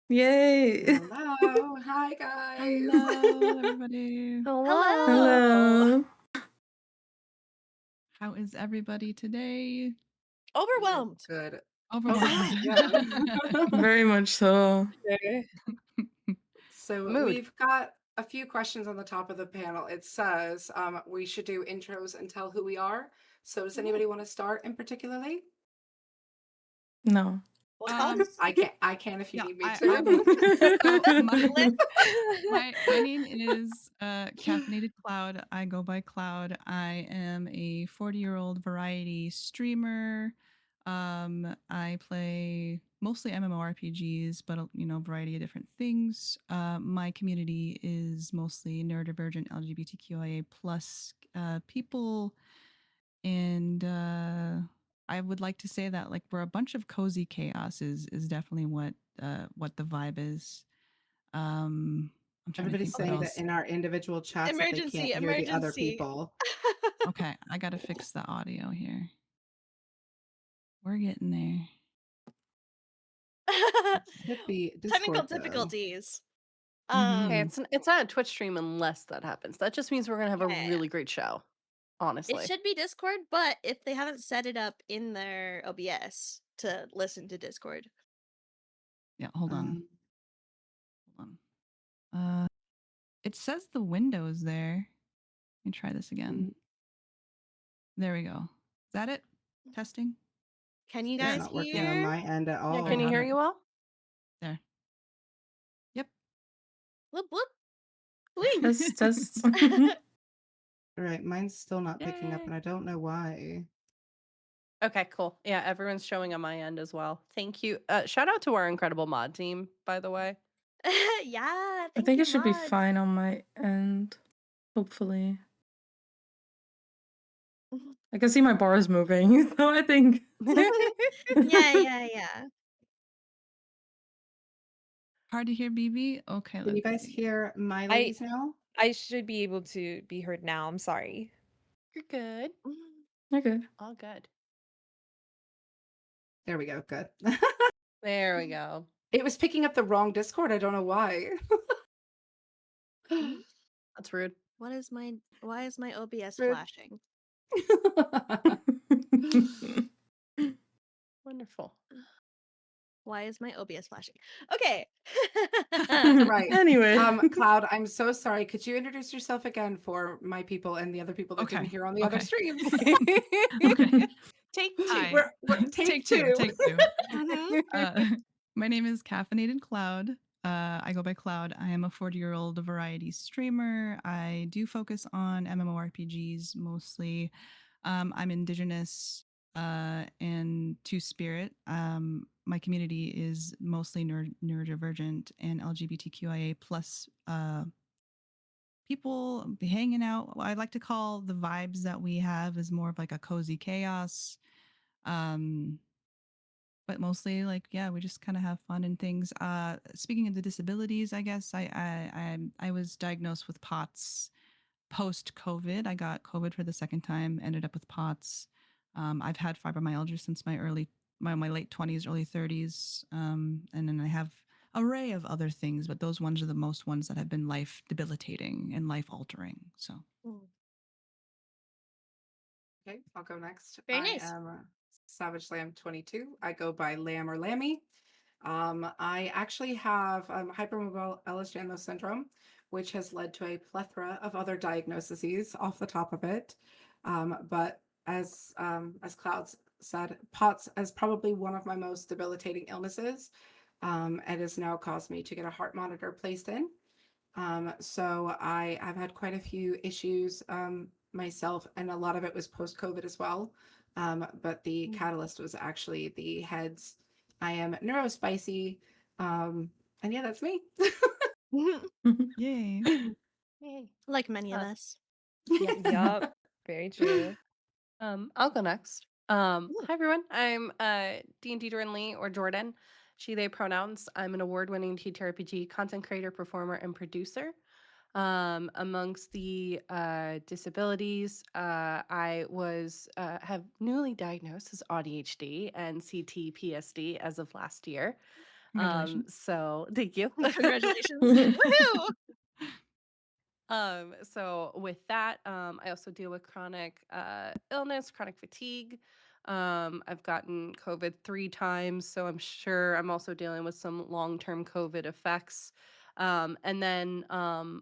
Yay! Hello. Hi, guys. Hello, everybody. Hello. Hello. How is everybody today? Overwhelmed. Good. Overwhelmed. Yeah. Very much so. Okay. So Mood. we've got a few questions on the top of the panel. It says we should do intros and tell who we are. So does anybody want to start in particularly? No. I can if you Yeah, need me I to. will. So Flip. my name is Caffeinated Cloud. I go by Cloud. I am a 40-year-old variety streamer. I play mostly MMORPGs, but a variety of different things. My community is mostly neurodivergent LGBTQIA plus people, and I would like to say that like we're a bunch of cozy chaos is definitely what the vibe is. I'm trying to Everybody's think what saying that else. in our individual chats that they Emergency. can't hear the other Emergency. people. Okay, I gotta fix the audio here. We're getting there. Should be Technical Discord though. difficulties. Mhm. Okay, it's not a Twitch stream unless that happens. That just means we're gonna have a Yeah. really great show. Honestly. It should be Discord, but if they haven't set it up in their OBS to listen to Discord. Yeah, hold on. Um, Hold on. It says the Windows there. Let me try this again. There we go. Is that it? Testing? Can you it's guys not working on hear? my end at Yeah, all. can you got hear it. you well? There. Yep. Whoop whoop. Whee. Test. All right, mine's still not picking up, Yay. and I don't know why. Okay, cool. Yeah, everyone's showing on my end as well. Thank you. Shout out to our incredible mod team, by the way. Yeah, I thank think you, it should be mods. fine on my end. Hopefully. I can see my bars moving, so I think. Yeah. Hard to hear, BB? Okay, Can you let's guys see. hear my ladies now? I should be able to be heard now. I'm sorry. You're good. Okay. All good. There we go. Good. There we go. It was picking up the wrong Discord. I don't know why. That's rude. Why is my OBS Rude. flashing? Wonderful. Why is my OBS flashing? Okay. Right. Anyway. Cloud, I'm so sorry. Could you introduce yourself again for my people and the other people that didn't Okay, hear on the other okay. streams? Okay. Take two. Hi. We're take two. Take two. Mhm. My name is Caffeinated Cloud. I go by Cloud. I am a 40-year-old variety streamer. I do focus on MMORPGs mostly. I'm Indigenous and Two-Spirit. My community is mostly neurodivergent and LGBTQIA plus people hanging out. I like to call the vibes that we have is more of like a cozy chaos. But mostly like we just kind of have fun and things. Speaking of the disabilities, I guess I was diagnosed with POTS post COVID. I got COVID for the second time, ended up with POTS. I've had fibromyalgia since my late 20s, early 30s. And then I have array of other things, but those ones are the most ones that have been life debilitating and life altering. So Okay, I'll go next. Very I nice. am Savage Lamb 22. I go by Lamb or Lammy. I actually have hypermobile Ehlers-Danlos syndrome, which has led to a plethora of other diagnoses off the top of it. But as Clouds said, POTS is probably one of my most debilitating illnesses. It has now caused me to get a heart monitor placed in. So I've had quite a few issues myself, and a lot of it was post-COVID as well. But the catalyst was actually the heads. I am neurospicy, and yeah, that's me. yay. Yay. Like many of us. Yup. Very true. I'll go next. Hi everyone. I'm D&D Jordan Lee or Jordan. She, they pronouns. I'm an award-winning TTRPG content creator, performer, and producer. Amongst the disabilities, I was have newly diagnosed as ADHD and CTPSD as of last year. Congratulations. So thank you. Congratulations. Woohoo! So with that, I also deal with chronic illness, chronic fatigue. I've gotten COVID 3 times, so I'm sure I'm also dealing with some long-term COVID effects. And then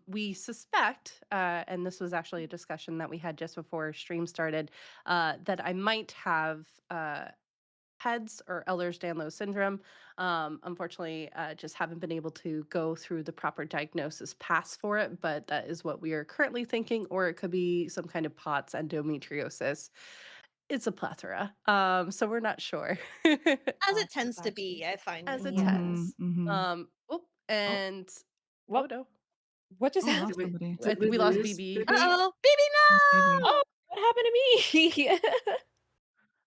we suspect, and this was actually a discussion that we had just before stream started, that I might have PEDS or Ehlers-Danlos syndrome. Unfortunately, just haven't been able to go through the proper diagnosis pass for it, but that is what we are currently thinking, or it could be some kind of POTS endometriosis. It's a plethora, so we're not sure. As it Gotcha, tends to gotcha. be, I find As in it the end. Mm-hmm, tends. mm-hmm. Oh, Oh, and oh what no, what just Oh, we happened? lost somebody. Did we we lost lose BB. Bibby? Uh-oh, baby, Lost baby. Oh, no! what happened to me?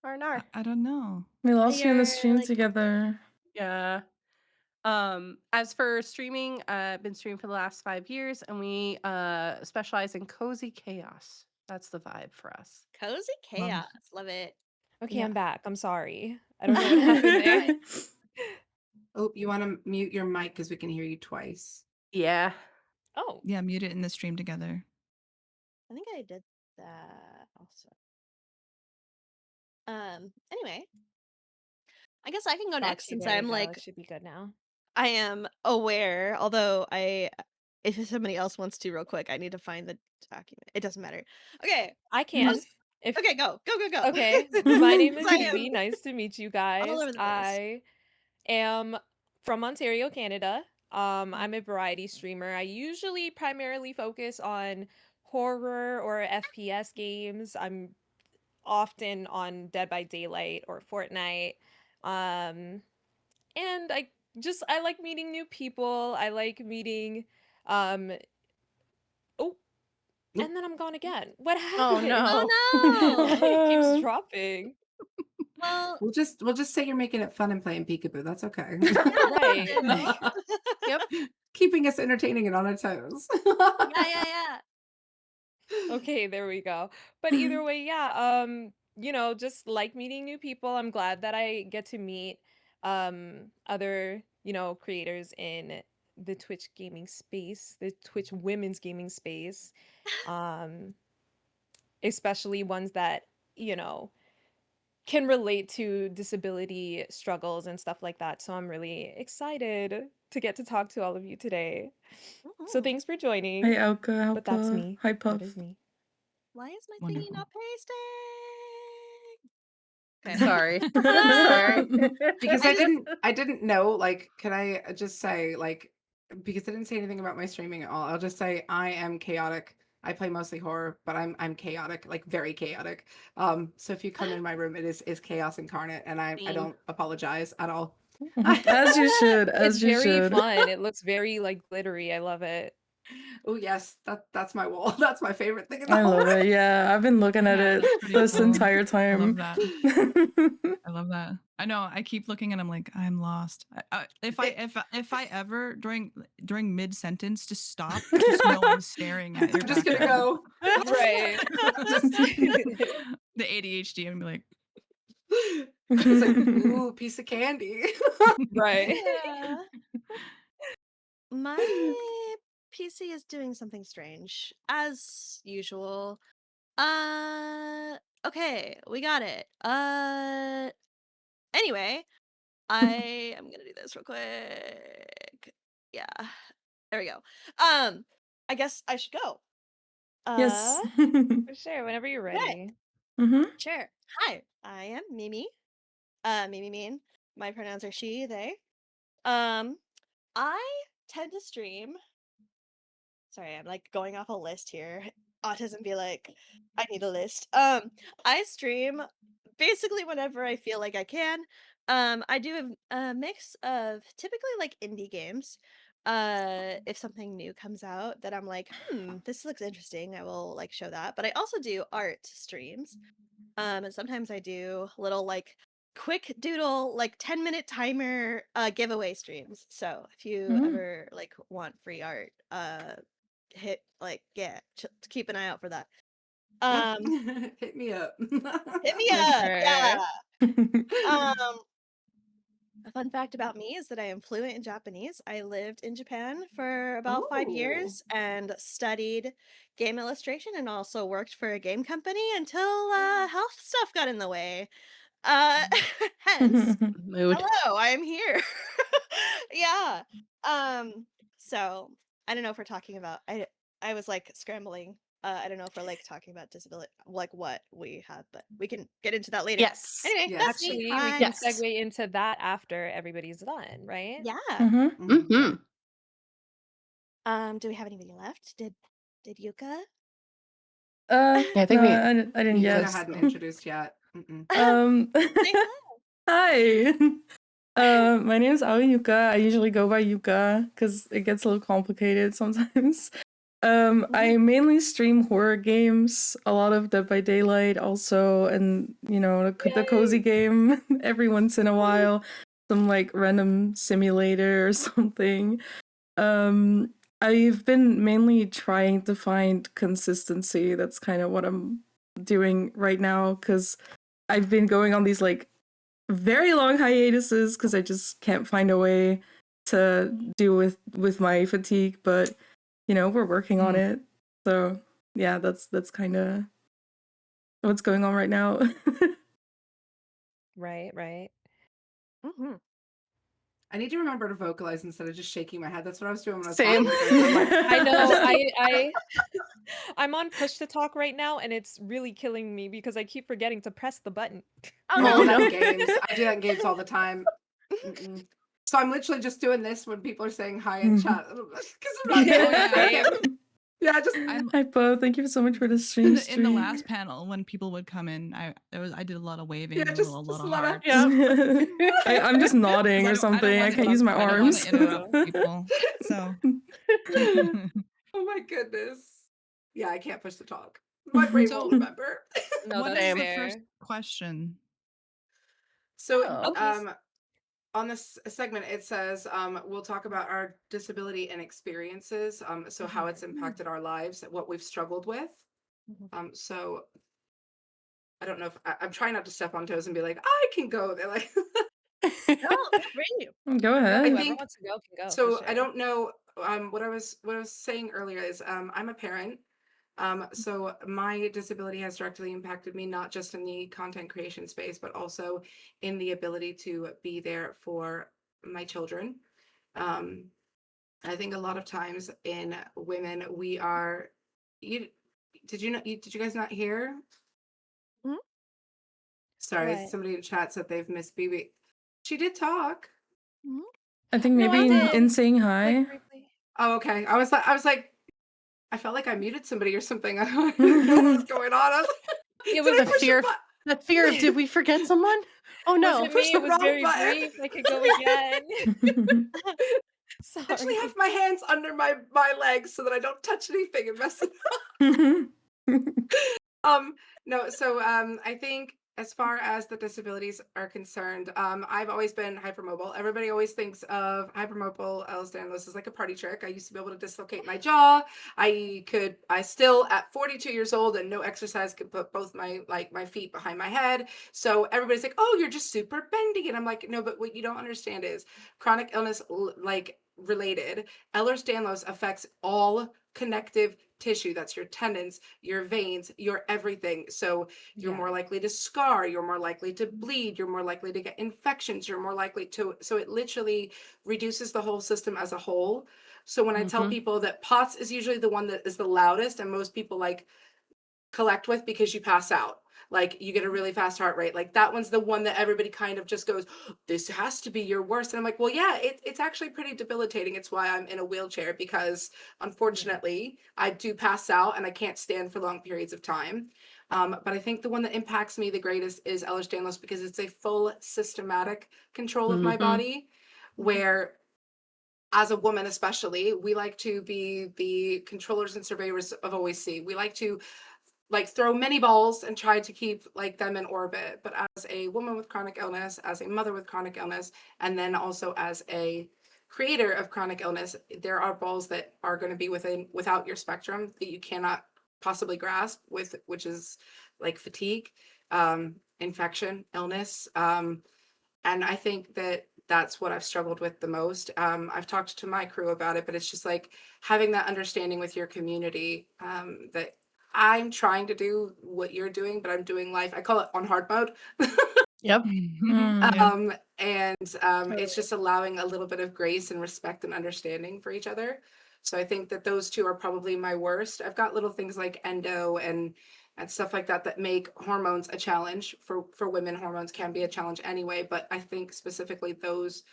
Arnar. I don't know. We lost you in the You're stream like, together. Yeah. As for streaming, I've been streaming for the last 5 years, and we specialize in cozy chaos. That's the vibe for us. cozy Love. chaos. Love it. Okay, Yeah. I'm back. I'm sorry. I don't know what happened there. Oh, you want to mute your mic because we can hear you twice. Yeah. Oh, Yeah, mute it in the stream together. I think I did that also. Anyway, I guess I can go got next you. since There you I'm go. like, It should be good now. I am aware, although if somebody else wants to real quick, I need to find the document. It doesn't matter. Okay. I I'll can. s- If Okay, go. okay, my name 'Cause is I Bibi. am Nice to meet you all guys. over the place. I am from Ontario, Canada. I'm a variety streamer. I usually primarily focus on horror or FPS games. I'm often on Dead by Daylight or Fortnite. Um, and I like meeting new people. I like meeting um oh, Oop. and then I'm gone again. What Oh happened? no. Oh no! It keeps dropping. Well, We'll just say you're making it fun and playing peekaboo. That's okay. yeah, Right. you know? Yep. Keeping us entertaining and on our toes. Yeah. Okay, there we go. But either way, yeah, just like meeting new people. I'm glad that I get to meet other, creators in the Twitch gaming space, the Twitch women's gaming space. Um, especially ones that, you know, can relate to disability struggles and stuff like that. So I'm really excited to get to talk to all of you today. So Mhm. thanks for Hey, joining. Elka, But that's Helpa. me. Hi, That Puff. is me. Why is my thingy Wonderful. not pasting? Okay. Sorry. Sorry. Because I I just didn't know, like, can I just say, like, because I didn't say anything about my streaming at all, I'll just say I am chaotic. I play mostly horror, but I'm chaotic, like very chaotic. So if you come in my room, it is chaos incarnate, and I Same. don't apologize at all. As you should, It's as you very should. fun. It looks very like glittery. I love it. Oh yes, that's my wall. That's my favorite thing in the I whole love room. it. Yeah, I've been looking at Yeah, it that's pretty this cool. entire I time. love that. I love that. I know. I keep looking and I'm like, I'm lost. If I ever during mid sentence just stop, just know I'm staring at your I'm just gonna background. go. Right. Just The ADHD and be like, It's like, ooh, piece of candy. right. yeah. My PC is doing something strange, as usual. Okay, we got it. Anyway, I am gonna do this real quick. Yeah, there we go. I guess I should go. Yes. For sure. Whenever you're Okay, ready. hmm sure. Hi, I am Mimi. Mimi Mean. My pronouns are she, they. Um, I tend to stream. Sorry, I'm like going off a list here. Autism be like, I need a list. I stream basically whenever I feel like I can. I do a mix of typically like indie games. If something new comes out that I'm like, this looks interesting, I will like show that. But I also do art streams. And sometimes I do little like quick doodle like 10-minute timer giveaway streams. So if you ever like want free art, hit like keep an eye out for that. Hit me up. Hit me For up. sure. Yeah. Um A fun fact about me is that I am fluent in Japanese. I lived in Japan for about 5 Ooh. years and studied game illustration and also worked for a game company until health stuff got in the way. Uh, hence, Mood. hello, I am here. Yeah. So I don't know if we're talking about I was like scrambling. I don't know if we're like talking about disability, like what we have, but we can get into that later. Yes. Anyway, Yes. that's me. Actually, we Hi. can Yes. segue into that after everybody's done, right? Yeah. Mm-hmm. Mm-hmm. Do we have anybody left? Did Yuka? Yeah, I think No, we. I didn't Yuka yet. Yuka hadn't introduced yet. Mm-mm. Say hi. Hi. My name is Aoyuka. I usually go by Yuka because it gets a little complicated sometimes. I mainly stream horror games, a lot of Dead by Daylight also, and the cozy game every once in a while, some like random simulator or something. I've been mainly trying to find consistency. That's kind of what I'm doing right now because I've been going on these like very long hiatuses because I just can't find a way to deal with my fatigue, but we're working on it. So yeah, that's kind of what's going on right now. Right, right. Mm-hmm. I need to remember to vocalize instead of just shaking my head. That's what I was doing when I was Same. talking to you guys. I'm like, I know. just I'm on push to talk right now, and it's really killing me because I keep forgetting to press the button. I Oh, do that no. in games. I do that in games all the time. Mm-mm. So I'm literally just doing this when people are saying hi in chat because I'm not doing it. Yeah, just Hi, Bo. Thank you so much for the stream. In the last panel, when people would come in, I did a lot of waving, yeah, and just a a lot of lot of hearts. Yeah. I'm just nodding or something. I can't use my I don't arms. want to interrupt people. So. Oh my goodness. Yeah, I can't push to talk. My brain So- won't remember. No, What that's is the fair. first question? So Oh. Okay. on this segment, it says we'll talk about our disability and experiences, so how it's impacted our lives, what we've struggled with. So I don't know if I'm trying not to step on toes and be like, I can go. They're like, No, really. Go I ahead. Whoever think wants to go can go. so. For I sure. don't know. What I was saying earlier is I'm a parent. So my disability has directly impacted me, not just in the content creation space, but also in the ability to be there for my children. I think a lot of times in women, we are. Did you guys not hear? Mhm. Sorry, What? somebody in chat said they've missed BB. She did talk. I think No, maybe I did. in saying Like hi. briefly. Oh, okay. I was like, I felt like I muted somebody or something. I didn't know what was going on. I was like, It did was I The push fear. the button? That fear of did we forget someone? Oh Was no. it Wasn't me. push It the was wrong very button? brief. I could go again. I actually Sorry. have my hands under my legs so that I don't touch anything and mess it no, so I think as far as the disabilities are concerned, I've always been hypermobile. Everybody always thinks of hypermobile Ehlers-Danlos as like a party trick. I used to be able to dislocate my jaw. I still at 42 years old and no exercise could put both my feet behind my head. So everybody's like, "Oh, you're just super bendy." And I'm like, "No, but what you don't understand is chronic illness related Ehlers-Danlos affects all connective tissue. That's your tendons, your veins, your everything. So you're more likely to scar, you're more likely to bleed, you're more likely to get infections, you're more likely to, so it literally reduces the whole system as a whole. So when I tell people that POTS is usually the one that is the loudest and most people collect with because you pass out. Like you get a really fast heart rate. Like that one's the one that everybody kind of just goes, this has to be your worst. And I'm like, well, yeah, it's actually pretty debilitating. It's why I'm in a wheelchair because unfortunately I do pass out and I can't stand for long periods of time. But I think the one that impacts me the greatest is Ehlers-Danlos because it's a full systematic control of my body where as a woman especially, we like to be the controllers and surveyors of OAC. We like to throw many balls and try to keep them in orbit. But as a woman with chronic illness, as a mother with chronic illness, and then also as a creator of chronic illness, there are balls that are going to be without your spectrum that you cannot possibly grasp with, which is like fatigue, infection, illness. And I think that that's what I've struggled with the most. I've talked to my crew about it, but it's just like having that understanding with your community, that I'm trying to do what you're doing, but I'm doing life. I call it on hard mode. Yep. Yeah. And Totally. it's just allowing a little bit of grace and respect and understanding for each other. So I think that those two are probably my worst. I've got little things like endo and stuff like that that make hormones a challenge for women. Hormones can be a challenge anyway, but I think specifically those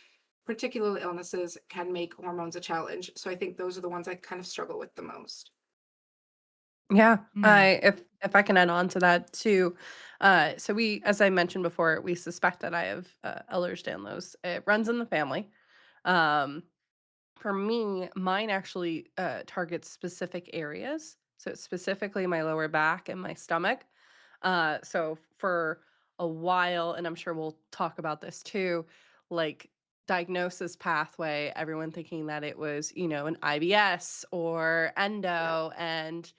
particular illnesses can make hormones a challenge. So I think those are the ones I kind of struggle with the most. Yeah, Mm. if I can add on to that too, so we, as I mentioned before, we suspect that I have Ehlers-Danlos. It runs in the family. Um, for me, mine actually targets specific areas. So it's specifically my lower back and my stomach. So for a while, and I'm sure we'll talk about this too, like diagnosis pathway, everyone thinking that it was, an IBS or Yep. endo, and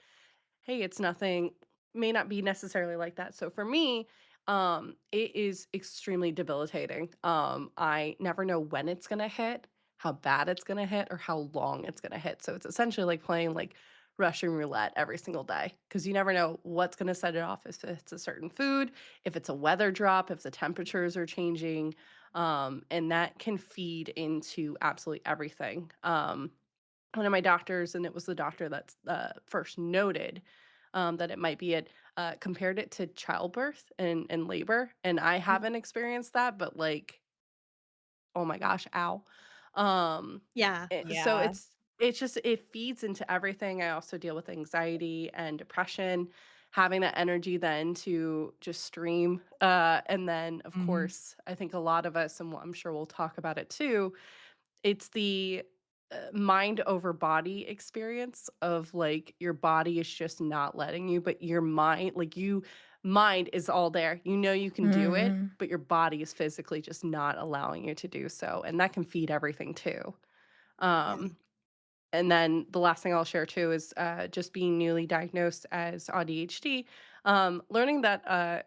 hey, it's nothing, may not be necessarily like that. So for me, it is extremely debilitating. I never know when it's gonna hit, how bad it's gonna hit, or how long it's gonna hit. So it's essentially like playing like Russian roulette every single day because you never know what's gonna set it off. If it's a certain food, if it's a weather drop, if the temperatures are changing, and that can feed into absolutely everything. One of my doctors, and it was the doctor that first noted that it might be it, compared it to childbirth and labor. And I Mhm. haven't experienced that, but like, oh my gosh, ow. Um, Yeah. so Yeah. it's just it feeds into everything. I also deal with anxiety and depression, having that energy then to just stream. And then of Mhm. course, I think a lot of us, and I'm sure we'll talk about it too, it's the, mind over body experience of, like, your body is just not letting you, but your mind, like, mind is all there. You know you can do it, Mm. but your body is physically just not allowing you to do so, and that can feed everything too. Yeah. Um and then the last thing I'll share too is just being newly diagnosed as ADHD, learning that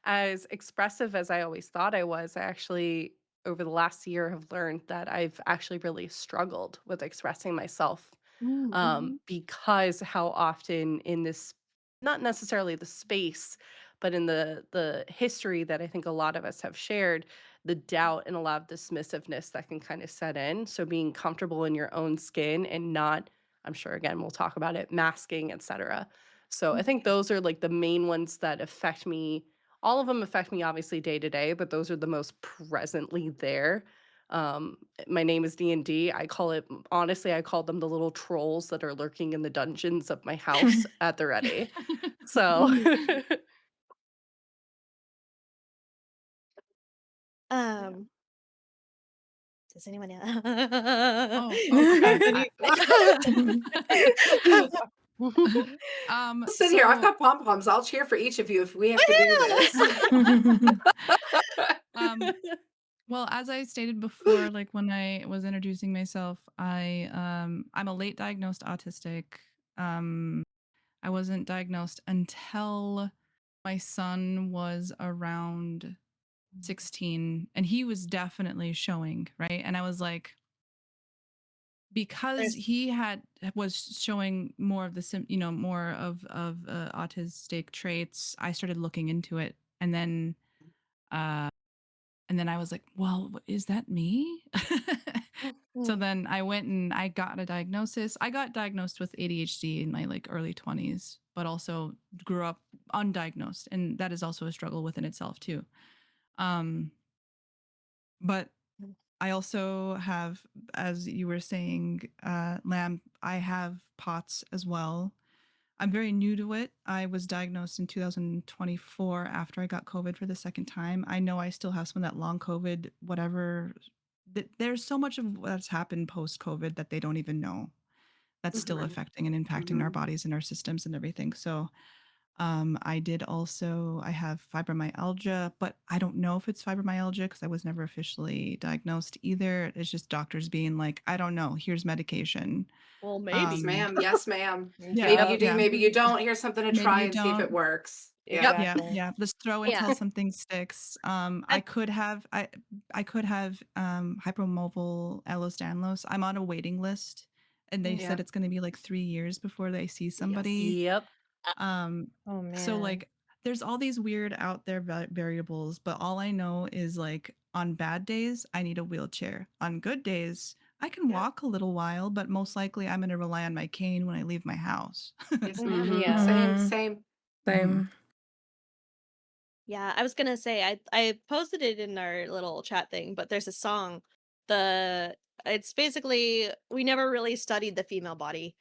as expressive as I always thought I was, I actually, over the last year, have learned that I've actually really struggled with expressing myself, Mhm. because how often in this, not necessarily the space, but in the history that I think a lot of us have shared, the doubt and a lot of dismissiveness that can kind of set in. So being comfortable in your own skin and not, I'm sure again we'll talk about it, masking, etc. So I think those are like the main ones that affect me. All of them affect me obviously day to day, but those are the most presently there. My name is D&D. I call it, honestly, I call them the little trolls that are lurking in the dungeons of my house at the ready. So Mhm. Um, does anyone Oh, have okay. any I'll sit here. I've So, got pom poms. I'll cheer for each of you if we have to do this. um, well, as I stated before, like when I was introducing myself, I'm a late diagnosed autistic. Um, I wasn't diagnosed until my son was around 16, and he was definitely showing, right? And I was like, because There's he was showing more of the more of autistic traits, I started looking into it, uh and then I was like, well, is that me? So mm, then I went and I got a diagnosis. I got diagnosed with ADHD in my like early 20s, but also grew up undiagnosed, and that is also a struggle within itself too. um but mm, I also have, as you were saying, Lamb, I have POTS as well. I'm very new to it. I was diagnosed in 2024 after I got COVID for the second time. I know I still have some of that long COVID, whatever. There's so much of what's happened post COVID that they don't even know that's still Mhm, affecting and impacting our mhm. bodies and our systems and everything. So I have fibromyalgia, but I don't know if it's fibromyalgia because I was never officially diagnosed either. It's just doctors being like, I don't know, here's medication. well, Yes, maybe. Um, ma'am. Yes, ma'am. yeah, Maybe Yep. you do, yeah. maybe you don't. Here's something to Maybe try you and see if it don't. works. Yep. Yeah, exactly. yeah. Just throw Yeah. until something sticks. I could have hypermobile Ehlers-Danlos. I'm on a waiting list, and they Yeah. said it's going to be like 3 years before they see somebody. Yep. Oh So man. like, there's all these weird out there variables, but all I know is like on bad days, I need a wheelchair. On good days, I can Yeah. walk a little while, but most likely I'm going to rely on my cane when I leave my house. Yes, ma'am. Mhm. Yeah. Same, Mhm. same. Same. Yeah, I was gonna say I posted it in our little chat thing, but there's a song. The It's basically we never really studied the female body.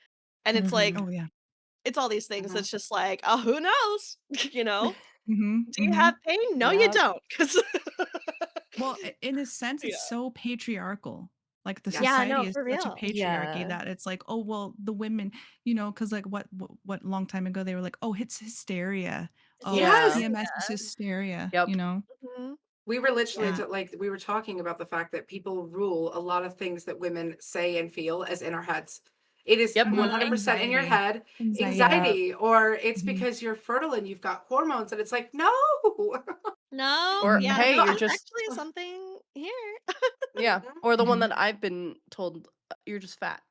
And it's like Mhm. Oh yeah. it's all these things Mhm. that's just like, oh, who knows? You know? Mm-hmm. Do you have pain? No, you Yep. don't. 'Cause Well, in a sense, it's Yeah. so patriarchal. Like the Yes. Yeah, society no, is for such a real. patriarchy Yeah. that it's like, oh well, the women, because like what long time ago they were like, oh, it's hysteria. It's Oh, Yeah. Yes. PMS is hysteria. hysteria. Yep. Mhm. We were literally Yeah. like we were talking about the fact that people rule a lot of things that women say and feel as in our heads. It is Yep. 100% in your Anxiety. head, Anxiety. Yeah. anxiety, or it's Mhm. because you're fertile and you've got hormones, and it's like, no. No, Or Mhm. yeah, hey, no, you're there's just actually something here. yeah. Mhm. Or the one Mhm. that I've been told, you're just fat."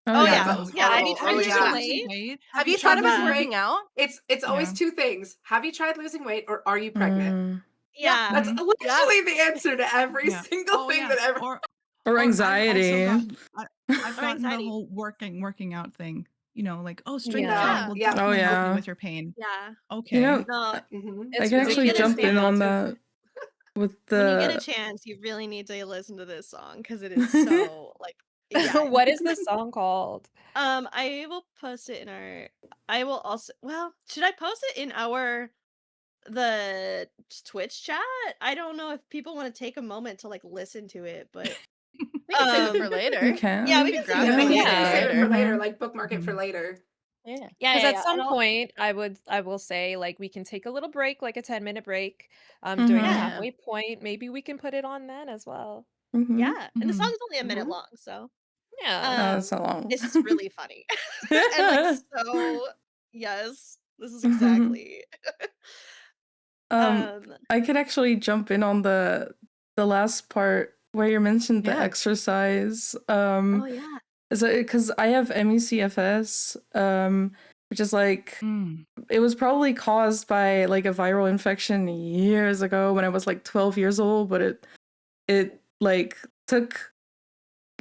Oh Oh, Yes, yeah. yeah. that Oh, was Yeah, have you horrible. tried Oh have you losing tried yeah. losing weight? weight? Have Have you you tried tried about losing Yeah. weight? working out? It's always Yeah. two things. Have you tried losing weight, or are you pregnant? Mm. Yep. Yeah. That's Mhm. Yeah. literally the answer to every Yeah. single Oh thing yeah. that ever. Or Or I've also anxiety. I've Or gotten the anxiety. whole working out thing. Like, oh, strength Yeah. training Yeah, Yeah. will yeah. Oh definitely help you yeah. with your pain. Yeah. You know, Okay. No, Hmm. I It's can when you actually get really a jump in female on chance, too. that with when you get a the chance, you really need to listen to this song because it is so like yeah. What is this song called? I will post it in our I will also should I post it in the Twitch chat? I don't know if people want to take a moment to like listen to it, but We can save it for um you later. yeah, We we can. could can save grab it Yeah, it for and Yeah. we listen can for save later. it for later. later, Mhm. like bookmark it for Mhm. later. Yeah. Yeah, Because yeah, at yeah. some And I'll point, I will say, like, we can take a little break, like a 10-minute break, during the Mhm. yeah. halfway point. Maybe we can put it on then as well. Mhm. Yeah. And the Mhm. song's only a minute Hmm. long, so Yeah. That's um so long. it's really funny. And like so yes, this is exactly um, um I could actually jump in on the last part where you mentioned the Yeah. exercise. oh yeah. Is it because I have MECFS, which is like Mm. it was probably caused by like a viral infection years ago when I was like 12 years old, but it like took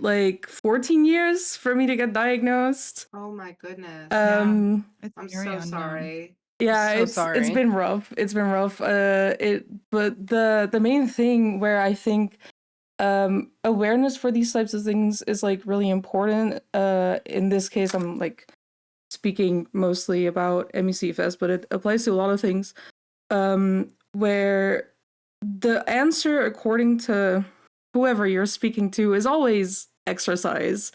like 14 years for me to get diagnosed. Oh my goodness. Yeah. Um It's I'm very so unknown. sorry. yeah, So it's sorry. been rough. It's been rough. But the main thing where I think awareness for these types of things is like really important. In this case I'm like speaking mostly about MECFS, but it applies to a lot of things. Where the answer, according to whoever you're speaking to, is always exercise.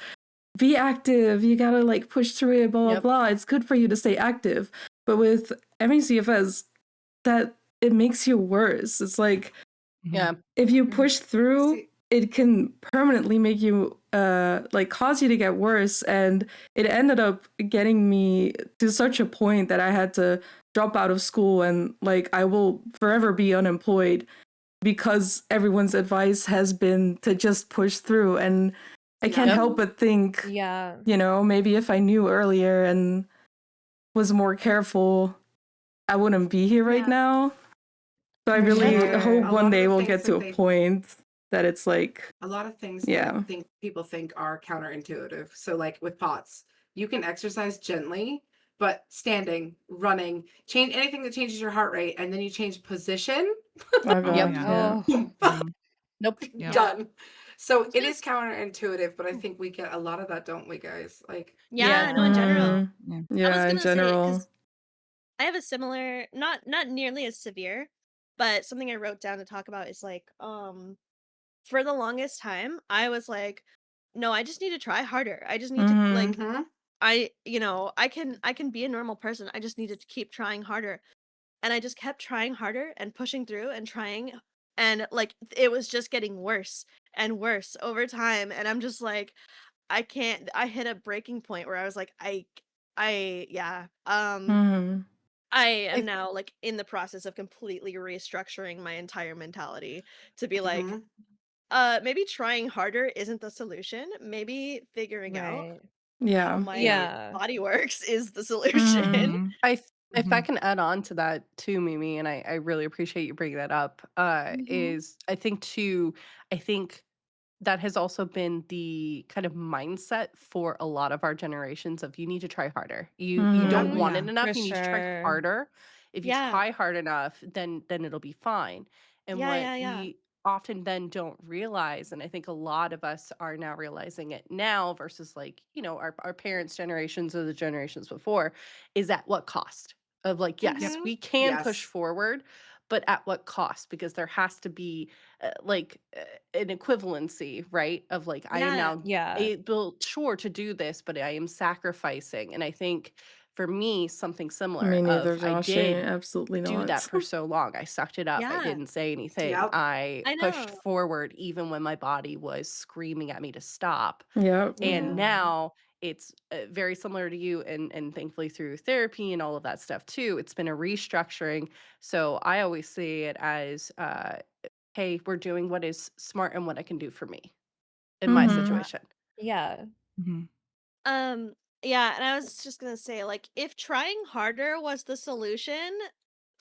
Be active. You gotta like push through it. Blah blah Yep. blah. It's good for you to stay active. But with MECFS, that it makes you worse. It's like Mhm. Yeah. if you Mhm. push through, See, it can permanently make you like cause you to get worse. And it ended up getting me to such a point that I had to drop out of school, and like I will forever be unemployed because everyone's advice has been to just push through. And I can't yeah. help but think, Yeah. maybe if I knew earlier and was more careful, I wouldn't be here right Yeah. now. So I For really A sure. lot, hope a one lot of day the we'll things get to that a point that it's like, a lot of things that yeah. people think are counterintuitive. So like with POTS, you can exercise gently, but standing, running, change anything that changes your heart rate, and then you change position. Oh Oh god, Yep. yeah. yeah. Oh, Yeah. Nope. Yep. Yeah. Done. So it is Just counterintuitive, but I think we get a lot of that, don't we, guys? Like, yeah, Yeah. no, in general. Mm, Yeah. I was yeah, in gonna say general. because I have a similar, not nearly as severe, but something I wrote down to talk about is like, for the longest time, I was like, no, I just need to try harder. I just need to Mm-hmm. like, hmm I can be a normal person. I just need to keep trying harder, and I just kept trying harder and pushing through and trying, and like it was just getting worse and worse over time, and I'm just like, I can't. I hit a breaking point where I was like, yeah, Mm-hmm. I am I now like in the process of completely restructuring my entire mentality to be like, Mhm. maybe trying harder isn't the solution. Maybe figuring out Right. how Yeah. my Yeah. body works is the solution. Mhm. if I Mhm. can add on to that too, Mimi, and I really appreciate you bringing that up, Mhm. is I think too, I think that has also been the kind of mindset for a lot of our generations of you need to try harder. You Yep. don't Oh, Mhm. want yeah. it For enough, you need to try sure. harder. If you Yeah. try hard enough, then it'll be fine. And Yeah, what yeah, yeah. we often then don't realize, and I think a lot of us are now realizing it now versus like, our parents' generations or the generations before, is at what cost? Of like, Yep. yes, Mhm. we can push Yes. forward, but at what cost? Because there has to be an equivalency, right? Of like, I am Yeah. now Yeah. able, sure, to do this, but I am sacrificing. And I think for me, something similar Me of neither, I Joshy. did Absolutely do that not. for so long. I sucked it up. I Yeah. didn't say anything. Yep. I I pushed know. forward even when my body was screaming at me to stop. Yep. And Mhm. Mhm. now it's very similar to you, and thankfully through therapy and all of that stuff too, it's been a restructuring. So I always see it as hey, we're doing what is smart and what I can do for me in my Mhm. Yeah. situation. Yeah. Mhm. Um, yeah, and I was just gonna say, like, if trying harder was the solution,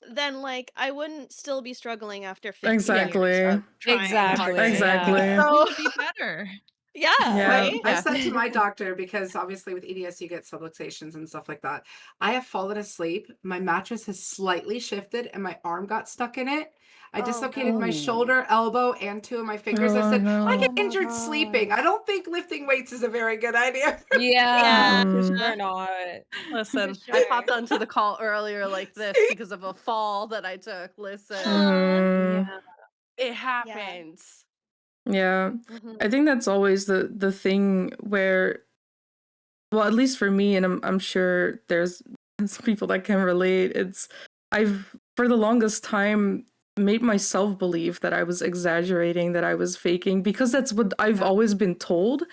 then like I wouldn't still be struggling after 15 Yeah. years Exactly. of trying Yeah. Exactly. harder. Exactly. Yeah. We So would be better. yeah, Yeah. right? I Yeah. said to my doctor, because obviously with EDS you get subluxations and stuff like that. I have fallen asleep. My mattress has slightly shifted and my arm got stuck in it. I Oh dislocated no. my Oh, shoulder, elbow, and two of my fingers. I Oh said, I no. get Oh my injured sleeping. I gosh. don't think lifting weights is a very good idea. Yeah, Yeah, for Mm. sure not. for listen, I sure. popped onto the call earlier like this See? because of a fall that I took. Listen, Aw. Mm. Yeah. it Yeah. happens. Yeah. Mhm. I think that's always the thing where, well, at least for me, and I'm sure there's people that can relate. It's I've for the longest time made myself believe that I was exaggerating, that I was faking, because that's what I've Yeah. always been told.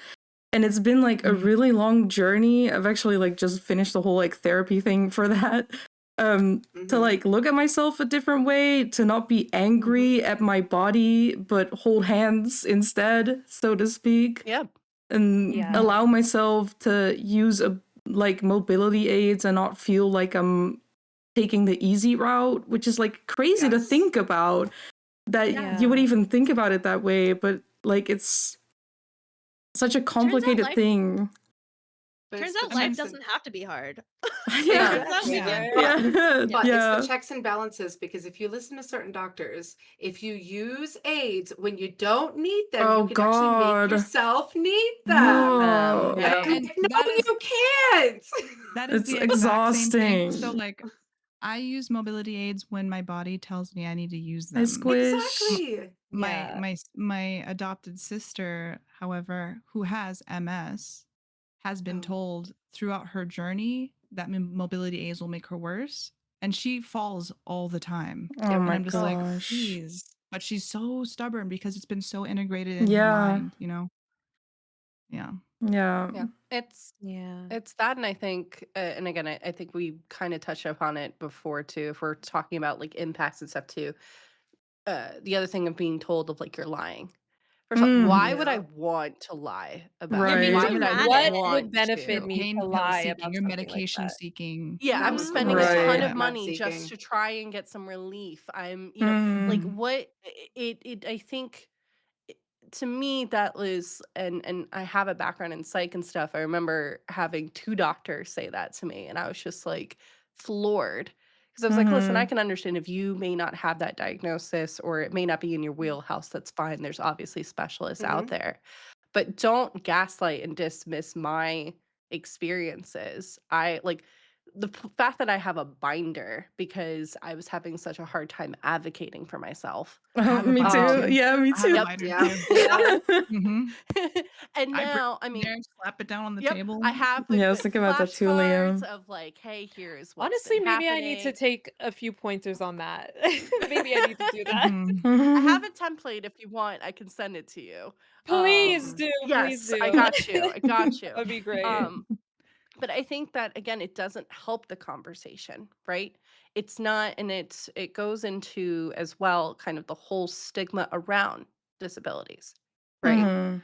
And it's been like a Mhm. really long journey. I've actually like just finished the whole like therapy thing for that. To Mhm. like look at myself a different way, to not be Mhm. angry at my body, but hold hands instead, so to speak, Yep. and Yeah. Mhm. allow myself to use like mobility aids and not feel like I'm taking the easy route, which is like crazy to Yes. think about, that Yeah. you would Yeah. even think about it that way, but like it's such a Turns out complicated life thing. But turns it's the out I life mean, checks and doesn't have to be hard. It Yeah. turns out we Exactly, yeah. can. right? Yeah. Yeah. But it's the Yeah. checks and balances, because if you listen to certain doctors, if you use aids when you don't need them, you Oh can actually make God. yourself need them. No. And Yep. I'm And like, no, you can't. that is It's the exact same thing. So, exhausting. like, I use mobility aids when my body tells me I need to use I them. squish. Exactly. My Yeah. my s- my adopted sister, however, who has MS, has been Oh, told throughout her journey that mobility aids will make her worse, and she falls all the time. Oh yep. And my I'm just like, gosh. please. But she's so stubborn because it's been so integrated in her Yeah. mind, you know? Yeah. Yeah. Yeah. Yeah. It's that, and I think, and again, I think we kind of touched upon it before too. If we're talking about like impacts and stuff too, the other thing of being told of like you're lying. First of all, Mm. why would I Yeah. want to lie about You're it? being Right. Why Being would I dramatic. What would want benefit You're to? me pain to pill lie seeking, about you're something like medication that? seeking. Yeah, I'm Mhm. spending a It's ton Right. of not med money just seeking. to try and get some relief. I'm, like Mm. what I think to me that was, and I have a background in psych and stuff. I remember having two doctors say that to me, and I was just like floored because I was like, listen, I Mm-hmm. can understand if you may not have that diagnosis or it may not be in your wheelhouse. That's fine. There's obviously specialists out Mhm. there, but don't gaslight and dismiss my experiences. I like the fact that I have a binder because I was having such a hard time advocating for myself. I Oh, have a me binder too. Um, too. Yeah, me I have a too. yep. binder Yeah. too. Yep. Yeah. Mhm. And I bring now, I it in mean, there, slap it down on the yep, table. I have the Yeah, I was good thinking about that too, flashcards Liam. of like, hey, here's what's been Honestly, maybe I need to happening. take a few pointers on that. Maybe I need to do that. Mhm. I Mm-hmm. have a template if you want, I can send it to you. Please Mhm. do, please Yes, I do. got you. I got That you. would be great. Um, But I think that again, it doesn't help the conversation, right? It's not, and it goes into as well kind of the whole stigma around disabilities, right? Mhm.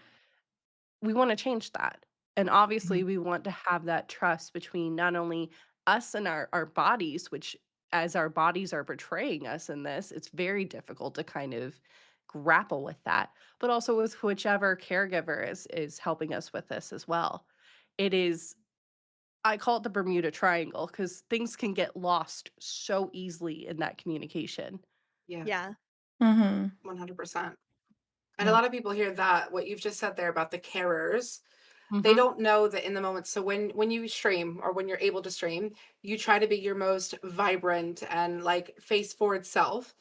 We want to change that. And obviously Mhm. we want to have that trust between not only us and our bodies, which as our bodies are betraying us in this, it's very difficult to kind of grapple with that, but also with whichever caregiver is helping us with this as well. It is, I call it the Bermuda Triangle because things can get lost so easily in that communication. Yeah, Yeah. Mhm. 100%. And a Yep. lot of people hear that, what you've just said there about the carers, they Mhm. don't know that in the moment. So when you stream or when you're able to stream, you try to be your most vibrant and like face forward self.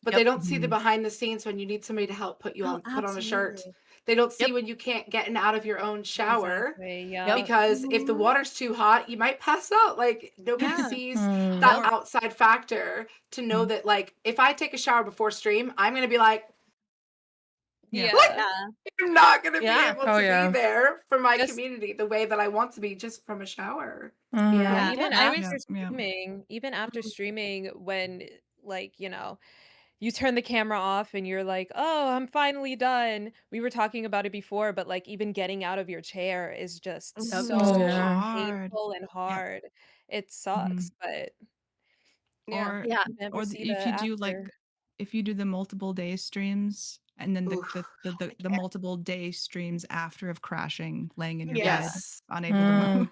But they Yep. don't see the Mhm. behind the scenes when you need somebody to help Oh, put on a shirt. absolutely. They don't see Yep. when you can't get in out of your own shower Exactly. Yep. Yep. because if the Mhm. water's too hot, you might pass out. Like nobody Yeah. sees Mm. that Yep. Or outside factor to know Mhm. that like if I take a shower before stream, I'm gonna be like, Yeah. like Yeah. Yeah. I'm not gonna be Yeah. able Oh to be yeah. there for my Just community the way that I want to be just from a shower. yeah, Mhm. Yeah. even Yeah. Yeah. Yeah. even after Mhm. streaming when like, you turn the camera off and you're like, "Oh, I'm finally done." We were talking about it before, but like even getting out of your chair is just Yep. Oh So so yeah. hard. painful and Yeah. hard. It Mhm. sucks, but Yeah. Or Yeah. you never or see the if you do like after. if you do the multiple day streams and then Oof. the multiple day streams after of crashing, laying in your Yeah. bed, Yes. unable to move. Mm.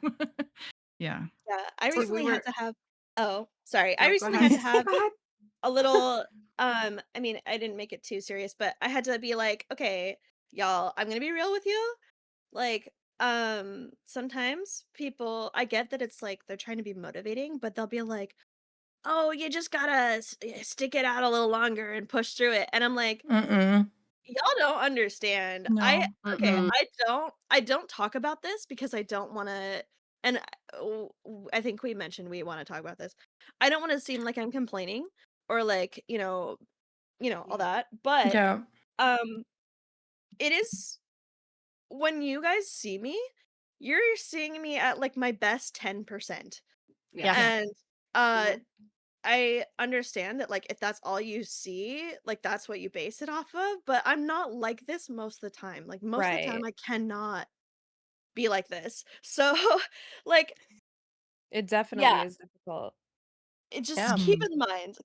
Yeah. Yeah. I See, we recently had were to have Oh, sorry. I no, go recently had ahead. to have Go ahead. a little I mean, I didn't make it too serious, but I had to be like, "Okay, y'all, I'm gonna be real with you." Like, sometimes people I get that it's like they're trying to be motivating, but they'll be like, "Oh, you just gotta stick it out a little longer and push through it." And I'm like, Mm-mm. y'all don't understand. No. Okay, Mm-mm. I don't talk about this because I don't wanna and I think we mentioned we wanna talk about this. I don't wanna seem like I'm complaining or like, all Yeah. that, but, Yeah. um, it is when you guys see me, you're seeing me at, like, my best 10%, Yeah. Yes. and, uh Mhm. I understand that, like, if that's all you see, like, that's what you base it off of, but I'm not like this most of the time. Like, most of the time, Right. I cannot be like this. So, like, It definitely yeah, is difficult. it just Yeah. Mhm.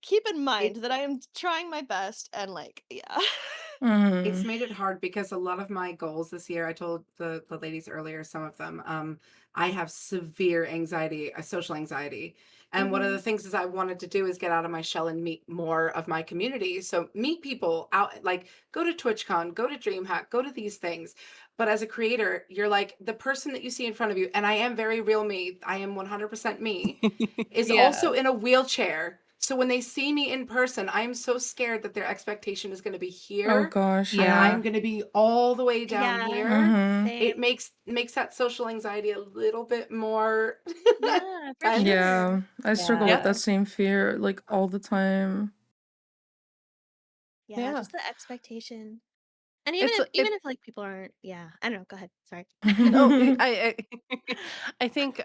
keep in It mind that I am trying my best and, like, yeah. It's Mhm. made it hard because a lot of my goals this year, I told the ladies earlier, some of them, I have severe anxiety, social anxiety. And one of the Mhm. things is I wanted to do is get out of my shell and meet more of my community. So meet people out, like go to TwitchCon, go to DreamHack, go to these things. But as a creator, you're like the person that you see in front of you, and I am very real me. I am 100% me is Yeah. also in a wheelchair. So when they see me in person, I'm so scared that their expectation is going to be Oh here gosh, and yeah. I'm going to be all the way down Yeah, here. Mhm. It same. makes that social anxiety a little bit more Yeah, for tense. sure. Yeah. I struggle with Yep. Yeah. that same fear like all the time. Yeah, Yeah. just the expectation. And It's even if, like, people aren't yeah, I don't know, go ahead, sorry. no, I I think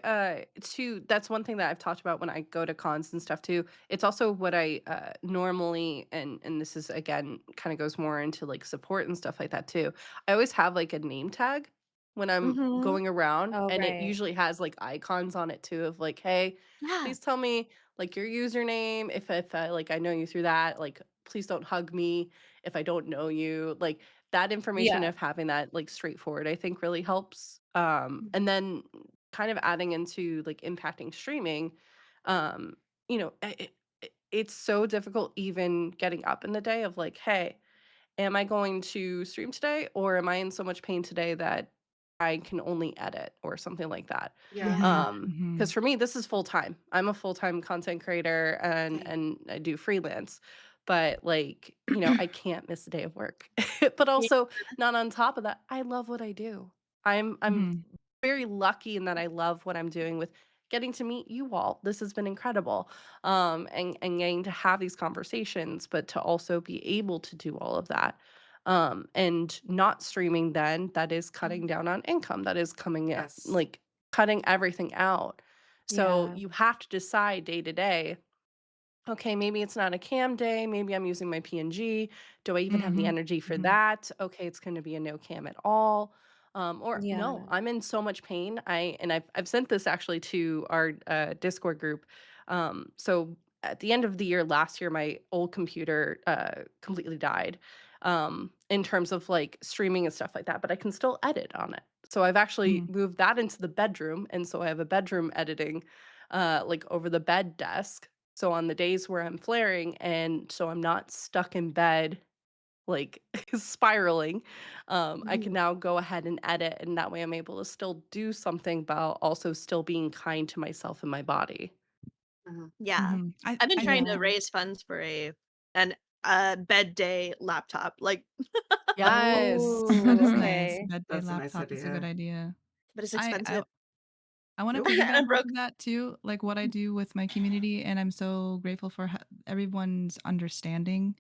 too, that's one thing that I've talked about when I go to cons and stuff too. It's also what I normally, and this is again kind of goes more into like support and stuff like that too. I always have like a name tag when I'm Mhm. going around, Oh, and it right. usually has like icons on it too of like, hey, Yeah, please tell me like your username if I like I know you through that. Like please don't hug me if I don't know you. Like that information Yeah. of having that like straightforward, I think really helps. And then kind of adding into like impacting streaming, um, it's so difficult even getting up in the day of like, hey, am I going to stream today or am I in so much pain today that I can only edit or something like that? Yeah. yeah, Mhm. Because Mhm. for me, this is full time. I'm a full time content creator Same. and I do freelance. But like, I can't miss a day of work. But yeah, also, not on top of that, I love what I do. I'm Mhm. very lucky in that I love what I'm doing with getting to meet you all. This has been incredible. And getting to have these conversations, but to also be able to do all of that. And not streaming then, that is cutting down on income. That is coming at Yes. like cutting everything out. So Yeah. you have to decide day to day, okay, maybe it's not a cam day. Maybe I'm using my PNG. Do I even have the Mhm. energy for Mhm. that? Okay, it's going to be a no cam at all. Or no, Yeah. I'm in so much pain. I've sent this actually to our Discord group. So at the end of the year last year, my old computer completely died. In terms of like streaming and stuff like that, but I can still edit on it. So I've actually Mhm. moved that into the bedroom, and so I have a bedroom editing, like over the bed desk, so on the days where I'm flaring and so I'm not stuck in bed, like, spiraling, I can Mhm. now go ahead and edit, and that way I'm able to still do something while also still being kind to myself and my body. Mhm. Yeah. Mhm. I've been I trying think to Yeah. raise funds for an bed day laptop. Like, Yes. that's Oh, nice. okay. Bed day That's a nice laptop is a good idea. idea. but it's I I expensive. I wanna Nope. piggyback I'm off broke. of that too, like what I do with my community, and I'm so grateful for everyone's understanding.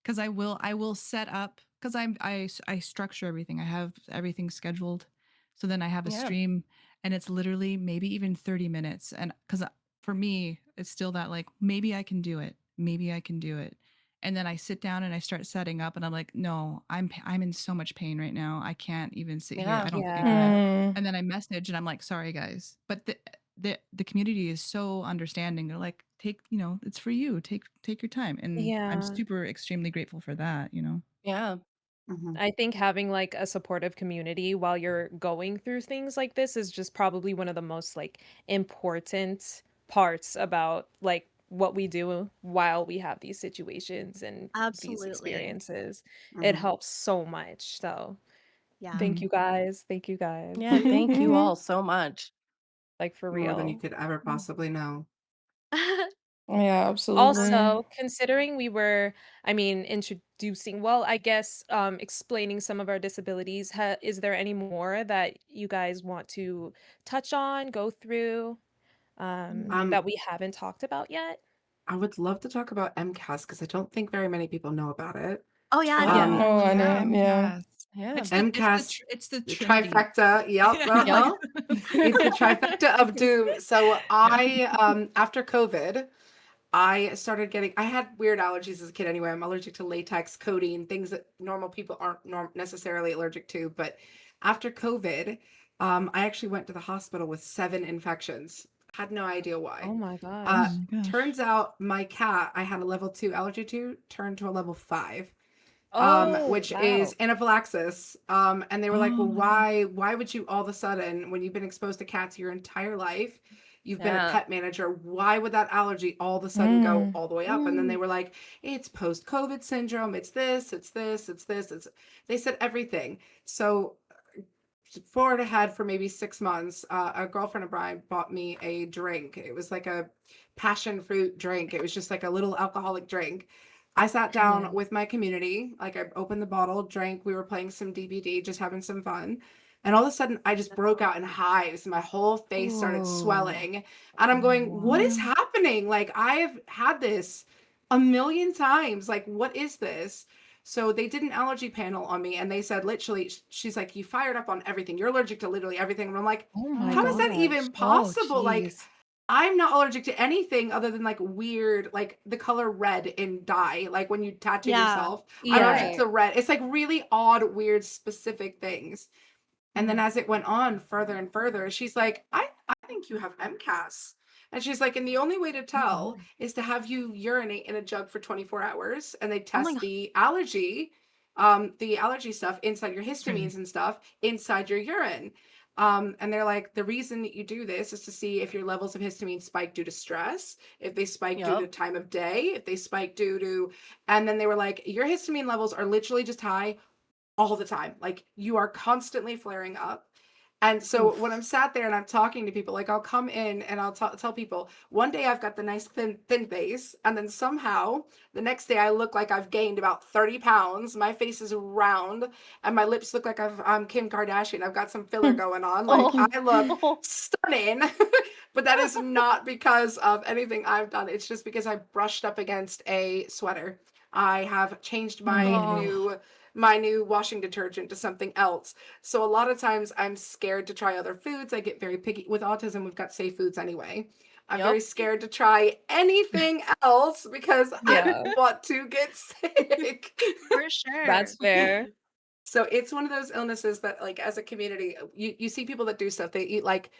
'Cause I will set up, because I structure everything. I have everything scheduled. So then I have a Yeah. stream, and it's literally maybe even 30 minutes, and 'cause, for me, it's still that, like, maybe I can do it. Maybe I can do it. And then I sit down and I start setting up, and I'm like, "No, I'm in so much pain right now. I can't even sit here. Yeah. I don't think I can." Yeah. Mm. And then I message and I'm like, "Sorry, guys." But the community is so understanding. They're like, "Take, it's for you. Take your time." And I'm Yeah. super extremely grateful for that, you know? Yeah. Mhm. I think having like a supportive community while you're going through things like this is just probably one of the most like important parts about like what we do while we have these situations and these Absolutely. experiences. It Mhm. helps so much. So Yeah. thank Mhm. you guys. Thank you guys. Yeah, thank you all so much. Like for More than you real. could ever possibly know. Yeah, absolutely. Also, considering we were, I mean, introducing, well, I guess explaining some of our disabilities, is there any more that you guys want to touch on, go through, Mm. Um, that we haven't talked about yet? I would love to talk about MCAS because I don't think very many people know about it. Oh, yeah, I Oh, Um, didn't. Oh, I yeah, didn't. Yeah. MCAS. yeah. It's the the Trinity. trifecta. Yep. Yeah, like Uh-huh. It's the trifecta of doom. So yeah. after COVID, I started getting, I had weird allergies as a kid anyway. I'm allergic to latex, codeine, things that normal people aren't necessarily allergic to. But after COVID, I actually went to the hospital with 7 infections. Had no idea Oh why. my Oh Uh, gosh. my gosh. turns out my cat, I had a level 2 allergy to, turned to a level 5, Oh, which is wow. anaphylaxis. And they were like, Oh well, my gosh. why would you all of a sudden, when you've been exposed to cats your entire life, you've been a Yeah. pet manager, why would that allergy all of a sudden go Mm. all the way up? And then they Mm. were like, it's post-COVID syndrome. It's this, it's this, it's this. They said everything. So forward ahead for maybe 6 months, a girlfriend of mine bought me a drink. It was like a passion fruit drink. It was just like a little alcoholic drink. I sat Yeah. down with my community, like I opened the bottle, drank, we were playing some DBD, just having some fun. And all of a sudden, I just broke out in hives. My whole face started Ooh. swelling. And I'm going, what is Wow. happening? Like, I've had this a million times. Like, what is this? So they did an allergy panel on me and they said literally, she's like, you fired up on everything. You're allergic to literally everything. And I'm like, Oh my how is Oh. that gosh. even Oh, possible? Like, jeez. I'm not allergic to anything other than like weird, like the color red in dye, like when you tattoo Yeah. yourself. I'm allergic Yeah. to red. It's like really odd, weird, specific things. And then Mm. as it went on further and further, she's like, I think you have MCAS. And she's like, and the only way to Oh tell my. is to have you urinate in a jug for 24 hours and they Oh my test god. the allergy stuff inside your It's crazy. histamines and stuff inside your urine. And they're like, the reason that you do this is to see if your levels of histamine spike due to stress, if they spike due to Yep. time of day, if they spike due to, and then they were like, your histamine levels are literally just high all the time. Like you are constantly flaring up. And so when I'm Oof. sat there and I'm talking to people, like I'll come in and I'll tell people one day I've got the nice thin face, and then somehow the next day I look like I've gained about 30 pounds. My face is round, and my lips look like I'm Kim Kardashian. I've got some filler going on. Like Oh. I look stunning, but that is not because of anything I've done. It's just because I brushed up against a sweater. I have changed my Oh. new washing detergent to something else. So a lot of times I'm scared to try other foods. I get very picky. With autism, we've got safe foods anyway. I'm very Yep. scared to try anything else because I Yeah, don't want to get sick. For sure. that's fair. So it's one of those illnesses that, like, as a community, you see people that do stuff. They eat like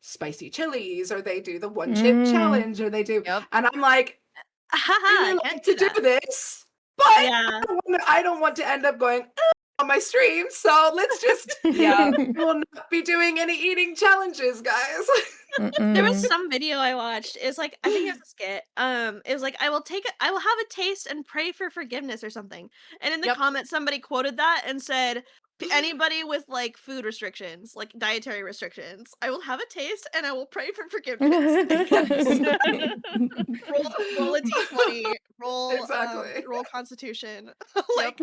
spicy chilies, or they do the one chip Mm. challenge, or they do, Yep. and I'm like, I Haha, really can't like do to do that. this, but Yeah. I don't want to end up going on my stream. So let's just Yeah. we'll not be doing any eating challenges, guys. There was Mm-mm. some video I watched. It's like I think it was a skit. It was like I will have a taste and pray for forgiveness or something. And in the Yep. comments, somebody quoted that and said, Anybody with like food restrictions, like dietary restrictions, I will have a taste and I will pray for forgiveness." Yes. roll a d20, Exactly. roll Constitution, Yep. like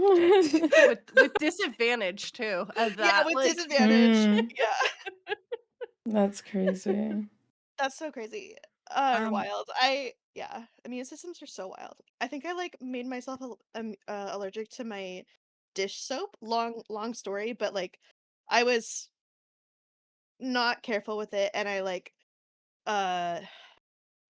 With disadvantage too. At yeah, that, with like, disadvantage. Mm. Yeah, That's crazy. that's so crazy. Um, Wild. Yeah, immune systems are so wild. I think I like made myself allergic to my dish soap. Long story, but like I was not careful with it, and I like uh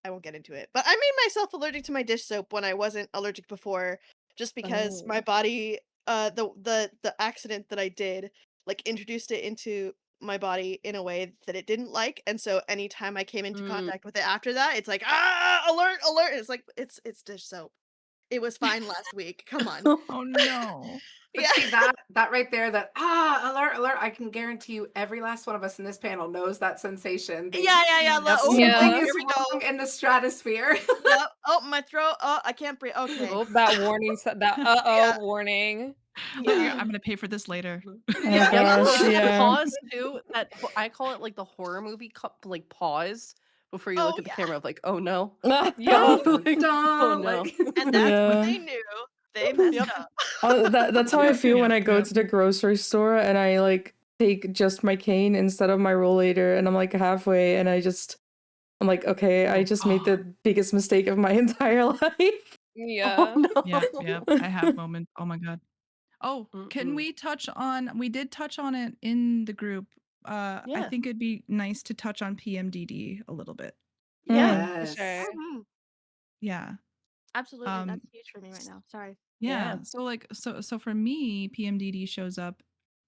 I won't get into it, but I made myself allergic to my dish soap when I wasn't allergic before, just because oh. my body, the accident that I did, like introduced it into my body in a way that it didn't like, and so anytime I came into Mm. contact with it after that, it's like alert, alert. It's like it's dish soap. It was fine last week. Come on. oh no. But Yeah. see that right there, that alert, alert, I can guarantee you every last one of us in this panel knows that sensation. The Yeah. Yep. Oh, something Yeah. is here we go. wrong in the stratosphere. Yep. Oh, my throat. Oh, I can't breathe. Okay. Oh. That warning, that Yeah. warning. Yeah. I'm gonna pay for this later. Oh Yeah. Yep. gosh, There's that yeah. pause too. I call it like the horror movie like pause before you Oh, look at the yeah. camera of like, oh no. Yeah. Dun, Like, oh dun, no. like And that's when Yeah. they knew they messed Yep. up. That's how I Yep, feel when yep, I go yep. to the grocery store and I like take just my cane instead of my rollator, and I'm like halfway and I'm like, okay, I just made Oh, the biggest mistake of my entire life. Oh Yeah. yep, no. yep. I have moments. Oh my god. Oh, can Mm-mm. we touch on we did touch on it in the group. I Yeah. think it'd be nice to touch on PMDD a little bit. Yeah, Mm. for yes. sure. Mhm. Yeah. Absolutely. Um That's huge for me right now. Sorry. yeah. Yeah. So like so for me, PMDD shows up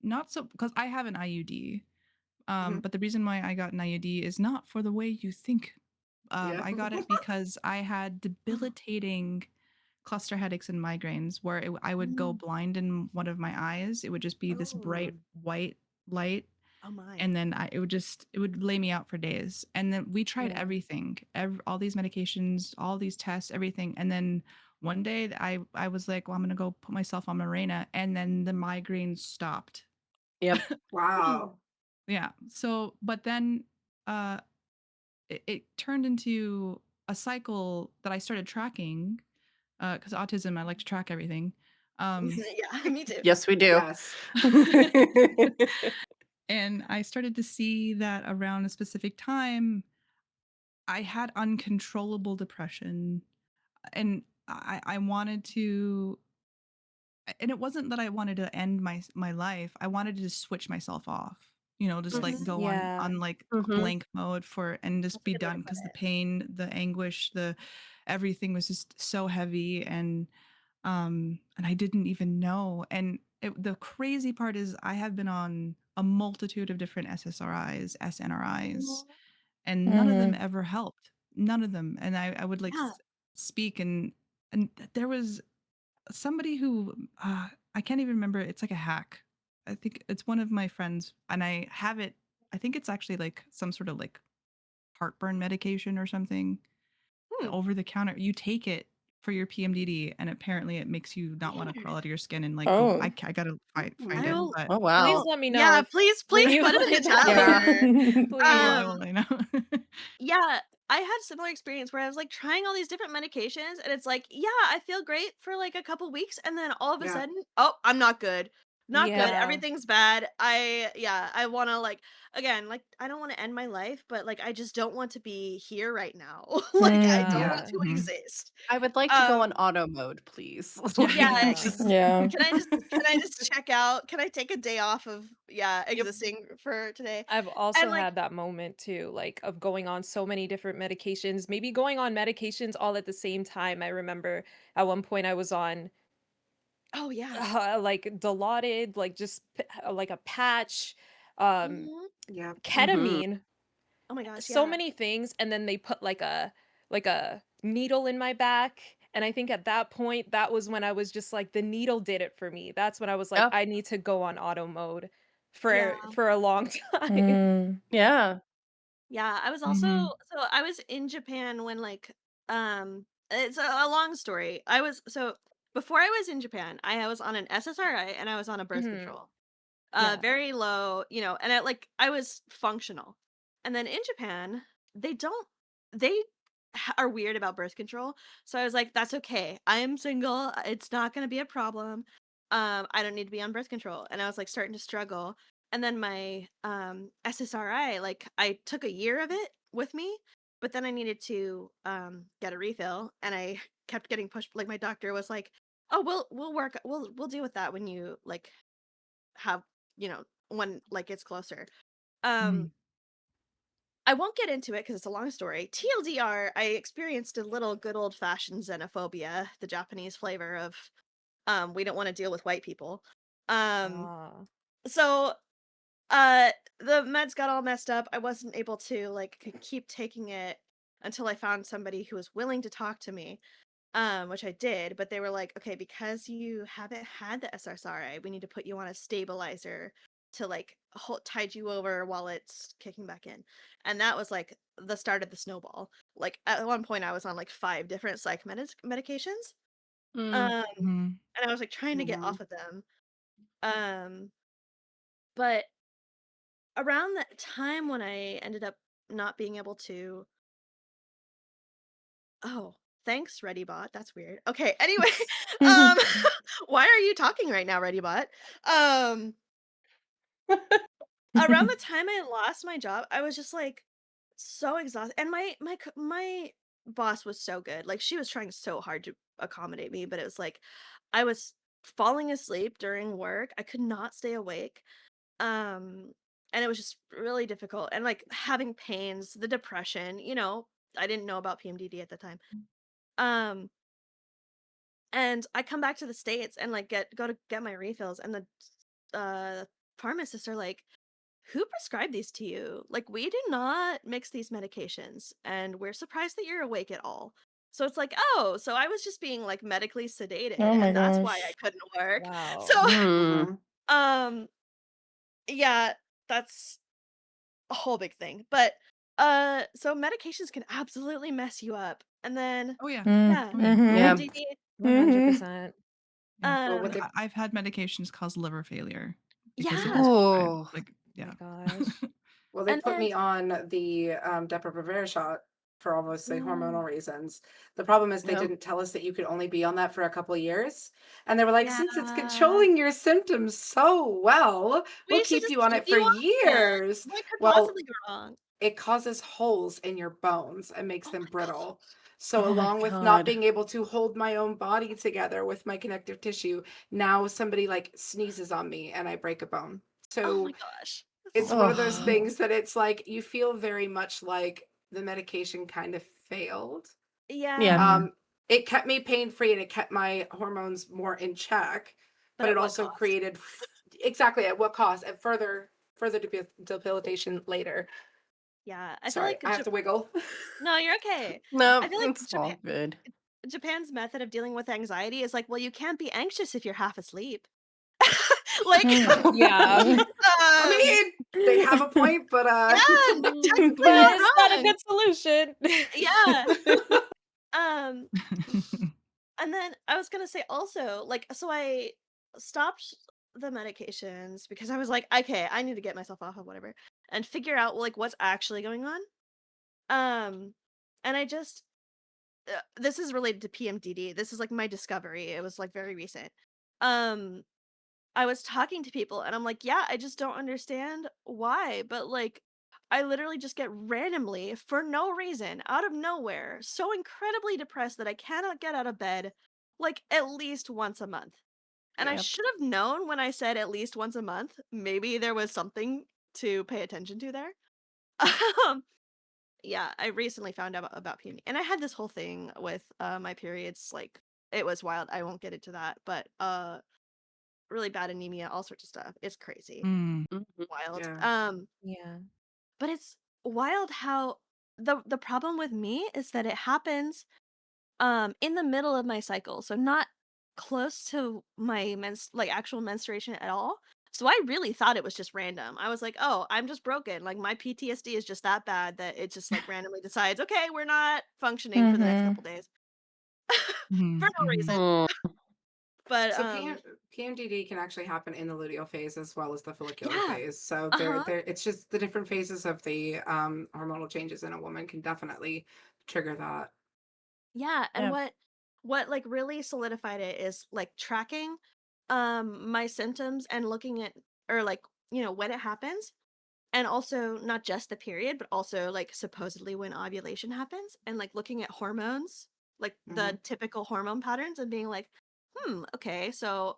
not so because I have an IUD. Mhm. But the reason why I got an IUD is not for the way you think. Yeah. I got it because I had debilitating cluster headaches and migraines where I would go Mm. blind in one of my eyes. It would just be this bright Oh, white light, Oh my. and then it would lay me out for days. And then we tried Yeah. everything, all these medications, all these tests, everything. And then one day I was like, well, I'm gonna go put myself on Mirena, and then the migraines stopped. Yep. wow. Yeah. So, but then uh it turned into a cycle that I started tracking because autism, I like to track everything. Um, Yeah, me too. Yes, we do. Yes. and I started to see that around a specific time, I had uncontrollable depression, and I wanted to. And it wasn't that I wanted to end my life. I wanted to just switch myself off. You know, just like Mhm. go Yeah. on like Mhm. blank mode for and just That's a be good way to done put because the it. pain, the anguish, the everything was just so heavy and I didn't even know. And the crazy part is I have been on a multitude of different SSRIs, SNRIs, Mhm. and none of them Mm-hmm. ever helped. None of them. And I would like Yeah. speak and there was somebody who I can't even remember. It's like a hack. I think it's one of my friends, and I have it. I think it's actually like some sort of like heartburn medication or something Hmm. over the counter. You take it for your PMDD, and apparently it makes you not want to Weird. crawl out of your skin and like go. Oh. I gotta find I it, will. but Oh Please wow. let me know Yeah, if when please you put it in the find chat Yeah. out. later. I Please. will let you know. Yeah, I had a similar experience where I was like trying all these different medications, and it's like, yeah, I feel great for like a couple weeks, and then all of a Yeah. sudden, oh, I'm not good. not good. Yeah. Everything's bad. I want to like again, like I don't want to end my life, but like I just don't want to be here right now. Like I don't Mm, want Yeah. to Mhm. exist. I would like to go on Um auto mode, please. yeah, Yeah. Just yeah. can I just check out? Can I take a day off of yep. existing for today? I've also And like had that moment too, like of going on so many different medications, maybe going on medications all at the same time. I remember at one point I was on oh yeah. like Dilaudid, like just like a patch, um, Mhm. Yeah. Mhm. ketamine, Oh my gosh, so yeah. many things, and then they put like a needle in my back. And I think at that point, that was when I was just like, the needle did it for me. That's when I was like, Yep. I need to go on auto mode Yeah. for a long time. Mm. Yeah. Yeah, I was also Mhm. so I was in Japan when like it's a long story. I was so before I was in Japan, I was on an SSRI and I was on a birth Hmm. control. Yeah. Very low, and I was functional. And then in Japan, they don't they are weird about birth control. So I was like, that's okay. I am single. It's not going to be a problem. I don't need to be on birth control. And I was like starting to struggle. And then my SSRI, like I took a year of it with me, but then I needed to get a refill and I kept getting pushed like my doctor was like, "Oh, we'll deal with that when you like have, when like it's closer." Um Mhm. I won't get into it because it's a long story. TLDR, I experienced a little good old fashioned xenophobia, the Japanese flavor of we don't want to deal with white people. Um Ah. so uh the meds got all messed up. I wasn't able to like keep taking it until I found somebody who was willing to talk to me. Which I did, but they were like, okay, because you haven't had the SSRI, we need to put you on a stabilizer to like tide you over while it's kicking back in. And that was like the start of the snowball. Like at one point, I was on like 5 different psych medications. Mm. Um, Mhm. and I was like trying to get Mhm. off of them. Um, but around that time when I ended up not being able to, oh, thanks, ReadyBot. That's weird. Okay, anyway, um, why are you talking right now, ReadyBot? Um, around the time I lost my job, I was just like so exhausted, and my boss was so good. Like she was trying so hard to accommodate me, but it was like I was falling asleep during work. I could not stay awake. Um, and it was just really difficult, and like having pains, the depression. I didn't know about PMDD at the time. Um, And I come back to the States and, like, go to get my refills, and the, pharmacists are like, "Who prescribed these to you? Like, we do not mix these medications, and we're surprised that you're awake at all." So it's like, "Oh, so I was just being, like, medically sedated, Oh my and that's why I gosh. couldn't work." So, Wow. Mm. Mhm. um, yeah, that's a whole big thing, but, so medications can absolutely mess you up, and then Oh yeah. Mm, yeah, Oh yeah. Yeah. mhm, PMDD, mhm. 100%. Yeah. Well, what um, they I've had medications cause liver failure because it yeah, was prescribed. Oh. Like, Oh my yeah. gosh. Well, they and put then me on the Depo-Provera shot for obviously mm, hormonal reasons. The problem is they Yep. didn't tell us that you could only be on that for a couple of years. And they were like, since it's yeah. controlling your symptoms so well, we'll We should keep just you on keep it for you on that. years. What could Well, possibly go wrong? it causes holes in your bones and makes Oh them my god. brittle. So, Oh my along with not god. being able to hold my own body together with my connective tissue, now somebody like sneezes on me and I break a bone. Oh my So, gosh. That's it's so one of those Oh. things that it's like you feel very much like the medication kind of failed. Yeah. yeah, Mhm. It kept me pain free and it kept my hormones more in check, but but at it what also cost? created exactly at what cost? At further debilitation later. Yeah, I feel Sorry, like I have to wiggle. no, you're okay. No, I feel like it's all good. Japan's method of dealing with anxiety is like, well, you can't be anxious if you're half asleep. Like, Yeah. I um, mean, they have a point, but yeah, they're But technically not it's not a wrong. good solution. Yeah. Um, And then I was gonna say also, like, so I stopped the medications because I was like, okay, I need to get myself off of whatever and figure out like what's actually going on. Um, and I just this is related to PMDD. This is like my discovery. It was like very recent. Um, I was talking to people and I'm like, yeah, I just don't understand why. But like, I literally just get randomly, for no reason, out of nowhere, so incredibly depressed that I cannot get out of bed like at least once a month. And I Yep. should have known when I said at least once a month. Maybe there was something to pay attention to there. Um, yeah, I recently found out about PMD. And I had this whole thing with my periods. Like, it was wild. I won't get into that. But really bad anemia, all sorts of stuff. It's crazy. Mm. Mhm. Wild. Yeah. Yeah. But it's wild how the problem with me is that it happens in the middle of my cycle. So not close to my like actual menstruation at all. So I really thought it was just random. I was like, "Oh, I'm just broken. Like my PTSD is just that bad that it just like randomly decides, okay, we're not functioning for the next Mhm. couple days for Mhm, no mhm. reason." Mm. But So PMDD can actually happen in the luteal phase as well as the follicular yeah. phase. So Uh-huh. it's just the different phases of the hormonal changes in a woman can definitely trigger that. Yeah, and Yeah. what like really solidified it is like tracking my symptoms and looking at, or like, when it happens, and also not just the period but also like supposedly when ovulation happens, and like looking at hormones, like Hmm. the typical hormone patterns, and being like, okay, so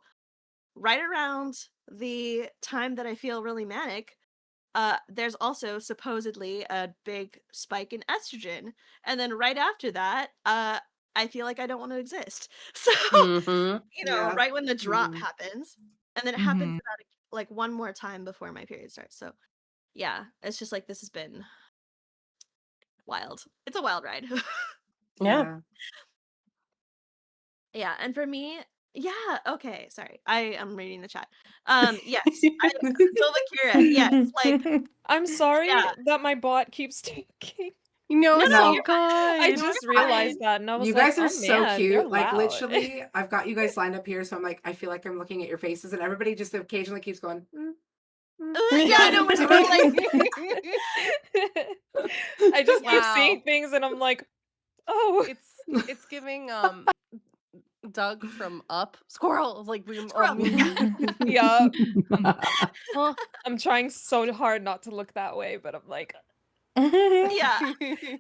right around the time that I feel really manic, there's also supposedly a big spike in estrogen, and then right after that, I feel like I don't want to exist. So, Mhm. Yeah. right when the drop Hmm. happens, and then it happens Mhm. about like one more time before my period starts. So, yeah, it's just like this has been wild. It's a wild ride. Yeah. Yeah. Yeah, and for me, yeah, okay, sorry. I am reading the chat. Yes, I Silva Kira, yes, like, I'm sorry yeah. that my bot keeps taking. You know, No, it's no, so No, you're fine. I good. You're just fine. realized that and I was you like, guys are oh so man, they're cute. Like loud. literally, I've got you guys lined up here, so I'm like, I feel like I'm looking at your faces, and everybody just occasionally keeps going. Yeah, I know, I'm we're like, I just keep Wow. seeing things and I'm like, oh. It's giving Doug from Up. Squirrel. Like we all scrub. move. Yeah. Huh. I'm trying so hard not to look that way, but I'm like, Yeah.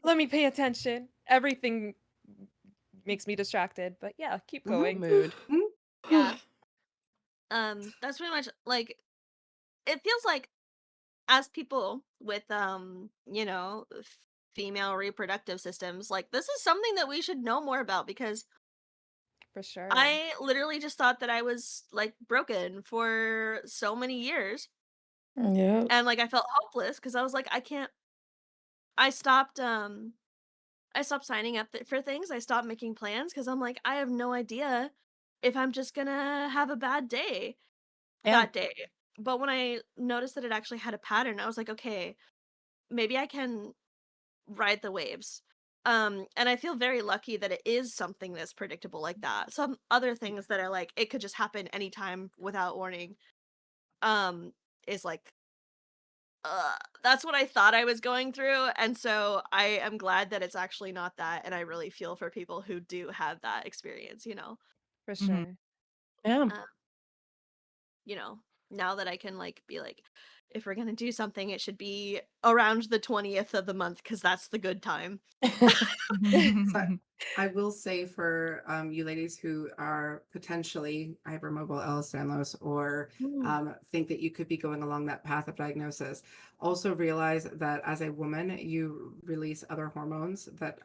let me pay attention. Everything makes me distracted, but yeah, keep going. Mood. Yeah. That's pretty much like, it feels like, as people with female reproductive systems, like this is something that we should know more about, because For sure. I literally just thought that I was like broken for so many years, Yep. and like I felt hopeless because I was like, I can't. I stopped signing up for things. I stopped making plans because I'm like, I have no idea if I'm just gonna have a bad day Yeah. that day. But when I noticed that it actually had a pattern, I was like, okay, maybe I can ride the waves. And I feel very lucky that it is something that's predictable like that. Some other things that are like, it could just happen anytime without warning, um, is like, uh, that's what I thought I was going through. And so I am glad that it's actually not that. And I really feel for people who do have that experience. For Mhm. sure. Yeah. Uh, you know, now that I can like be like, if we're gonna do something, it should be around the 20th of the month because that's the good time. So I will say for you ladies who are potentially hypermobile Ehlers-Danlos or Mm. think that you could be going along that path of diagnosis, also realize that as a woman, you release other hormones that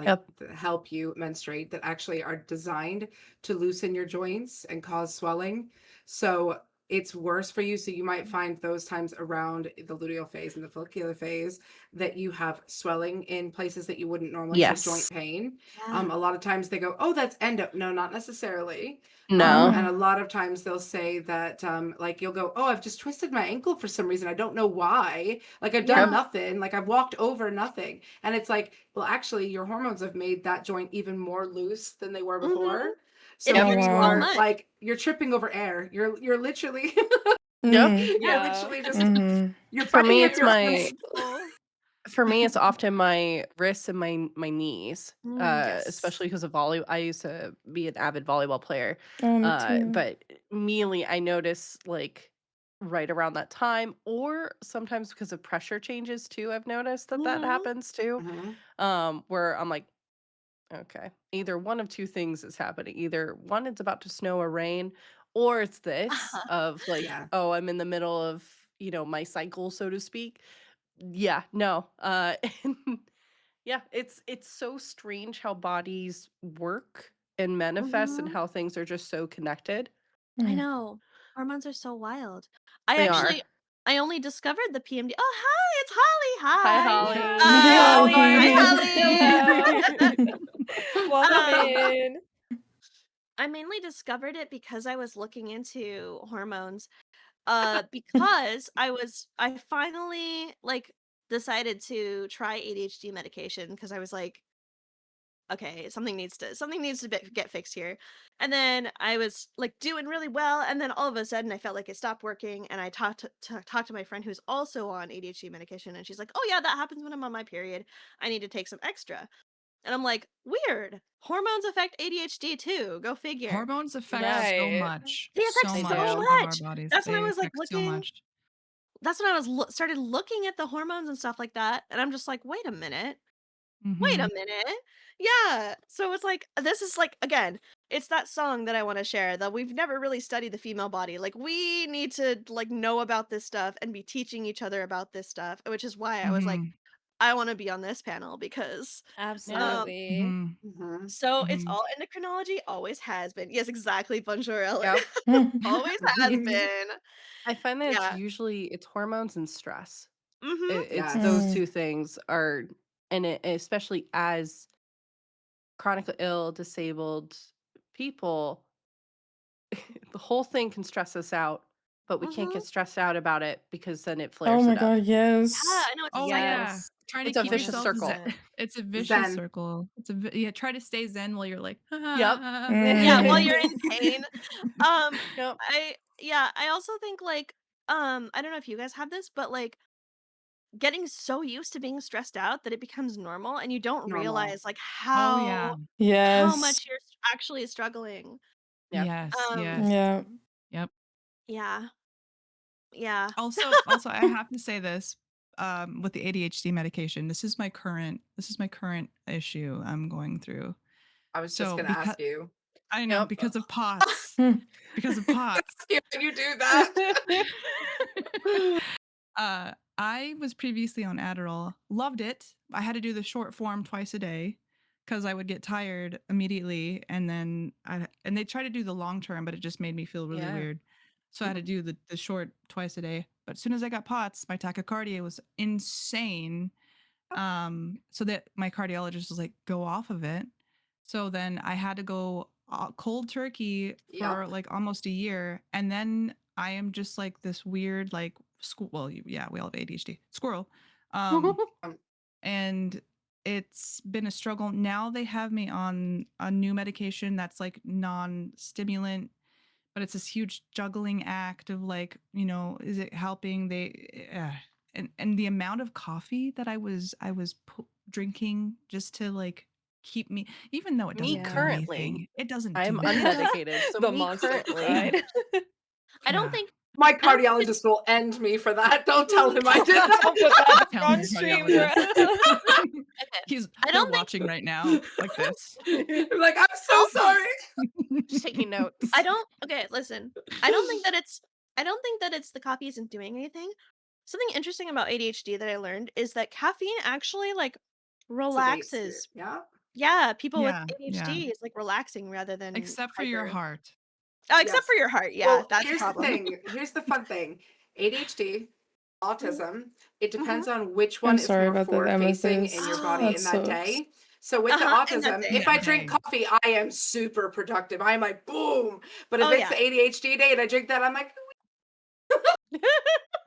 Yep. that help you menstruate that actually are designed to loosen your joints and cause swelling. So it's worse for you. So you might find those times around the luteal phase and the follicular phase that you have swelling in places that you wouldn't normally. So joint Yes. pain. Yeah. A lot of times they go, oh, that's endo. No, not necessarily. No. And a lot of times they'll say that, like you'll go, oh, I've just twisted my ankle for some reason. I don't know why. Like I've done Yeah. nothing. Like I've walked over nothing. And it's like, well, actually, your hormones have made that joint even more loose than they were Mhm. before. So It Oh, here hurts you so wow. are, much. like you're tripping over air. You're literally Yep. Mhm. you're Yeah. literally just Mhm. you're For fighting me, with it's your my hands. Painful. For me, it's often my wrists and my knees, Yes. especially because of volley. I used to be an avid volleyball player, Oh, me too. but immediately I notice like right around that time, or sometimes because of pressure changes too. I've noticed that that Mhm. happens too, Mhm. where I'm like, okay, either one of two things is happening. Either one, it's about to snow or rain, or it's this of like, Yeah. oh, I'm in the middle of my cycle, so to speak. Yeah, no. And yeah, it's so strange how bodies work and manifest and Mhm. how things are just so connected. I Mm. know. Hormones are so wild. I They are. actually I only discovered the PMD. Oh, hi, it's Holly. Hi, Hi. Holly. Hey, Oh, Hi, Holly. Holly. Hello. Welcome Um, in. I mainly discovered it because I was looking into hormones. Because I finally like decided to try ADHD medication because I was like, okay, get fixed here. And then I was like doing really well, and then all of a sudden I felt like it stopped working. And I talked to my friend who's also on ADHD medication, and she's like, "Oh yeah, that happens when I'm on my period. I need to take some extra." And I'm like, "Weird. Hormones affect ADHD too. Go figure." Hormones affect Yeah, so Right. much, They affect they so do. of our much. bodies. That's when I They was like affect so looking. much. That's when I was started looking at the hormones and stuff like that, and I'm just like, wait a minute. Wait Hmm. a minute. Yeah. So it's like this is like again, it's that song that I want to share that we've never really studied the female body. Like we need to like know about this stuff and be teaching each other about this stuff, which is why I was like, Hmm. I want to be on this panel because Yeah. um Absolutely. Hmm. Mhm. so it's Hmm. all endocrinology, always has been. Yes, exactly, Bonjour Ellen. Yep. Always has been. I find that Yeah. it's hormones and stress. Mm-hmm. It's those Yes. Mm. two things are, and especially as chronically ill, disabled people, the whole thing can stress us out, but we can't Mm-hmm. get stressed out about it because then it Oh flares my it up. god, Yeah, yes. I know it's a Oh cycle. yeah, Yes. trying to It's a keep vicious yourself 100%. circle. zen. It's a vicious Zen. circle. Yeah. Try to stay zen while you're like, Yep. Yeah, while Mm. you're in pain. Um, Yep. I also think like I don't know if you guys have this, but like getting so used to being stressed out that it becomes normal and you don't Normal. realize like oh yeah, how Yes. much you're actually struggling. Yeah. yes, Um, yes, Yeah. yep. yeah. Yeah. Also, I have to say this with the ADHD medication. This is my current issue I'm going through. I was just So gonna because ask you. I know Yep. because of POTS, Mm. because of POTS. Yeah, you do that. I was previously on Adderall, loved it. I had to do the short form twice a day because I would get tired immediately, and then and they try to do the long term, but it just made me feel really Yeah. weird. So I had to do the short twice a day. But as soon as I got POTS, my tachycardia was insane. So that my cardiologist was like, go off of it. So then I had to go cold turkey for Yep. like almost a year, and then I am just like this weird like school. Well, yeah, we all have ADHD. Squirrel. Um, Um, and it's been a struggle. Now they have me on a new medication that's like non-stimulant, but it's this huge juggling act of like, is it helping? And the amount of coffee that I was drinking just to like keep me, even though it Me doesn't do Yeah. currently, anything, it doesn't I'm do anything. unmedicated. So The me monster currently, inside. I don't Yeah. think my I don't think cardiologist will end me for that. Don't tell him I did that. Don't put that Tell on your stream, bro. cardiologist. okay. I They're don't think watching right now, like this. I'm like, I'm so also sorry. just taking notes. I don't okay, listen. I don't think that it's the coffee isn't doing anything. Something interesting about ADHD that I learned is that caffeine actually like Sedates you. relaxes. Yeah. Yeah, people with Yeah, yeah. ADHD is like relaxing rather than Except for your hyper. heart. Oh, except Yes. for your heart. Yeah, Well, that's a here's the problem. thing. Here's the fun thing. ADHD, autism, it Mhm. depends on which I'm one is sorry more about that, forward facing in your Amethyst. body Oh. in That that sucks. day. So with the In that autism, day. if Yeah, I drink hey. coffee, I am super productive. I'm like, boom. But if Oh it's yeah. the ADHD day and I drink that, I'm like,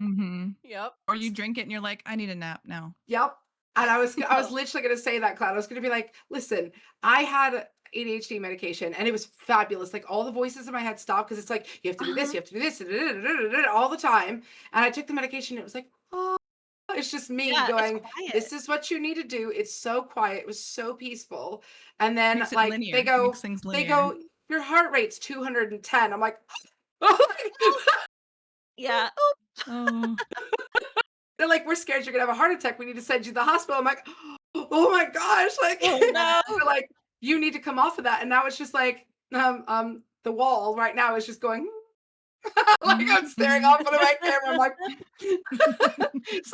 Mhm. Yep. Or you drink it and you're like, "I need a nap now." yep. And I was Oh. literally gonna say that, Cloud. I was gonna be like, listen, I had ADHD medication and it was fabulous. Like all the voices in my head stopped because it's like you have to do this, Uh-huh. you have to do this, all the time. And I took the medication, and it was like, oh, It's just me Yeah, it's going, quiet. this is what you need to do. It's so quiet. It was so peaceful. And then Makes it like linear. they Makes things linear. go, your heart rate's 210. I'm like, oh Yeah. Oh. they're like, we're scared you're gonna have a heart attack. We need to send you to the hospital. I'm like, oh my gosh, like Oh no. they're like, you need to come off of that. And now it's just like the wall right now is just going like I'm staring off into my camera. I'm like, so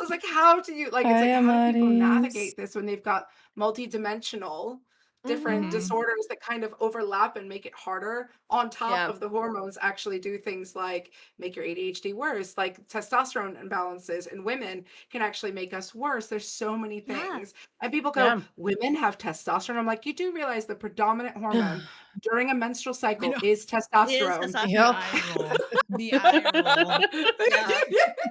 it's like, how do you like? It's like, Hi, how do people Amaris. navigate this when they've got multi-dimensional different Mhm. disorders that kind of overlap and make it harder on top Yeah. of the hormones actually do things like make your ADHD worse, like testosterone imbalances in women can actually make us worse. There's so many Yeah. things. And people go, Yeah. women have testosterone. I'm like, you do realize the predominant hormone during a menstrual cycle know. is Is testosterone. The Yep. eye roll. The eye roll.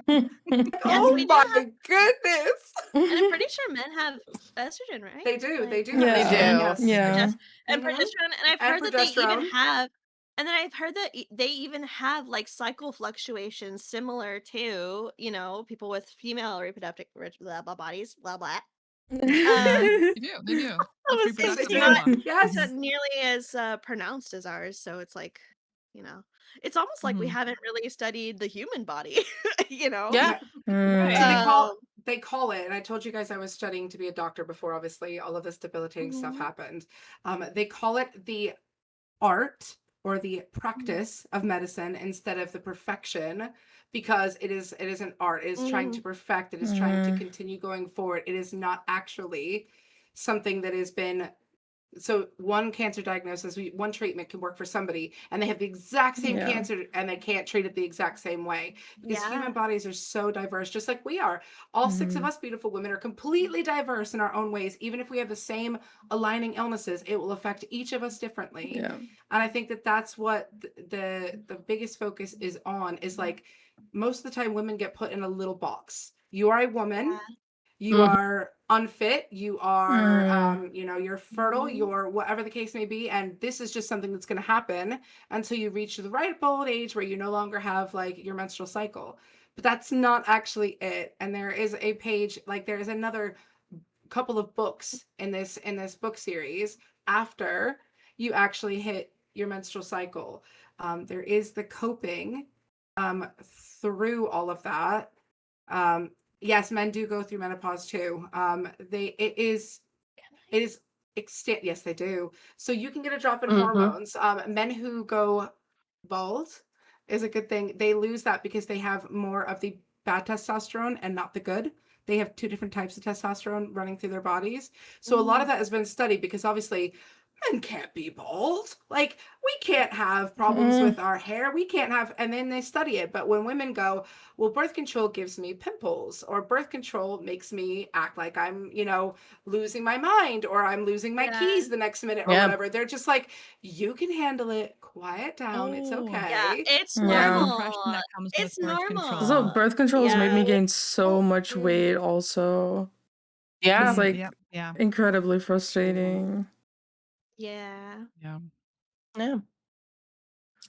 Yeah. Yes, Oh we do my have, goodness. and I'm pretty sure men have estrogen, right? They do. They Like, do have They estrogen, do. yes. Yeah. and Mhm. progesterone, and I've And heard that they even progesterone. have, and then I've heard that they even have like cycle fluctuations similar to, you know, people with female reproductive blah blah bodies, blah blah. They do. They do. Both It's reproductive do. and not, not. Yes. it's not nearly as pronounced as ours, so it's like, you know, it's almost like we Mhm. haven't really studied the human body, you know. Yeah. Right. So they Um, call it, and I told you guys I was studying to be a doctor before, obviously, all of this debilitating stuff Mhm. happened. They call it the art or the practice of medicine instead of the perfection because it is an art. It is trying to perfect, it is trying to continue going forward. It is not actually something that has been so one cancer diagnosis, one treatment can work for somebody and they have the exact same Yeah. cancer and they can't treat it the exact same way because Yeah. human bodies are so diverse, just like we are. All six of us beautiful women are completely diverse in our own ways. Even if we have the same aligning illnesses, it will affect each of us differently. Yeah. And I think that that's what the biggest focus is on, is like most of the time women get put in a little box. You are a woman. Yeah. You Mhm. are unfit, you are you know, you're fertile, Mhm. you're whatever the case may be, and this is just something that's going to happen until you reach the right old age where you no longer have like your menstrual cycle. But that's not actually it. And there is a page, like there is another couple of books in this book series after you actually hit your menstrual cycle. There is the coping through all of that. Yes, men do go through menopause too. It is extent. Yes, they do. So you can get a drop in Mhm. hormones. Men who go bald is a good thing. They lose that because they have more of the bad testosterone and not the good. They have two different types of testosterone running through their bodies. So a lot of that has been studied because obviously men can't be bald. Like we can't have problems with our hair. We can't have, and then they study it. But when women go, well, birth control gives me pimples, or birth control makes me act like I'm, you know, losing my mind, or I'm losing my Yeah. keys the next minute, or Yeah. whatever. They're just like, you can handle it. Quiet down. It's Oh. Yeah, okay. it's Yeah. The normal. depression that comes with It's birth normal. control. Also, birth control has made me Yeah. gain so much Mhm. weight also. Yeah. It's like Yep. Yeah. incredibly frustrating. Yeah. Yeah. Yeah.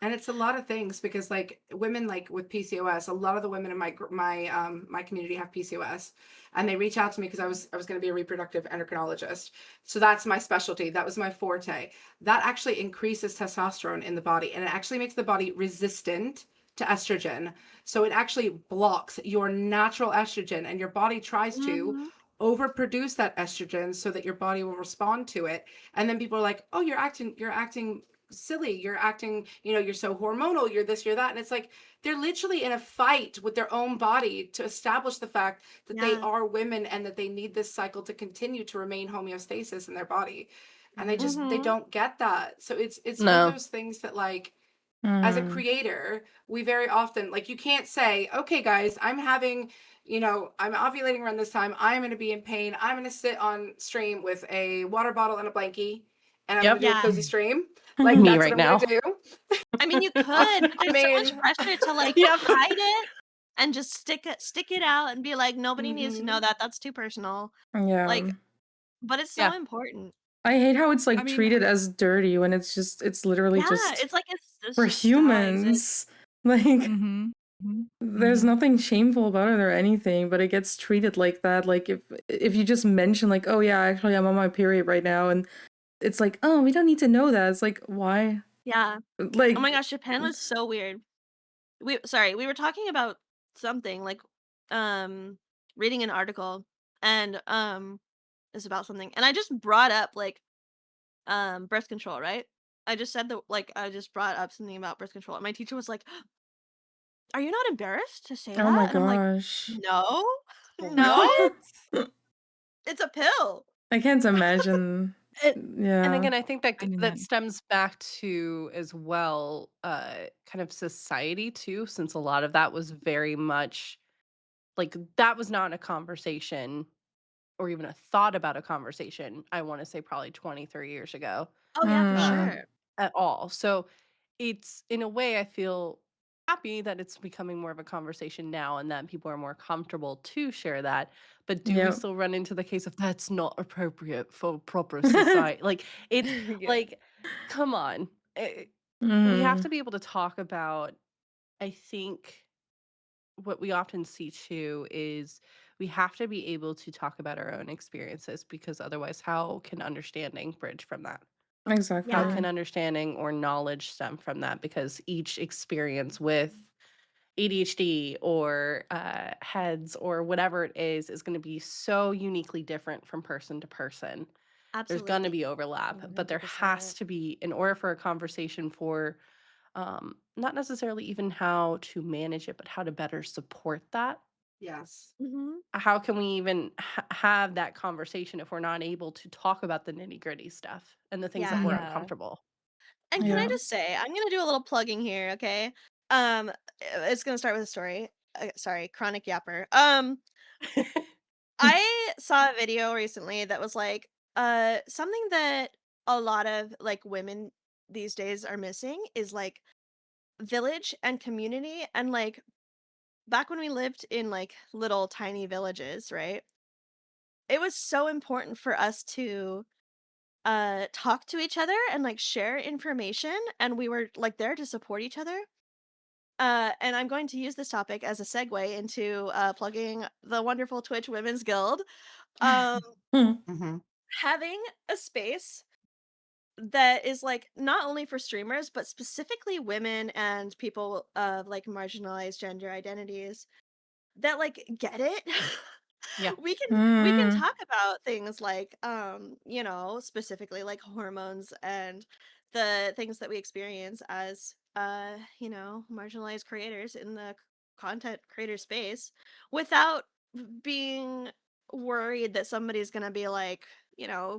And it's a lot of things because like women like with PCOS, a lot of the women in my community have PCOS, and they reach out to me because I was going to be a reproductive endocrinologist. So that's my specialty. That was my forte. That actually increases testosterone in the body, and it actually makes the body resistant to estrogen. So it actually blocks your natural estrogen, and your body tries to Mhm. overproduce that estrogen so that your body will respond to it. And then people are like, "Oh, you're acting silly, you're acting, you know, you're so hormonal, you're this, you're that." And it's like they're literally in a fight with their own body to establish the fact that they Yeah. are women and that they need this cycle to continue to remain homeostasis in their body. And they Mhm. don't get that. So it's one of No. those things that like as a creator, we very often like, you can't say, okay guys, I'm having, you know, I'm ovulating around this time, I'm going to be in pain, I'm going to sit on stream with a water bottle and a blankie and I'm going Yep. to do a Yeah. cozy stream. Like Me that's right what I'm now. going to do. I mean, you could, but I there's so much mean, pressure to like Yep. hide it and just stick it out and be like, nobody needs to know mhm. that. That's too personal. Yeah. Like, but it's so Yeah. important. I hate how it's like I mean, treated as dirty when it's literally Yeah, just it's like it's for just how I exist. humans. Like Mhm. Mhm. There's Mhm. nothing shameful about it or anything, but it gets treated like that. Like if you just mention like, oh yeah, actually I'm on my period right now, and it's like, oh, we don't need to know that. It's like, why? Yeah. Oh my Like, gosh, Japan was so weird. We were talking about something like um reading an article and it's about something and I just brought up like birth control, right? I just brought up something about birth control and my teacher was like, "Are you not embarrassed to say oh my that?" And I'm like, gosh. "No. No. What? It's a pill." I can't imagine. It and Yeah, again, I think that I knew that that. stems back to as well, kind of society too, since a lot of that was very much like that was not a conversation or even a thought about a conversation, I wanna say probably 20, 30 years ago, Oh yeah, for mm, um, sure. at all. So, it's in a way, I feel happy that it's becoming more of a conversation now and that people are more comfortable to share that, but do we yep. still run into the case of, "That's not appropriate for proper society?" Like, it's Yeah. like, come on. We have Mm, to be able to talk about I think what we often see too is we have to be able to talk about our own experiences because otherwise how can understanding bridge from that, how Yeah. can exactly. understanding or knowledge stem from that because each experience with ADHD or heads or whatever it is going to be so uniquely different from person to person. There's going to Absolutely. be overlap, but there has 100%. to be in order for a conversation for not necessarily even how to manage it, but how to better support that. Yes. Mhm. How can we even have that conversation if we're not able to talk about the nitty gritty stuff and the things that Yeah. we're Yeah. uncomfortable? And can I Yeah. just say, I'm gonna do a little plugging here, okay? It's gonna start with a story. Sorry, chronic yapper. I saw a video recently that was like, something that a lot of like women these days are missing is like village and community. And like back when we lived in like little tiny villages, right? It was so important for us to talk to each other and like share information, and we were like there to support each other. And I'm going to use this topic as a segue into plugging the wonderful Twitch Women's Guild. Um, Mm, Hmm. Having a space that is like not only for streamers but specifically women and people of like marginalized gender identities that like get it. Yeah. We can mm, talk about things like specifically like hormones and the things that we experience as marginalized creators in the content creator space without being worried that somebody's going to be like,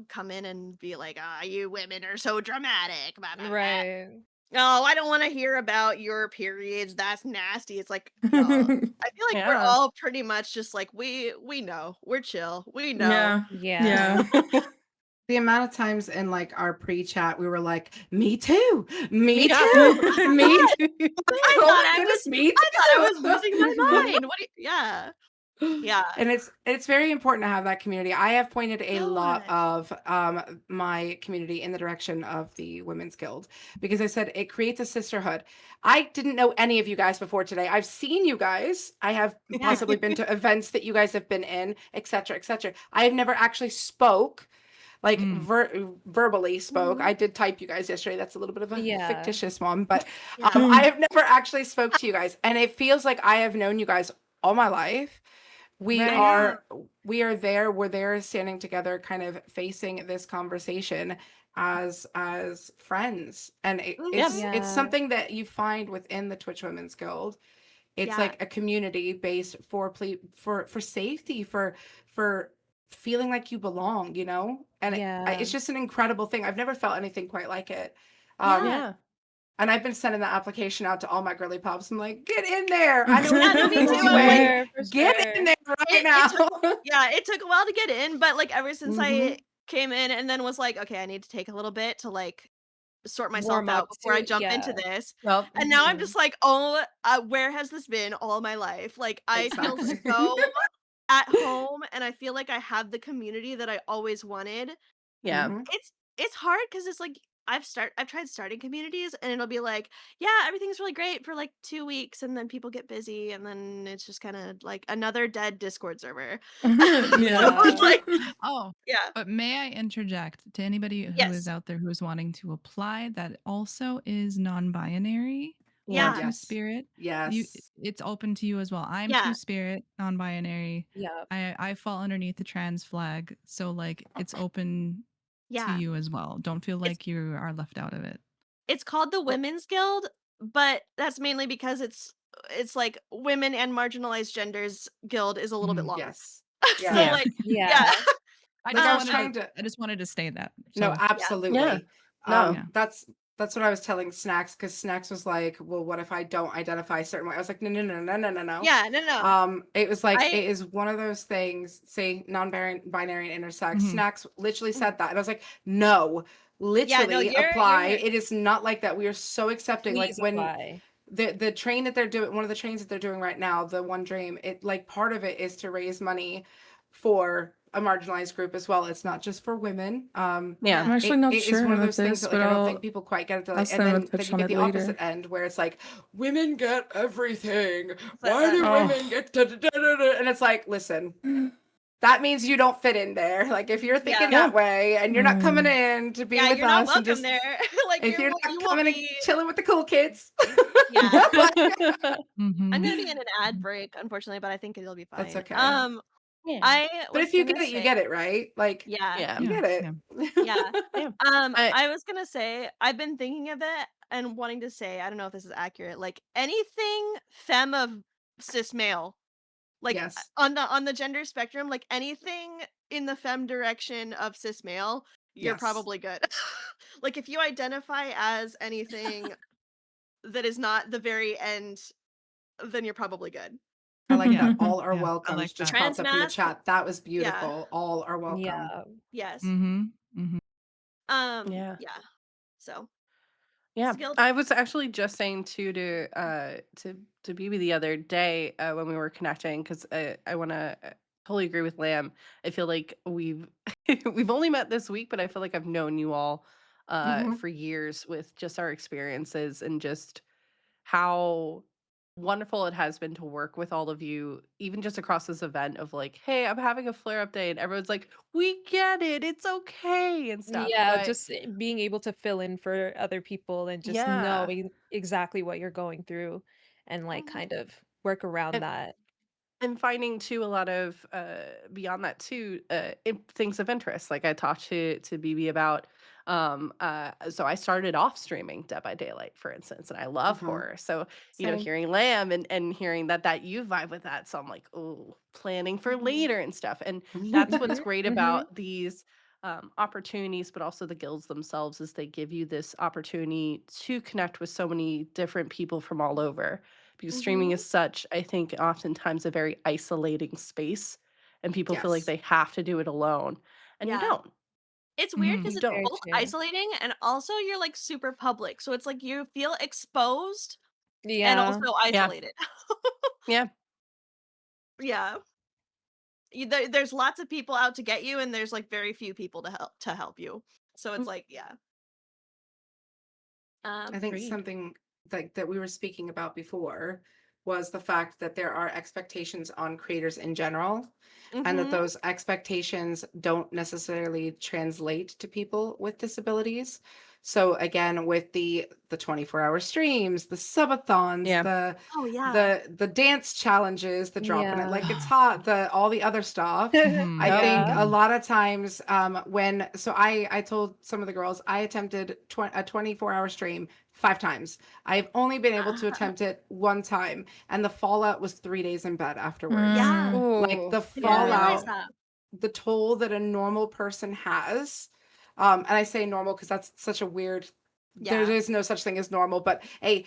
come in and be like, "Ah, you women are so dramatic, blah blah blah." Right. "Oh, I don't wanna hear about your periods, that's nasty." It's like, y'all, I feel like we're Yeah. all pretty much just like, we know, we're chill, we know. yeah. Yeah. Yeah. The amount of times in like our pre-chat, we were like, "Me too, me Yeah. too, me Me too." too. Like, oh my goodness, me I thought I was too. losing my mind. What do you yeah, yeah, And it's very important to have that community. I have pointed a so lot much. of my community in the direction of the Women's Guild because I said it creates a sisterhood. I didn't know any of you guys before today. I've seen you guys. I have Yeah. possibly been to events that you guys have been in, etc., etc. I have never actually spoke like Mm. verbally spoke. Mhm. I did type you guys yesterday. That's a little bit of a Yeah. fictitious one, but Yeah. I Mm, have never actually spoke to you guys, and it feels like I have known you guys all my life. we I know. Right. are we are there, we're there standing together, kind of facing this conversation as friends, and Yeah. it's Yeah. something that you find within the Twitch Women's Guild. It's Yeah. like a community based for for safety, for feeling like you belong, and Yeah. it's just an incredible thing. I've never felt anything quite like it. um Yeah. Yeah. and I've been sending that application out to all my girly pops. I'm like, get in there. I know what Yeah, you're no, me too. For I'm like, doing. sure. For Get in sure. there right it took now. yeah, it took a while to get in, but like ever since Hmm. I came in and then was like, "Okay, I need to take a little bit to like sort myself Warm out up before I to jump into yeah. this." Well, And now I'm Mhm. just like, "Oh, where has this been all my life?" Like, I feel Exactly. so at home, and I feel like I have the community that I always wanted. yeah. Hmm. It's hard because it's like I've tried starting communities, and it'll be like, yeah, everything's really great for like 2 weeks, and then people get busy, and then it's just kind of like another dead Discord server. So it's Yeah. like, Oh, yeah, but may I interject to anybody who is yes, out there who is wanting to apply that also is non-binary or Yeah. yeah, Yes. two-spirit? You, Yes. it's open to you as well. I'm yeah, two-spirit, non-binary. Yeah. I fall underneath the trans flag, so like it's open to yeah. you as well. Don't feel It's like you are left out of it. it's called the Well, Women's Guild, but that's mainly because it's like women and marginalized genders guild is a little bit Mhm. long. Yes. So Yeah. Yeah. like, yeah, Yeah. Like I was um, trying to I just wanted to say that. No, So yeah, yeah. absolutely. No. yeah. That's what I was telling Snacks because Snacks was like, "Well, what if I don't identify a certain way?" I was like, "No, no, no, no, no, no, no." yeah, no, no, It was like I it is one of those things. Say non-binary and intersex. Mhm. Snacks literally mhm. said that, and I was like, "No, Yeah, no, literally you're apply. It is not like that. We are so accepting. Like Please when apply. the train that they're doing, one of the trains that they're doing right now, the One Dream, it like part of it is to raise money for a marginalized group as well. It's not just for women. Yeah. I'm yeah, actually not It is sure one of about those things this, that but like I don't think I'll people quite get it. Like, ask and them and then touch you on get it the opposite later. end where it's like women get everything. but Why do Oh. women get and it's like, listen, that means you don't fit in there. Like if you're yeah, thinking Yeah. that way and you're not coming Mm. in to be yeah, with you're not us and welcome just there. Like if you're you not will coming and be, chilling with the cool kids, yeah. like, I'm Mhm. gonna be in an ad Mhm. break, unfortunately, but I think it'll be that's fine. okay. Yeah. I But was if you gonna get it, you say, get it, right? Like yeah, Yeah. you Yeah. get it. Yeah. yeah. Yeah. I I was gonna say, I've been thinking of it and wanting to say, I don't know if this is accurate, like anything femme of cis male, like Yes. on the gender spectrum, like anything in the femme direction of cis male, you're Yes. probably good. Like if you identify as anything that is not the very end, then you're probably good. I like Yeah. that. All are Yeah. I welcomes like just that. popped Trans up in the masc, chat. That was yeah, beautiful. All are welcome. Yeah. yes. Mhm. Mhm. yeah. Yeah. So Yeah, skilled. I was actually just saying to BB the other day when we were connecting because I want to totally agree with Lamb. I feel like we've we've only met this week, but I feel like I've known you all Hmm. for years with just our experiences and just how wonderful it has been to work with all of you, even just across this event of like, hey, I'm having a flare up day, and everyone's like, we get it, it's okay and stuff. Yeah, But just being able to fill in for other people and just yeah. knowing exactly what you're going through and like Mhm. kind of work around that. And finding too a lot of beyond that too things of interest like I talked to BB about so I started off streaming Dead by Daylight for instance and I love Hmm. horror so Same. hearing Lamb and hearing that you vibe with that so I'm like oh planning for Mhm. later and stuff and that's what's Mhm. great Mhm. about these opportunities but also the guilds themselves is they give you this opportunity to connect with so many different people from all over because streaming Mhm. is such, I think, oftentimes a very isolating space, and people feel like Yes. they have to do it alone, and you Yeah. don't. It's weird Mhm. because You it's don't. Very both true. isolating and also you're like super public. So it's like you feel exposed and Yeah. also Yeah. isolated. Yeah. Yeah. There's lots of people out to get you, and there's like very few people to help you. So it's Mm, like, yeah. I Um. think agreed. something like that we were speaking about before was the fact that there are expectations on creators in general, and that Mhm. those expectations don't necessarily translate to people with disabilities. So again, with the 24-hour streams, the subathons, Yeah. Oh yeah. the dance challenges, the dropping it Yeah. like it's hot, the all the other stuff. I Mhm. Yep. think Yeah. a Mhm. lot of times when so I told some of the girls I attempted a 24-hour stream 5 times. I've only been able to attempt it one time, and the fallout was 3 days in bed afterwards. Yeah. Mm. Like Oh, the I didn't Yeah. realize fallout, that. the toll that a normal person has. And I say normal because that's such a weird, there Yeah. is no such thing as normal, but a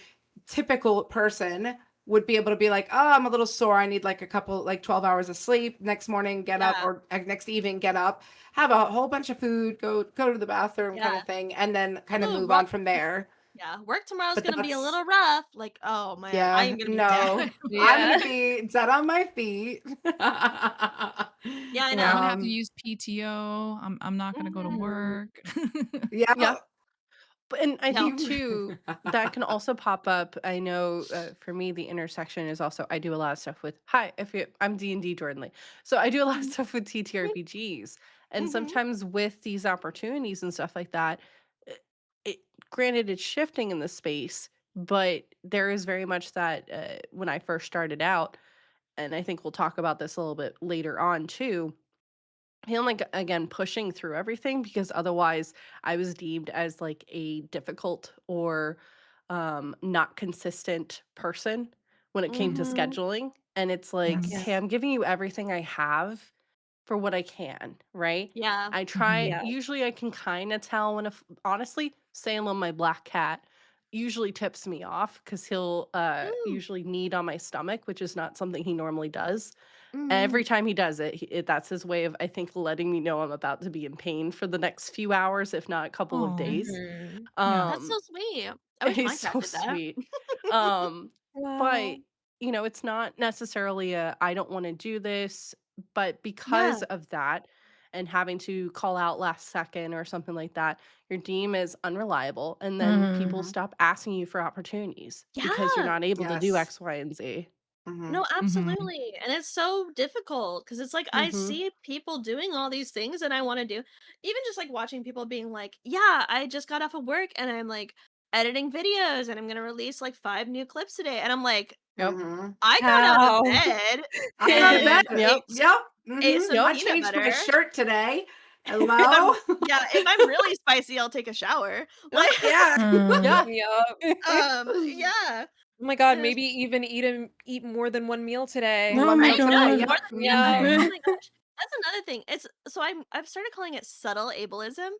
typical person would be able to be like, oh, I'm a little sore. I need like a couple, like 12 hours of sleep. Next morning, get up, Yeah. or next evening, get up, have a whole bunch of food, go to the bathroom kind Yeah. of thing, and then kind of Ooh, move what? on from there. Yeah. Work tomorrow's But gonna be a that's, little rough. Like, oh man, I yeah, am gonna be dead. no, I'm Yeah. gonna be dead on my feet. Yeah, I I'm know. gonna have to um, use PTO. I'm not gonna go to Mhm. mm, work. yeah, yeah. And I No. think too that can also pop up. I know for me the intersection is also I do a lot of stuff with I'm D&D Jordan Lee. So I do a lot of Mhm. stuff with TTRPGs. And Mhm. sometimes with these opportunities and stuff like that, it, it granted it's shifting in the space, but there is very much that when I first started out, and I think we'll talk about this a little bit later on too, feeling like again pushing through everything because otherwise I was deemed as like a difficult or not consistent person when it came to Mhm. scheduling. And it's like, Yes. okay, Yes. I'm giving you everything I have for what I can, right? Yeah. I try, Yeah. usually I can kind of tell when, if honestly, Salem, my black cat, usually tips me off because he'll Mm. usually knead on my stomach, which is not something he normally does. Mhm. Every time he does it, that's his way of, I think, letting me know I'm about to be in pain for the next few hours, if not a couple of Oh, days. Mhm. yeah. That's Um, so sweet. I wish my he's cat so did that. sweet. Um, but Wow. it's not necessarily a I don't want to do this, but because Yeah. of that and having to call out last second or something like that, your team is unreliable, and then Mhm. people Mhm. stop asking you for opportunities because you're Yeah. not able to do Yes. X, Y, and Z. Mhm. No, Mhm. absolutely. And it's so difficult because it's like I Mm-hmm. see people doing all these things and I want to do. Even just like watching people being like, "Yeah, I just got off of work and I'm like editing videos and I'm going to release like 5 new clips today." And I'm like, Yep. Mhm. "I got out of How? bed I got out of bed. and Yep. Yep. ate some Yep. I peanut changed my butter. shirt today. If Hello. I'm yeah, if I'm really spicy, I'll take a shower." Like Yeah. Yeah. Mm. Yep. yeah. Oh my god, And it's maybe even eat more than 1 meal today. Oh One my meal right? No, today. god. more Yep. than peanut butter. Yeah. Oh Mhm. my gosh. That's another thing. It's so I've started calling it subtle ableism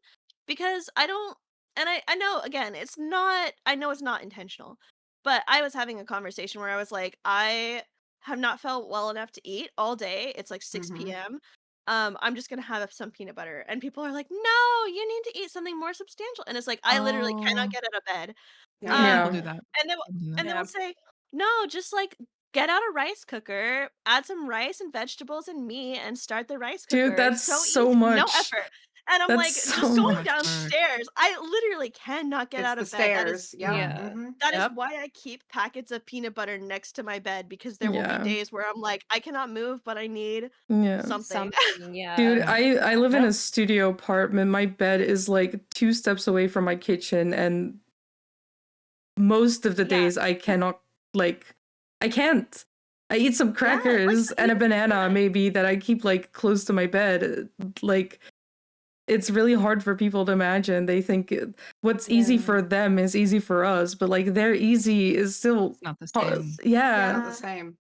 because I don't and I know again, it's not I know it's not intentional. But I was having a conversation where I was like, I have not felt well enough to eat all day. It's like 6 Mhm. p.m. I'm just gonna have some peanut butter. And people are like, no, you need to eat something more substantial. And it's like I literally cannot Oh, get out of bed. Yep. yeah, Um people Yeah. do that. and they will People do that. and they Yeah. will say, "No, just, like, get out a rice cooker, add some rice and vegetables and meat, and start the rice Dude, cooker. that's It's so so easy, no much. effort." And I'm That's like, That's so just so going much much. work. downstairs, I literally cannot get It's out the of bed. stairs. Yep. Yeah. Yeah. That is Yep. why I keep packets of peanut butter next to my bed because there will be Yeah. days where I'm like, "I cannot move, but I need Yeah. something." Something, Dude, yeah. Yeah. I live in a Yep. studio apartment. My bed is like 2 steps away from my kitchen, and most of the Yeah. days I cannot, like, I can't. I eat some Yeah, like, crackers and a banana maybe that I keep like close to my bed. Like, it's really hard for people to imagine. They think what's easy Yeah. for them is easy for us, but like their easy is still It's not the hard. same. Yeah. Not the Yeah. same.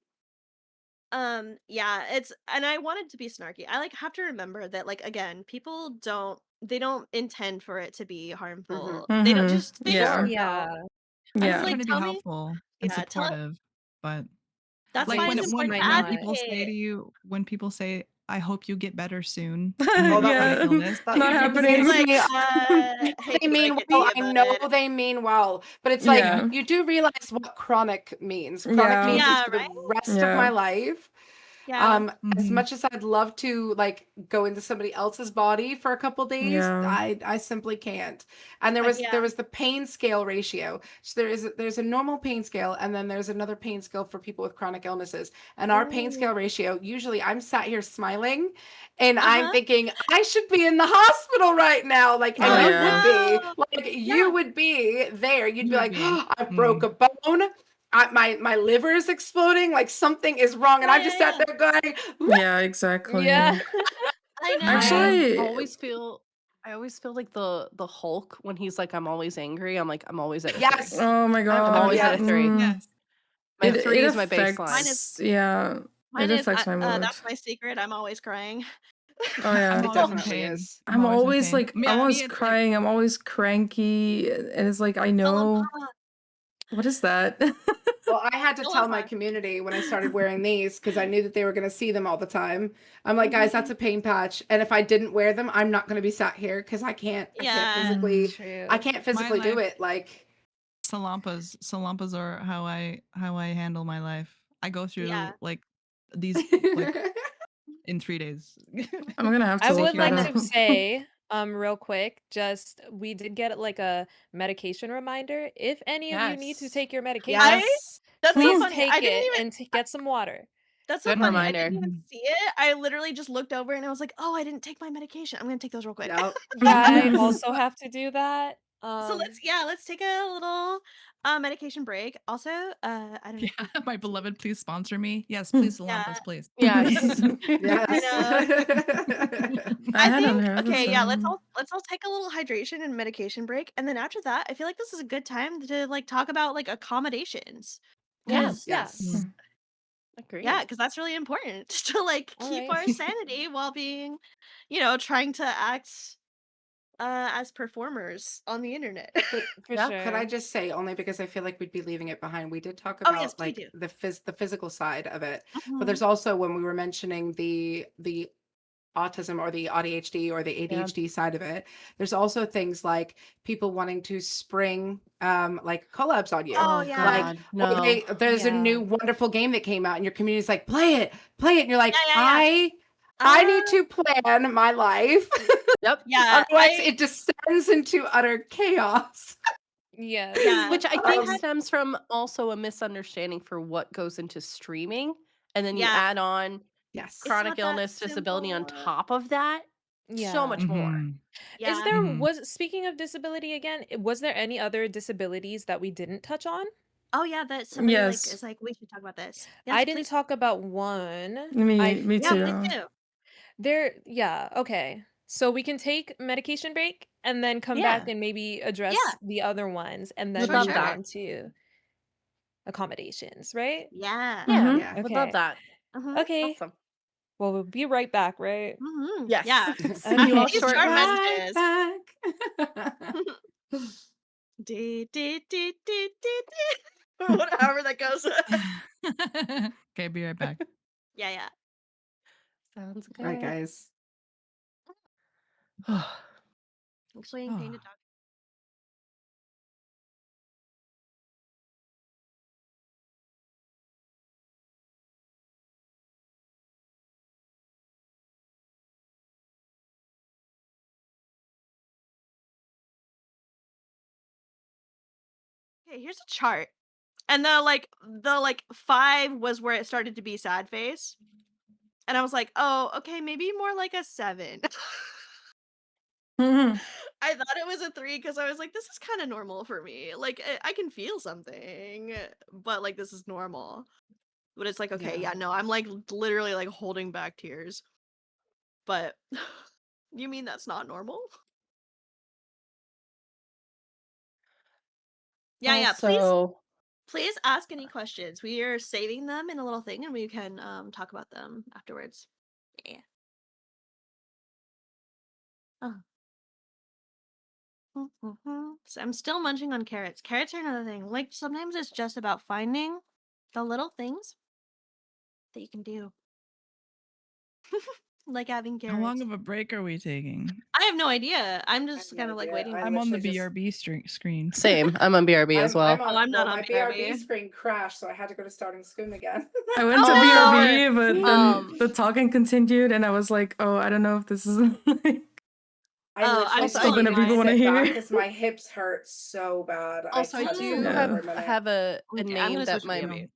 Yeah, it's and I wanted to be snarky. I like have to remember that like again, people don't intend for it to be Mhm. harmful. Mhm. They just Sure, Yeah. don't. yeah. I'm It's just Yeah. trying like to be tell me, helpful and yeah, tell supportive, but that's like why When it's just important to when not. people say advocate. to you, when people say, "I hope you get better soon," when you're Oh, like that trying one. to Yeah. kill this, That Not one It's gets happening. like, me. hate They to break mean it to well. you, I know but they mean well, but it's like yeah, Yeah. you do realize what chronic means. Chronic Yeah. means it's yeah, for the right? rest of my Yeah. life. Yeah. As mhm, much as I'd love to like go into somebody else's body for a couple days, Yeah. I simply can't. And there Yeah. was the pain scale ratio. So there's a normal pain scale, and then there's another pain scale for people with chronic illnesses. And our pain Ooh. scale ratio, usually I'm sat here smiling and I'm Uh-huh. thinking I should be in the hospital right now. Like, and Oh Oh you yeah. would be, no. like Yeah. you would be there. You'd you be would like, be. oh, I broke Mm. a bone. My liver is exploding, like something is wrong, and Yeah, I yeah, just sat yeah. there going, Yeah, Yeah. exactly. I Yeah. know. Actually, I always feel like the Hulk when he's like, I'm always angry. I'm like, I'm always at a 3. yes, oh my I'm god. always at yes. a 3. Mm. Yes. My Yep. 3 It is my baseline. Mine is affects, yeah. It mine is affects my mood. that's my secret. I'm always crying. Oh I'm yeah. It always in definitely pain. is. I'm always in pain. I'm Yeah. always Me, it's like crying, I'm always cranky, and it's like I Tell 'em, know what is that? Well, I had to tell 'em, tell my community when I started wearing these because I knew that they were going to see them all the time. I'm like, guys, that's Mhm. a pain patch, and if I didn't wear them, I'm not going to be sat here because Yeah. mhm. I True. can't My physically do life, it. Like, Salampas are how I handle my life. I go Yeah. through like these like in 3 days. I'm gonna have I to Sit look would here that and like like to up. say Real quick, just we did get like a medication reminder. If any of you need to Yes. take your medication, Yes. That's so please funny. take I didn't it even and get some water. That's so Good funny. I reminder. didn't even see it. I literally just looked over and I was like, "Oh, I didn't take my medication. I'm gonna take those real quick." No. Yeah, I also have to do that. So let's take a little medication break. Also, I don't know. Yeah, my beloved, please sponsor me. Yes, please, Salampus, please. Yes. Yes. I know. I I hadn't think heard of okay, yeah, them. let's all take a little hydration and medication break, and then after that, I feel like this is a good time to like talk about like accommodations. Yes. Yeah. Yes. Agreed. Yeah, because that's really important to like All keep right. our sanity while being, trying to act as performers on the internet. But For Yeah. could I sure. just say, only because I feel like we'd be leaving it behind, we did talk Oh yes, about please like do. the physical side of it, but Mhm. there's also when we were mentioning the autism or the ADHD or the Yeah. ADHD side of it, there's also things like people wanting to spring like collabs on you. Oh Oh yeah. Like, God, or no. there's a Yeah. new wonderful game that came out and your community's like, play it. And you're like, Yeah, yeah, yeah. I need to plan my life. Yep. Yeah, Otherwise it descends into utter chaos. Yes. yeah. Which I think Um, stems from also a misunderstanding for what goes into streaming. And then you Yeah. add on yes. It's chronic not that illness, disability on simple. top of that. So Yeah. much more. Mhm. Is Yeah. there Mhm. was speaking of disability again, was there any other disabilities that we didn't touch on? Oh yeah, that somebody like Yes, is like, we should talk about this. I Yes, didn't please. talk about one. me Yeah, please too. do. Yeah, okay. So we can take medication break and then come back Yeah. and maybe Yeah, address the other ones and Would then sure, love move sure. that. on to accommodations, right? Yeah. Yeah. Mm-hmm. Yeah. Would love Okay. that. Mhm. Okay. Awesome. Well, we'll be right back, right? Mhm. Yes. Yeah. See you all Okay. These short shortly. Right messages. back. Dee, dee, dee, dee, dee, dee. However that goes. Okay, be right back. Yeah, yeah. Sounds All right, good. guys. Explaining pain to Oh. dog. Okay, here's a chart. And the 5 was where it started to be sad face. And I was like, "Oh, okay, maybe more like a 7." Mm-hmm. I thought it was a 3 because I was like, "This is kinda normal for me." Like, I can feel something, but, like, this is normal. But it's like, okay, Yeah. yeah, no, I'm, like, literally, like, holding back tears. But you mean that's not normal? Yeah, yeah, Also, please ask any questions. We are saving them in a little thing, and we can, talk about them afterwards. Yeah. Uh So I'm still munching on carrots. Carrots are another thing. Like sometimes it's just about finding the little things that you can do. Like having How long carrots. of a break are we taking? I have no idea. I'm I have just no kind of like idea. waiting. I I'm on the literally just BRB screen. same. I'm on BRB as I'm well. Oh, on I'm not on my BRB BRB. screen crashed, so I had to go to starting screen again. I went to Oh, BRB, but then no. the talking continued, and I was like, "Oh, I don't know if this is like I Oh, I'm literally Also, just I still something in that needed to people mine. want to sit back hear." because my hips hurt so bad. I Also, just I had to sit do down Yeah. for a minute. have a Okay, I'm name gonna that switch to my BRB.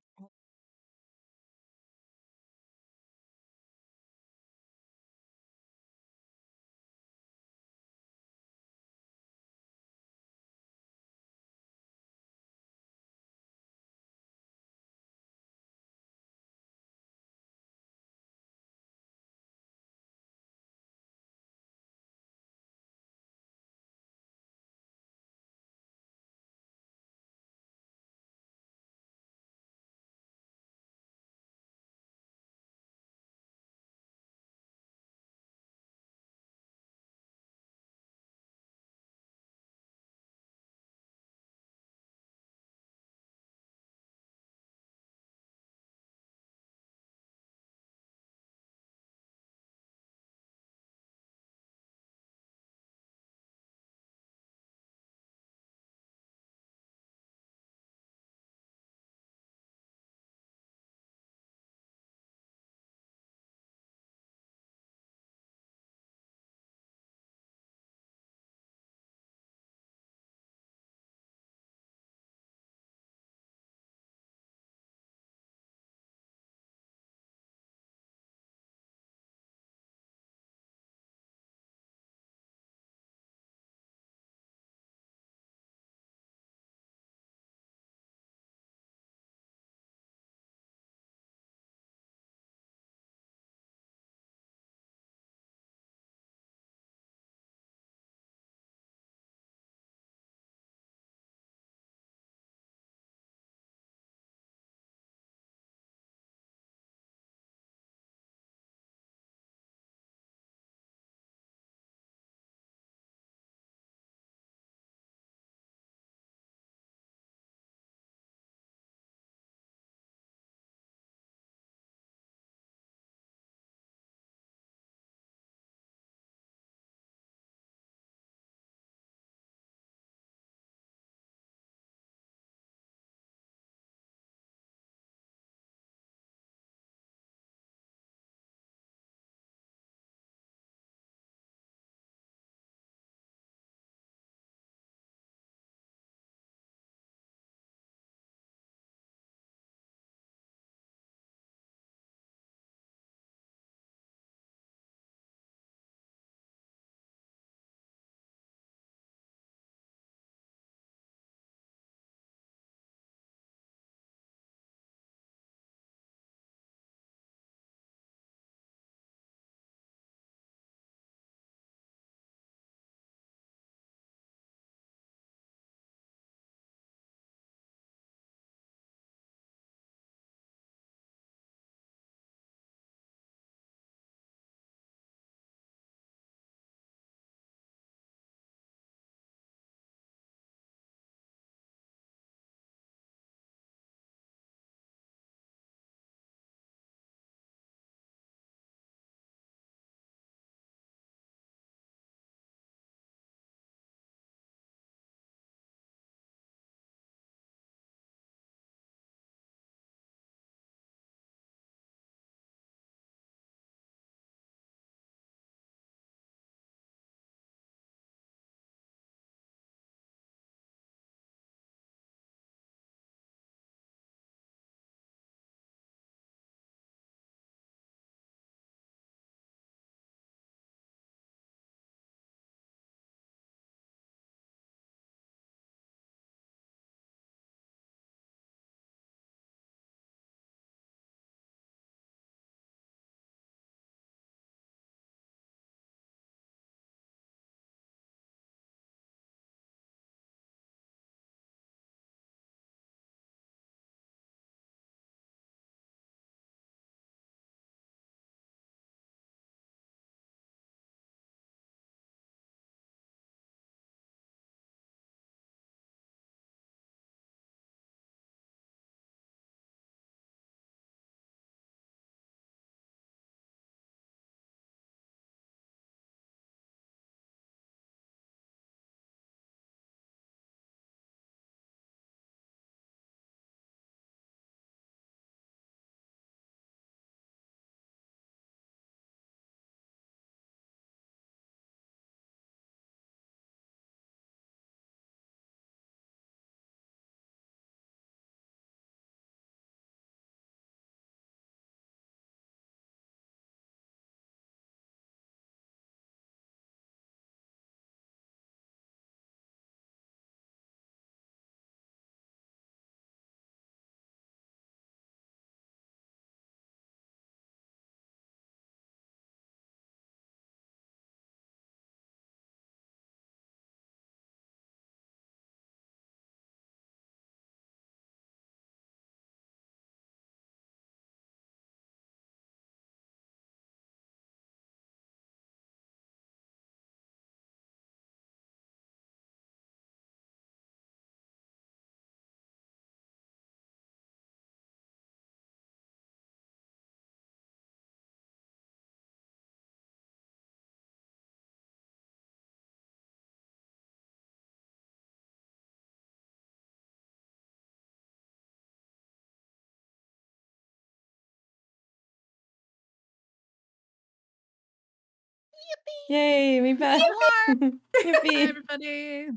Yay, we back. Hi, Yippee. everybody.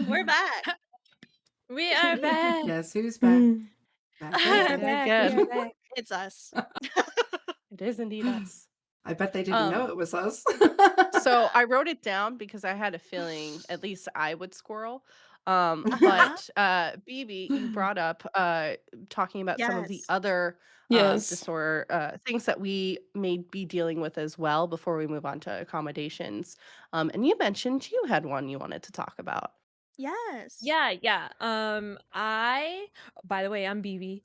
We're back. We are back. Guess who's back? Back We are again. back. We are Again. back. It's us. It is indeed us. I bet they didn't know Um, it was us. so I wrote it down because I had a feeling at least I would squirrel. Uh-huh. But BB, you brought up talking about some of the Yes. other Yes. disorder things that we may be dealing with as well before we move on to accommodations. And you mentioned you had one you wanted to talk about. Yes. Yeah, yeah. By the way, I'm BB.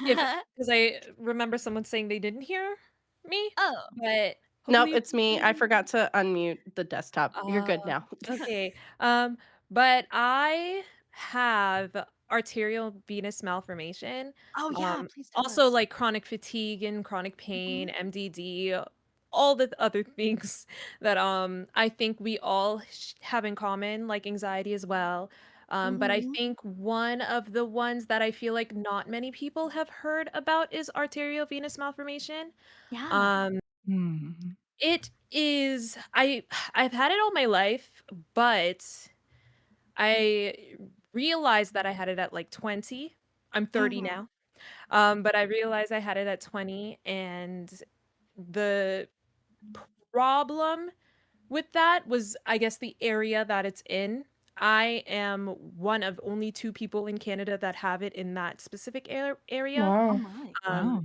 If because I remember someone saying they didn't hear me, Oh. but Nope, hopefully. it's me. I forgot to unmute the desktop. You're good Uh, now. okay. But I have arterial venous malformation. Oh yeah, Um, please tell also us. like chronic fatigue and chronic pain, Mhm. MDD, all the other things that I think we all have in common, like anxiety as well. But I Mhm. think one of the ones that I feel like not many people have heard about is arterial venous malformation. Yeah. Um, Mhm. it is I've had it all my life, but I realized that I had it at like 20. I'm 30 Mhm. now. But I realized I had it at 20, and the problem with that was, I guess, the area that it's in. I am one of only two people in Canada that have it in that specific area. Oh Wow. my. Um, Wow.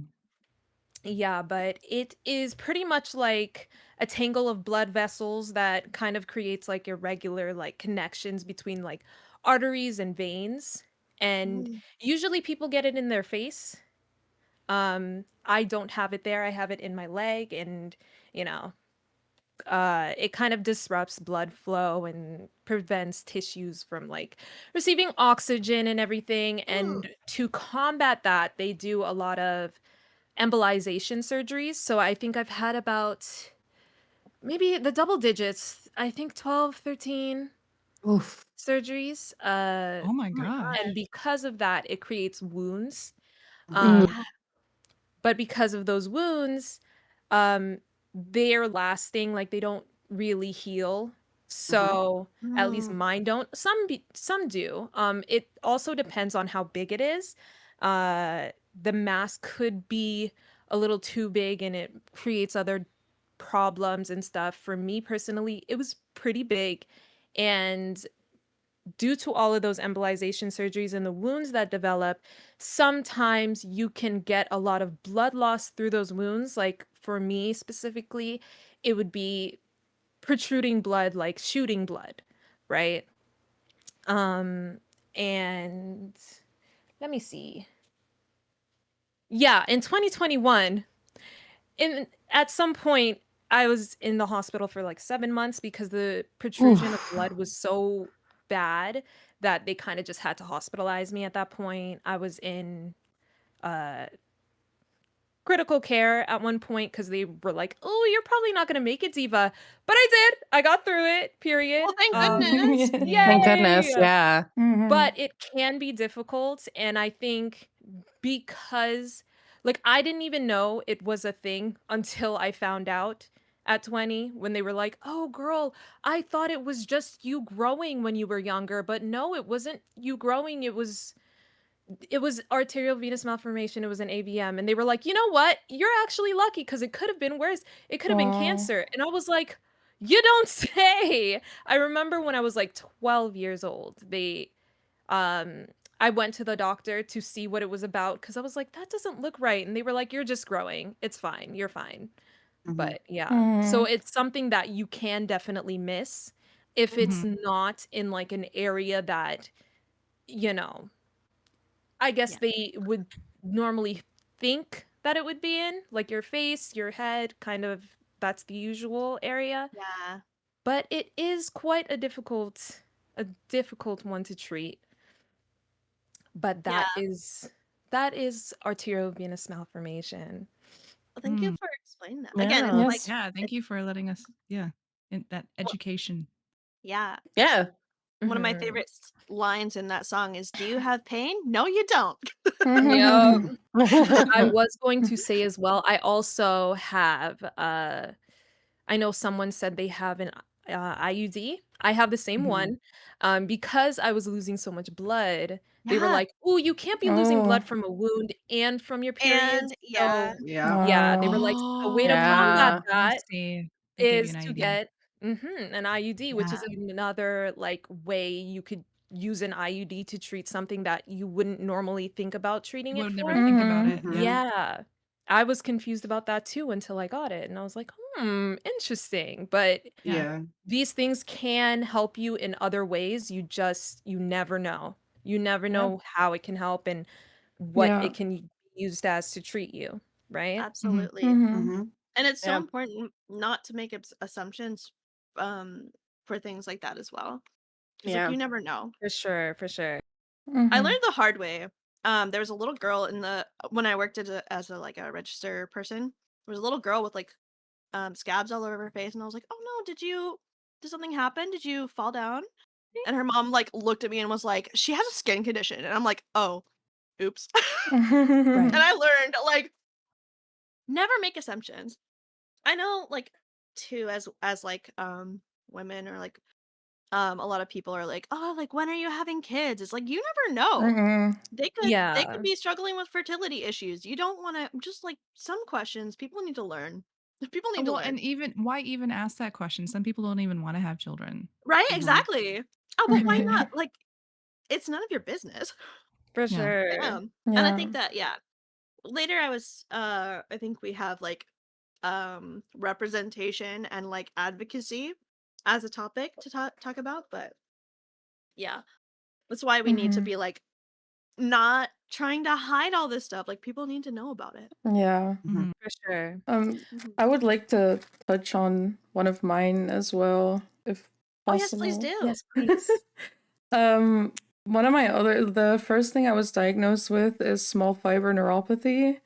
Yeah, but it is pretty much like a tangle of blood vessels that kind of creates like irregular like connections between like arteries and veins. And Mm. usually people get it in their face. I don't have it there. I have it in my leg, and you know, it kind of disrupts blood flow and prevents tissues from like receiving oxygen and everything. Ugh. And to combat that, they do a lot of embolization surgeries. So I think I've had about maybe the double digits, I think 12, 13 Oof. surgeries. Oh my Oh my gosh. And gosh. because of that, it creates wounds. Mhm. Mm. Um, Yeah. but because of those wounds, um, they're lasting, like they don't really heal. Mhm. So at least Mm. mine don't. Some do. It also depends on how big it is. Uh, the mass could be a little too big and it creates other problems and stuff. For me personally, it was pretty big. And due to all of those embolization surgeries and the wounds that develop, sometimes you can get a lot of blood loss through those wounds. Like for me specifically, it would be protruding blood, like shooting blood, right? Um, and let me see. Yeah, in 2021, in at some point I was in the hospital for like 7 months because the protrusion of Oof. blood was so bad that they kind of just had to hospitalize me at that point. I was in uh critical care at one point because they were like, "Oh, you're probably not gonna make it, Diva," but I did. I got through it. Period. Well, thank Yeah. goodness. Yeah. Thank goodness. Yay! Yeah. Mhm. But it can be difficult, and I think because like, I didn't even know it was a thing until I found out at 20 when they were like, "Oh, girl, I thought it was just you growing when you were younger, but no, it wasn't you growing, it was arterial venous malformation, it was an AVM." And they were like, "You know what? You're actually lucky because it could have been worse. It could have been Wow. cancer." And I was like, "You don't say." I remember when I was like 12 years old, um I went to the doctor to see what it was about because I was like, "That doesn't look right." And they were like, "You're just growing. It's fine. You're fine." Mhm. But yeah. So Mhm. it's something that you can definitely miss if Mhm. it's Mhm. not in like an area that, you know, I guess Yeah. they would normally think that it would be in, like your face, your head, kind of that's the usual area. Yeah. But it is quite a difficult one to treat. But Yeah. that is arteriovenous malformation. Well, thank you Mm. for explaining that. Again, Yeah. like Yes. Yeah. Thank it, you for letting us, yeah, in that well, education. yeah. Yeah. One of my Mhm. favorite lines in that song is, "Do you have pain? No, you don't." Yep. I Mm. was going to say as well, I also have, I know someone said they have an IUD. I have the same Mhm. one. Because I was losing so much blood, they were Yeah. like, "Oh, you can't be losing blood Oh, from a wound and from your And period." yeah. So, Yeah. yeah, they were wow. like, "A way to combat Yeah. I that see. They give you is an to IUD. get an IUD, which is Yeah. another like way you could use an IUD to treat something that you wouldn't normally think about treating You it would never for." think about Mhm. it. Yeah. Mhm. Yeah. I was confused about that too until I got it, and I was like, interesting." But Yeah. Yeah. these things can help you in other ways. You never know. You never Yep. know how it can help and what Yeah. it can be used as to treat you, right? Mhm. Absolutely. Mhm. Mhm. And it's so Yeah. important not to make assumptions for things like that as well. Because like Yeah. you never know. For sure, for sure. I Mhm. learned the hard way. There was a little girl in the when I worked as a like a register person. There was a little girl with like scabs all over her face, and I was like, "Oh no, did something happen? Did you fall down?" And her mom like looked at me and was like, "She has a skin condition," and I'm like, "Oh, oops." And Right. I learned like never make assumptions. I know like too as like women or like a lot of people are like, "Oh, like when are you having kids?" It's like you never know. Mm-mm. They could Yeah. be struggling with fertility issues. You don't want to just like some questions people need to learn. People need to Well, and learn. even why even ask that question? Some people don't even want to have children. Right? Mhm. Exactly. Oh, but why Mhm. not? Like it's none of your business. For Yeah. sure. Damn. And I Yeah. think that yeah. Later I think we have like representation and like advocacy as a topic to talk about, but yeah. That's why we need to Mhm. be like not trying to hide all this stuff. Like people need to know about it. Yeah. Mhm. Mhm. For sure. Mhm. I would like to touch on one of mine as well, if Oh yes, please possible. do. Yes, please. Um, the first thing I was diagnosed with is small fiber neuropathy.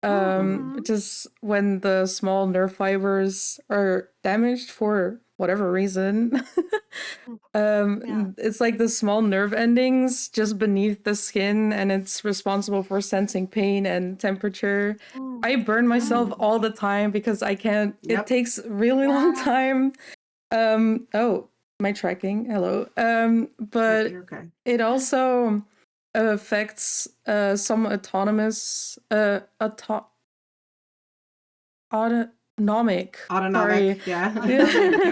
Mhm. Which is when the small nerve fibers are damaged for whatever reason. Mm, yeah. It's like the small nerve endings just beneath the skin, and it's responsible for sensing pain and temperature. Mm, I burn yeah. myself Mm. all the time because I can't. It Yep. takes a really long Yeah. time. Oh, my tracking. Hello. But You're okay. it also affects some autonomic. Autonomic. Sorry. Yeah. Autonomic, yeah, Yeah.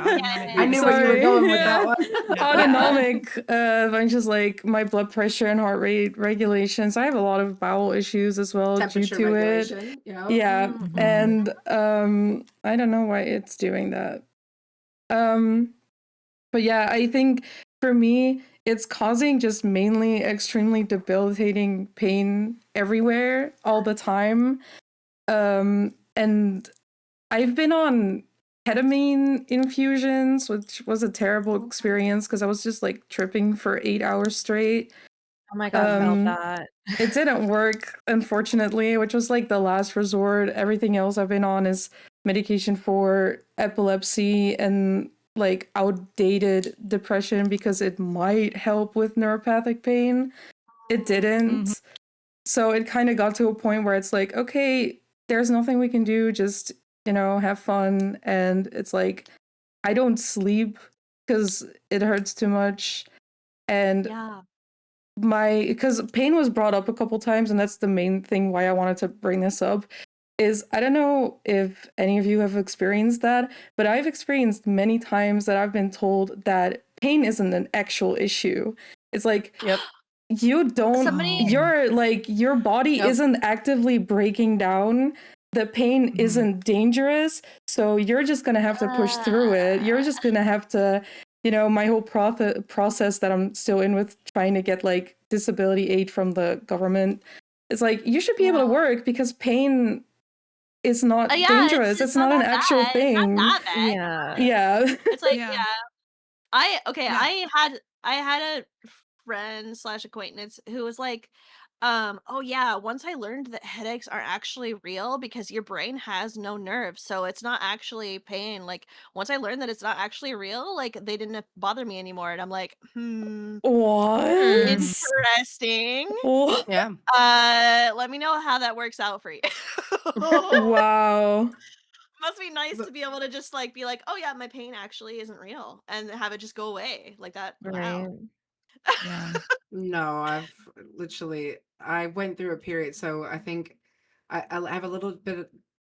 autonomic I nervous knew where you were Sorry. system. going with Yeah. that one. Yeah. Autonomic. I'm just like my blood pressure and heart rate regulations. I have a lot of bowel issues as well due Temperature to it. regulation. Yep. Yeah. Mm, Mhm. And I don't know why it's doing that. Um but yeah, I think for me, it's causing just mainly extremely debilitating pain everywhere all the time. And I've been on ketamine infusions, which was a terrible mm, experience because I was just like tripping for 8 hours straight. Oh my God, felt Um, that. it didn't work, unfortunately, which was like the last resort. Everything else I've been on is medication for epilepsy and like outdated depression because it might help with neuropathic pain. It Mhm. didn't. So it kind of got to a point where it's like, okay, there's nothing we can do, just, have fun. And it's like, I don't sleep because it hurts too much. And yeah. because pain was brought up a couple times, and that's the main thing why I wanted to bring this up, is I don't know if any of you have experienced that, but I've experienced many times that I've been told that pain isn't an actual issue. It's like, Yep. you don't Somebody Oh. your body Yep. isn't actively breaking down, the pain Mhm. isn't dangerous, so you're just gonna have to push through it. You're just gonna have to, my whole process that I'm still in with trying to get like disability aid from the government. It's like you should be able to yeah. work because pain is not Yeah, it's dangerous. It's it's not not an that actual bad. It's not thing. that bad. Come Yeah. on. Yeah. It's like, Yeah. yeah. Okay, Yeah. I had a friend slash acquaintance who was like, oh yeah, once I learned that headaches are actually real because your brain has no nerves, so it's not actually pain. Like once I learned that it's not actually real, like they didn't bother me anymore. And I'm like, Hmm. What? interesting. What? Yeah. Let me know how that works out for you. Wow. Must be nice The- to be able to just like be like, oh yeah, my pain actually isn't real, and have it just go away like that. Right. Wow. Yeah. No, I went through a period, so I think I have a little bit of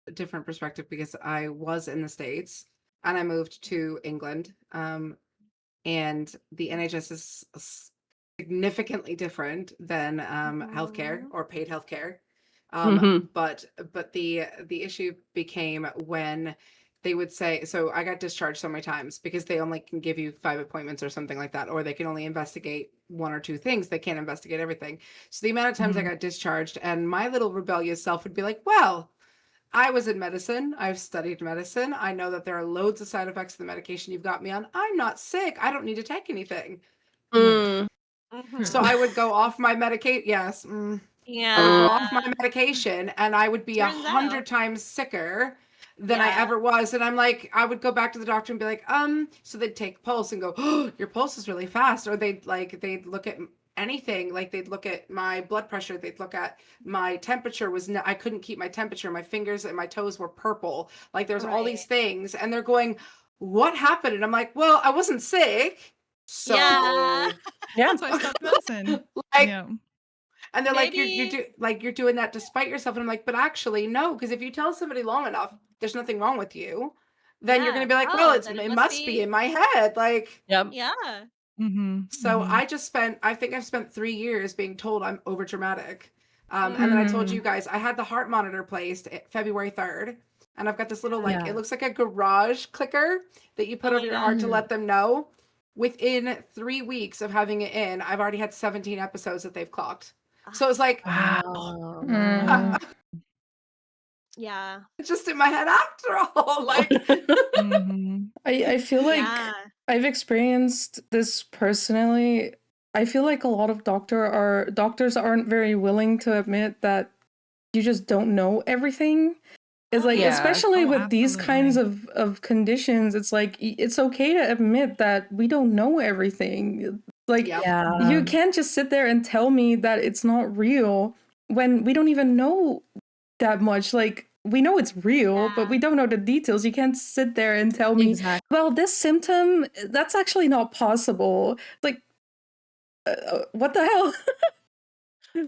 a different perspective because I was in the States and I moved to England. And the NHS is significantly different than healthcare Mhm. or paid healthcare. Mhm. But the issue became when they would say, so I got discharged so many times because they only can give you 5 appointments or something like that, or they can only investigate one or two things. They can't investigate everything. So the amount of times I Mhm. got discharged, and my little rebellious self would be like, well, I was in medicine. I've studied medicine. I know that there are loads of side effects to the medication you've got me on. I'm not sick. I don't need to take anything. Yeah. Mm. So Mhm. I would go off my medication. Yes. I would go Yeah. off my medication and I would be Turns out. 100 times sicker than I Yeah. ever was. And I'm like, I would go back to the doctor and be like, so they'd take pulse and go, oh, your pulse is really fast. Or they'd look at anything. Like they'd look at my blood pressure. They'd look at my temperature I couldn't keep my temperature. My fingers and my toes were purple. Like there's all these Right. things. And they're going, what happened? And I'm like, well, I wasn't sick. Yeah. So Yeah. So I stopped medicine. like, Yeah. and they're like, Maybe. you're doing that despite yourself. And I'm like, but actually, no, because if you tell somebody long enough, there's nothing wrong with you, then you're Yeah. gonna be like, well, Oh, then it it must must be in be. my head. Like, Yep. Yeah. Mhm. so Mhm. I think I've spent 3 years being told I'm over dramatic. And then I told you Mm. guys I had the heart monitor placed February 3rd. And I've got this little, like, Yeah. it looks like a garage clicker that you Oh put my over your god. heart to Mhm. let them know. Within 3 weeks of having it in, I've already had 17 episodes that they've clocked. So it's like, Wow. Mm. Yeah. it's just in my head after all. Like, Mhm. I feel like Yeah. I've experienced this personally. I feel like a lot of doctors aren't very willing to admit that you just don't know everything. It's Oh like, yeah. Yeah. especially Oh, with these kinds absolutely. of conditions, it's like it's okay to admit that we don't know everything. Like yep. you Yeah. can't just sit there and tell me that it's not real when we don't even know that much. Like we know it's real, but Yeah. we don't know the details. You can't sit there and tell me, Exactly. well, this symptom, that's actually not possible. Like, what the hell?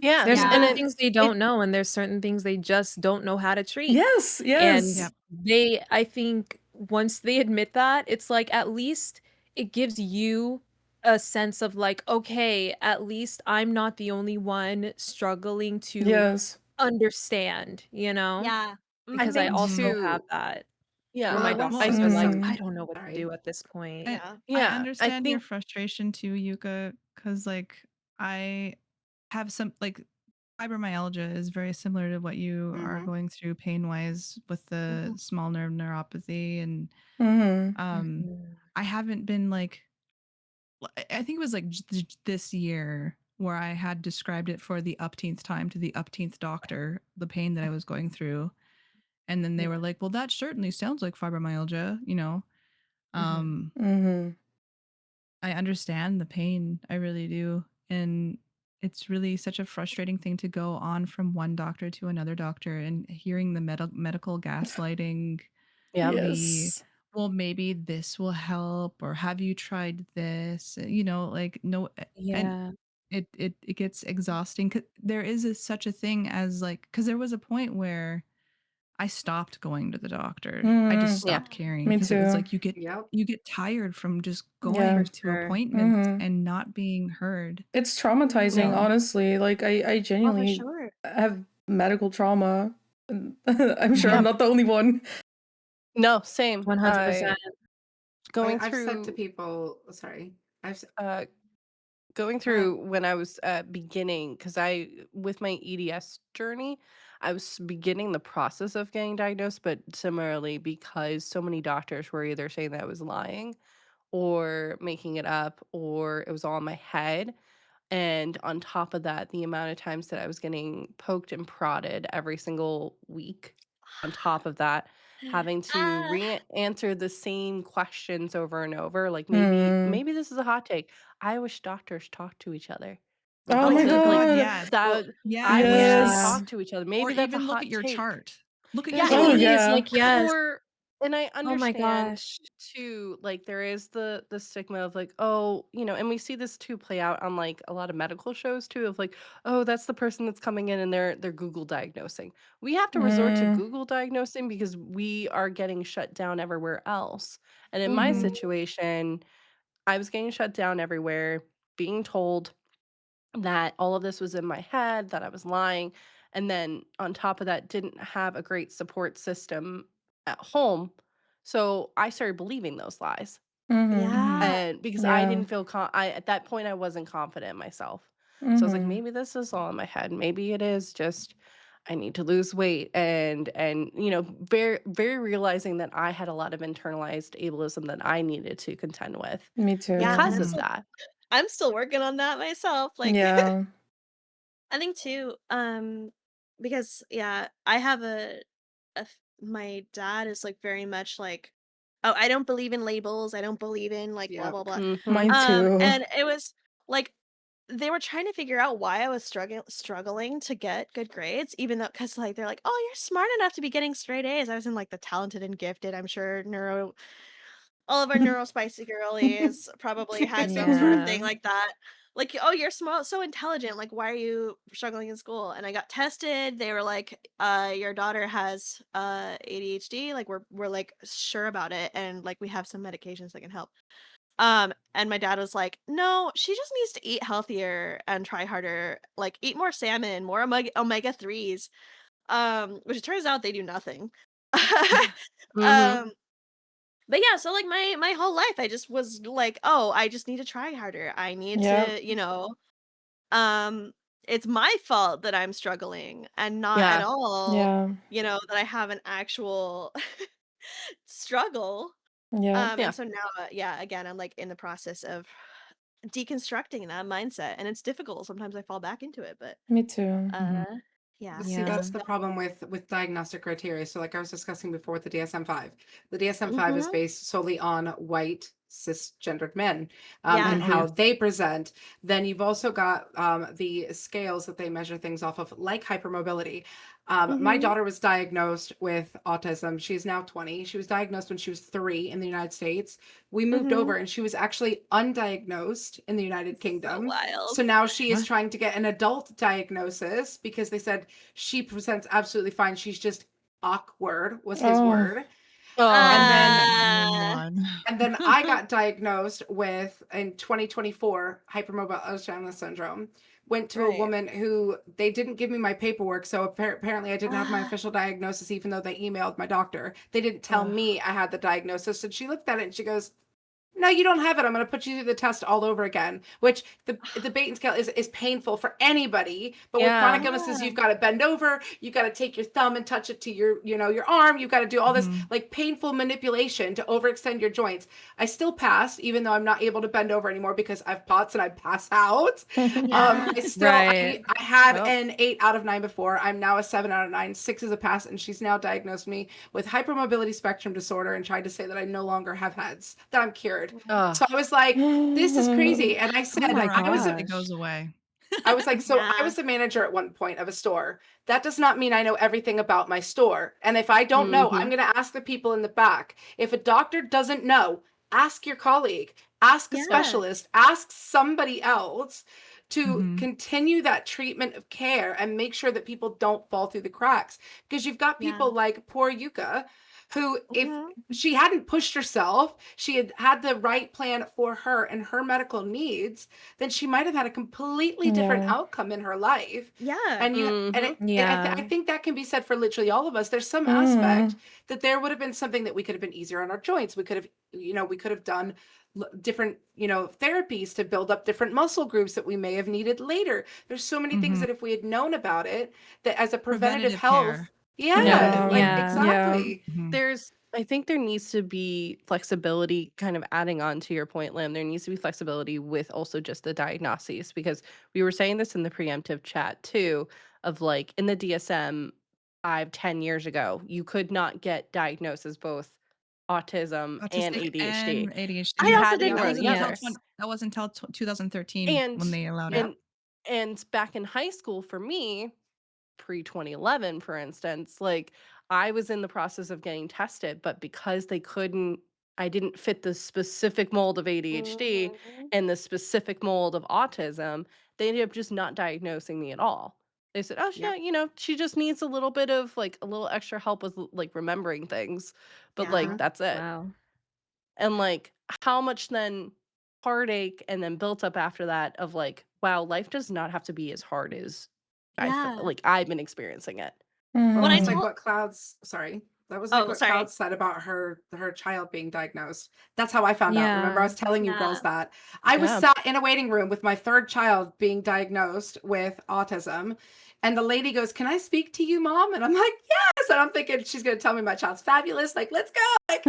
Yeah. There's And certain Yeah. things they it don't know, and there's certain things they just don't know how to treat. Yes, And yes. Yep. I think once they admit that, it's like at least it gives you a sense of like, okay, at least I'm not the only one struggling to Yes. understand, you know? Yeah. I Because I think Mhm. also have too. that where Yeah. my Well, once, Well, doctors are like, Mhm. I don't know what to sorry. do at this point. and Yeah. I Yeah. I understand your think frustration too, Yuka, because like I have some like fibromyalgia is very similar to what you are Mm-hmm. going through pain wise with the Mhm. small nerve neuropathy, and Mhm. um Mhm. I haven't been like I think it was like this year where I had described it for the upteenth time to the upteenth doctor, the pain that I was going through. And then they Yeah. were like, well, that certainly sounds like fibromyalgia, you know. Mhm. Um, Mhm. I understand the pain. I really do. And it's really such a frustrating thing to go on from one doctor to another doctor and hearing the medical gaslighting, yeah. the Yes. well, maybe this will help, or have you tried this? You know, like no, and Yeah. it gets exhausting. 'Cause there is such a thing as like, because there was a point where I stopped going to the doctor. I just Mhm. Yeah. stopped caring Me because it was too. like Yep. you get tired from just Yeah. For going to sure. appointments Mhm. and not being heard. It's traumatizing, Mhm. Yeah. honestly. Like I Oh, for genuinely sure. have medical trauma. And I'm sure I'm Mhm. Yeah. not the only one. No, same. 100%. Going I've said to through people, sorry, uh going go ahead. through when I was beginning, because I, with my EDS journey, I was beginning the process of getting diagnosed, but similarly, because so many doctors were either saying that I was lying or making it up or it was all in my head. And on top of that, the amount of times that I was getting poked and prodded every single week, on top of that, having to Ah. re-answer the same questions over and over, like Mm. maybe this is a hot take. I wish doctors talk to each other. Oh Oh my my Like god, god. yes. that, Well, I wish they Yes. Yeah. Yes. talked to each other. Or Maybe that's a even look at hot your take. chart. Look at your Yeah. Oh chart. Please, yeah. like, yes. Or And I Oh my understand gosh. too, like there is the stigma of like, oh, and we see this too play out on like a lot of medical shows too, of like, oh, that's the person that's coming in and they're Google diagnosing. We have to resort to Mm, Google diagnosing because we are getting shut down everywhere else. And in my Mhm. situation, I was getting shut down everywhere, being told that all of this was in my head, that I was lying, and then on top of that, didn't have a great support system at home. So I started believing those lies. mhm. Yeah. And because I Yeah. didn't feel I at that point I wasn't confident in myself. So I was like, Mhm. maybe this is all in my head. Maybe it is just I need to lose weight and very very realizing that I had a lot of internalized ableism that I needed to contend with Me Yeah, and too. because I'm of Mhm. still that. I'm still working on that myself, like Yeah. I think too, because yeah, I have my dad is like very much like, oh, I don't believe in labels. I don't believe in like blah Yep. blah blah. Mhm. Mine too. And it was like they were trying to figure out why I was struggling to get good grades, even though because like they're like, oh, you're smart enough to be getting straight A's. I was in like the talented and gifted. I'm sure all of our neuro spicy girlies probably had some sort of thing Yeah. like that. Like, "Oh, you're smart, so intelligent, like, why are you struggling in school?" And I got tested, they were like, your daughter has, ADHD, like, we're, like, sure about it, and, like, we have some medications that can help." And my dad was like, "No, she just needs to eat healthier and try harder, like, eat more salmon, more omega-3s," which it turns out they do nothing. Mhm. Um but yeah, so like my whole life I just was like, "Oh, I just need to try harder. I need Yep. to, um it's my fault that I'm struggling and not at Yeah. all, Yeah. that I have an actual struggle." Yep. Yeah. And so now, yeah, again, I'm like in the process of deconstructing that mindset and it's difficult. Sometimes I fall back into it, but Me too. Mhm. uh yeah, But see, it's that's Yeah. the problem with diagnostic criteria. So, like I was discussing before with the DSM-5, the DSM-5 is Mhm. based solely on white cisgendered men Yeah. and Oh, how yes. they present. Then you've also got the scales that they measure things off of, like hypermobility. My Mhm. daughter was diagnosed with autism. She is now 20. She was diagnosed when she was 3 in the United States. We moved Mhm. over and she was actually undiagnosed in the United So Kingdom. wild. So now she is What? trying to get an adult diagnosis because they said she presents absolutely fine. She's just awkward was his Oh. word. And then Oh. Oh, Uh God. I got diagnosed with in 2024 hypermobile Alzheimer's syndrome. Went to a right. woman who they didn't give me my paperwork, so apparently I didn't have my official diagnosis, even though they emailed my doctor. They didn't tell Ugh. me I had the diagnosis, and she looked at it and she goes, no, you don't have it. I'm going to put you through the test all over again, which the bait and scale is painful for anybody. But with Yeah. chronic illnesses, Yeah. you've got to bend over. You got to take your thumb and touch it to your arm. You got to do all this Mhm. like painful manipulation to overextend your joints. I still passed, even though I'm not able to bend over anymore because I've POTS and I pass out. Yeah. I still, Right. I had Well, an 8 out of 9 before. I'm now a 7 out of 9. 6 is a pass, and she's now diagnosed me with hypermobility spectrum disorder and tried to say that I no longer have heads, that I'm cured. ugh. So I was like, this is crazy. And I Oh said, my It gosh. goes away. I was like, so I Yeah. was the manager at one point of a store. That does not mean I know everything about my store. And if I don't know, I'm Mhm. going to ask the people in the back. If a doctor doesn't know, ask your colleague, ask a Yeah. specialist, ask somebody else to Mhm. continue that treatment of care and make sure that people don't fall through the cracks. Because you've got Yeah. people like poor Yuka, who, if Mhm. she hadn't pushed herself, she had had the right plan for her and her medical needs, then she might have had a completely different Yeah. outcome in her life. Yeah. And Mhm. I Yeah. think that can be said for literally all of us. There's some aspect Mm. that there would have been something that we could have been easier on our joints. We could have, we could have done different, therapies to build up different muscle groups that we may have needed later. There's so many things Mhm. that if we had known about it, that as a preventative Preventative health, care. yeah, Preventative Yeah. like care. Yeah. Yeah. exactly. Mhm. I think there needs to be flexibility, kind of adding on to your point, Lim. There needs to be flexibility with also just the diagnoses because we were saying this in the preemptive chat too, of like in the DSM 5, 10 years ago, you could not get diagnosed as both autism and Autistic ADHD. and I You ADHD. also had to Yeah. didn't That be one or think the wasn't until other. Yes. 2013 And when they allowed it. Yeah. and and back in high school for me, pre 2011, for instance, like I was in the process of getting tested, but because I didn't fit the specific mold of ADHD Mhm. and the specific mold of autism, they ended up just not diagnosing me at all. They said, "Oh, Yep. yeah, she just needs a little bit of like a little extra help with like remembering things, but like Yeah. Mhm. that's it." Wow. And like how much then heartache and then built up after that of like, wow, life does not have to be as hard as Yeah. like I've been experiencing it. Well, When I that's Mhm. like told what Cloud's sorry. That was like Oh, what sorry. Cloud said about her child being diagnosed. That's how I found out. Remember, I Yeah. was telling you Yeah. girls that I was Yeah. sat in a waiting room with my third child being diagnosed with autism. And the lady goes, "Can I speak to you, mom?" And I'm like, "Yes." And I'm thinking she's going to tell me my child's fabulous. Like, let's go. Like,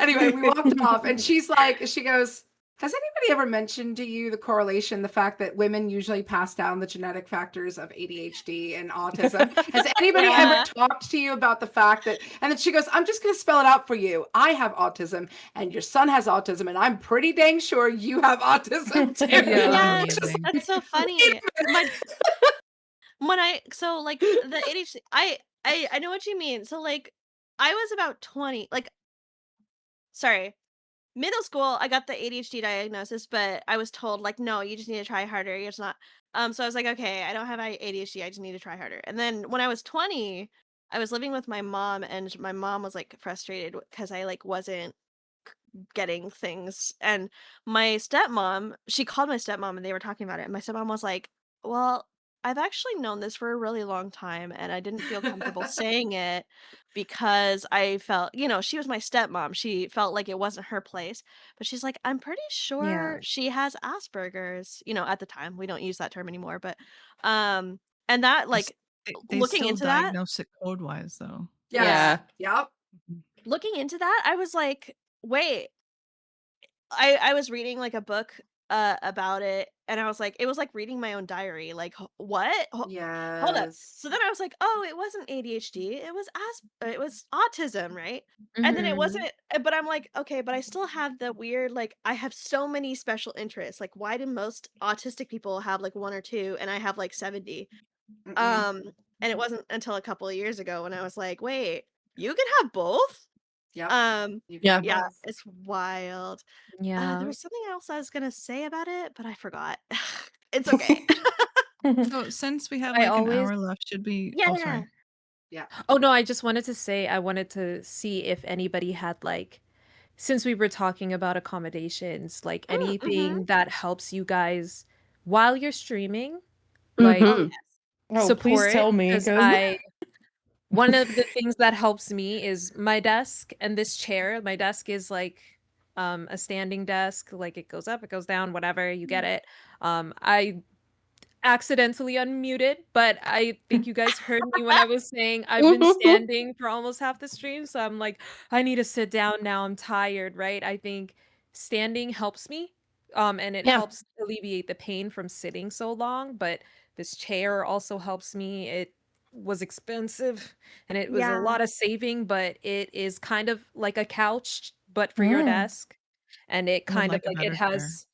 anyway, we walked off and she goes, "Has anybody ever mentioned to you the correlation, the fact that women usually pass down the genetic factors of ADHD and autism? Has anybody ever Yeah. talked to you about the fact that?" And then she goes, "I'm just going to spell it out for you. I have autism and your son has autism, and I'm pretty dang sure you have autism too." Yeah. That's Yes. Just amazing. like, That's so wait funny. a My minute. when I so like the ADHD, I know what you mean. So like I was about 20, like sorry, middle school, I got the ADHD diagnosis, but I was told like, no, you just need to try harder. You're just not. So I was like, okay, I don't have ADHD. I just need to try harder. And then when I was 20, I was living with my mom, and my mom was like frustrated because I like wasn't getting things. And my stepmom, she called my stepmom and they were talking about it. And my stepmom was like, well, I've actually known this for a really long time and I didn't feel comfortable saying it because I felt, she was my stepmom. She felt like it wasn't her place. But she's like, I'm pretty Yeah. sure she has Asperger's, at the time. We don't use that term anymore, but um and that They s- like they looking still into that, diagnose it code wise though. Yes. Yeah. Yep. Mhm. looking into that, I was like, wait, I was reading, like, a book, about it, and I was like it was like reading my own diary, like, "What? Hold up." So Yes. then I was like, "Oh, it wasn't ADHD, it was autism, right?" And then it Mhm. wasn't but I'm like, "Okay, but I still have the weird, like, I have so many special interests, like, why do most autistic people have, like, 1 or 2, and I have, like, 70?" Mm-mm. Um, and it wasn't until a couple of years ago when I was like, "Wait, you can have both?" Yep. Um, You can Yeah. have yeah, both. it's wild. There Yeah. was something else I was gonna say about it, but I forgot. It's okay. So since we have I like an always hour left, should we oh Yeah. sorry. Yeah. Oh, no, I just wanted to say I wanted to see if anybody had, like, since we were talking about accommodations, like, Mhm. anything that helps you guys while you're streaming, like, Oh, Mhm. yes. Oh, please support, tell me, because because one of the things that helps me is my desk and this chair. My desk is, like, a standing desk, like, it goes up, it goes down, whatever, you get it. I accidentally unmuted, but I think you guys heard me when I was saying I've been standing for almost half the stream, so I'm like, I need to sit down now. I'm tired, right? I think standing helps me, and it Yeah. helps alleviate the pain from sitting so long, but this chair also helps me. It was expensive and it was a Yeah. lot of saving, but it is kind of like a couch, but for your mm. desk. And it I would kind of like a like it better chair. has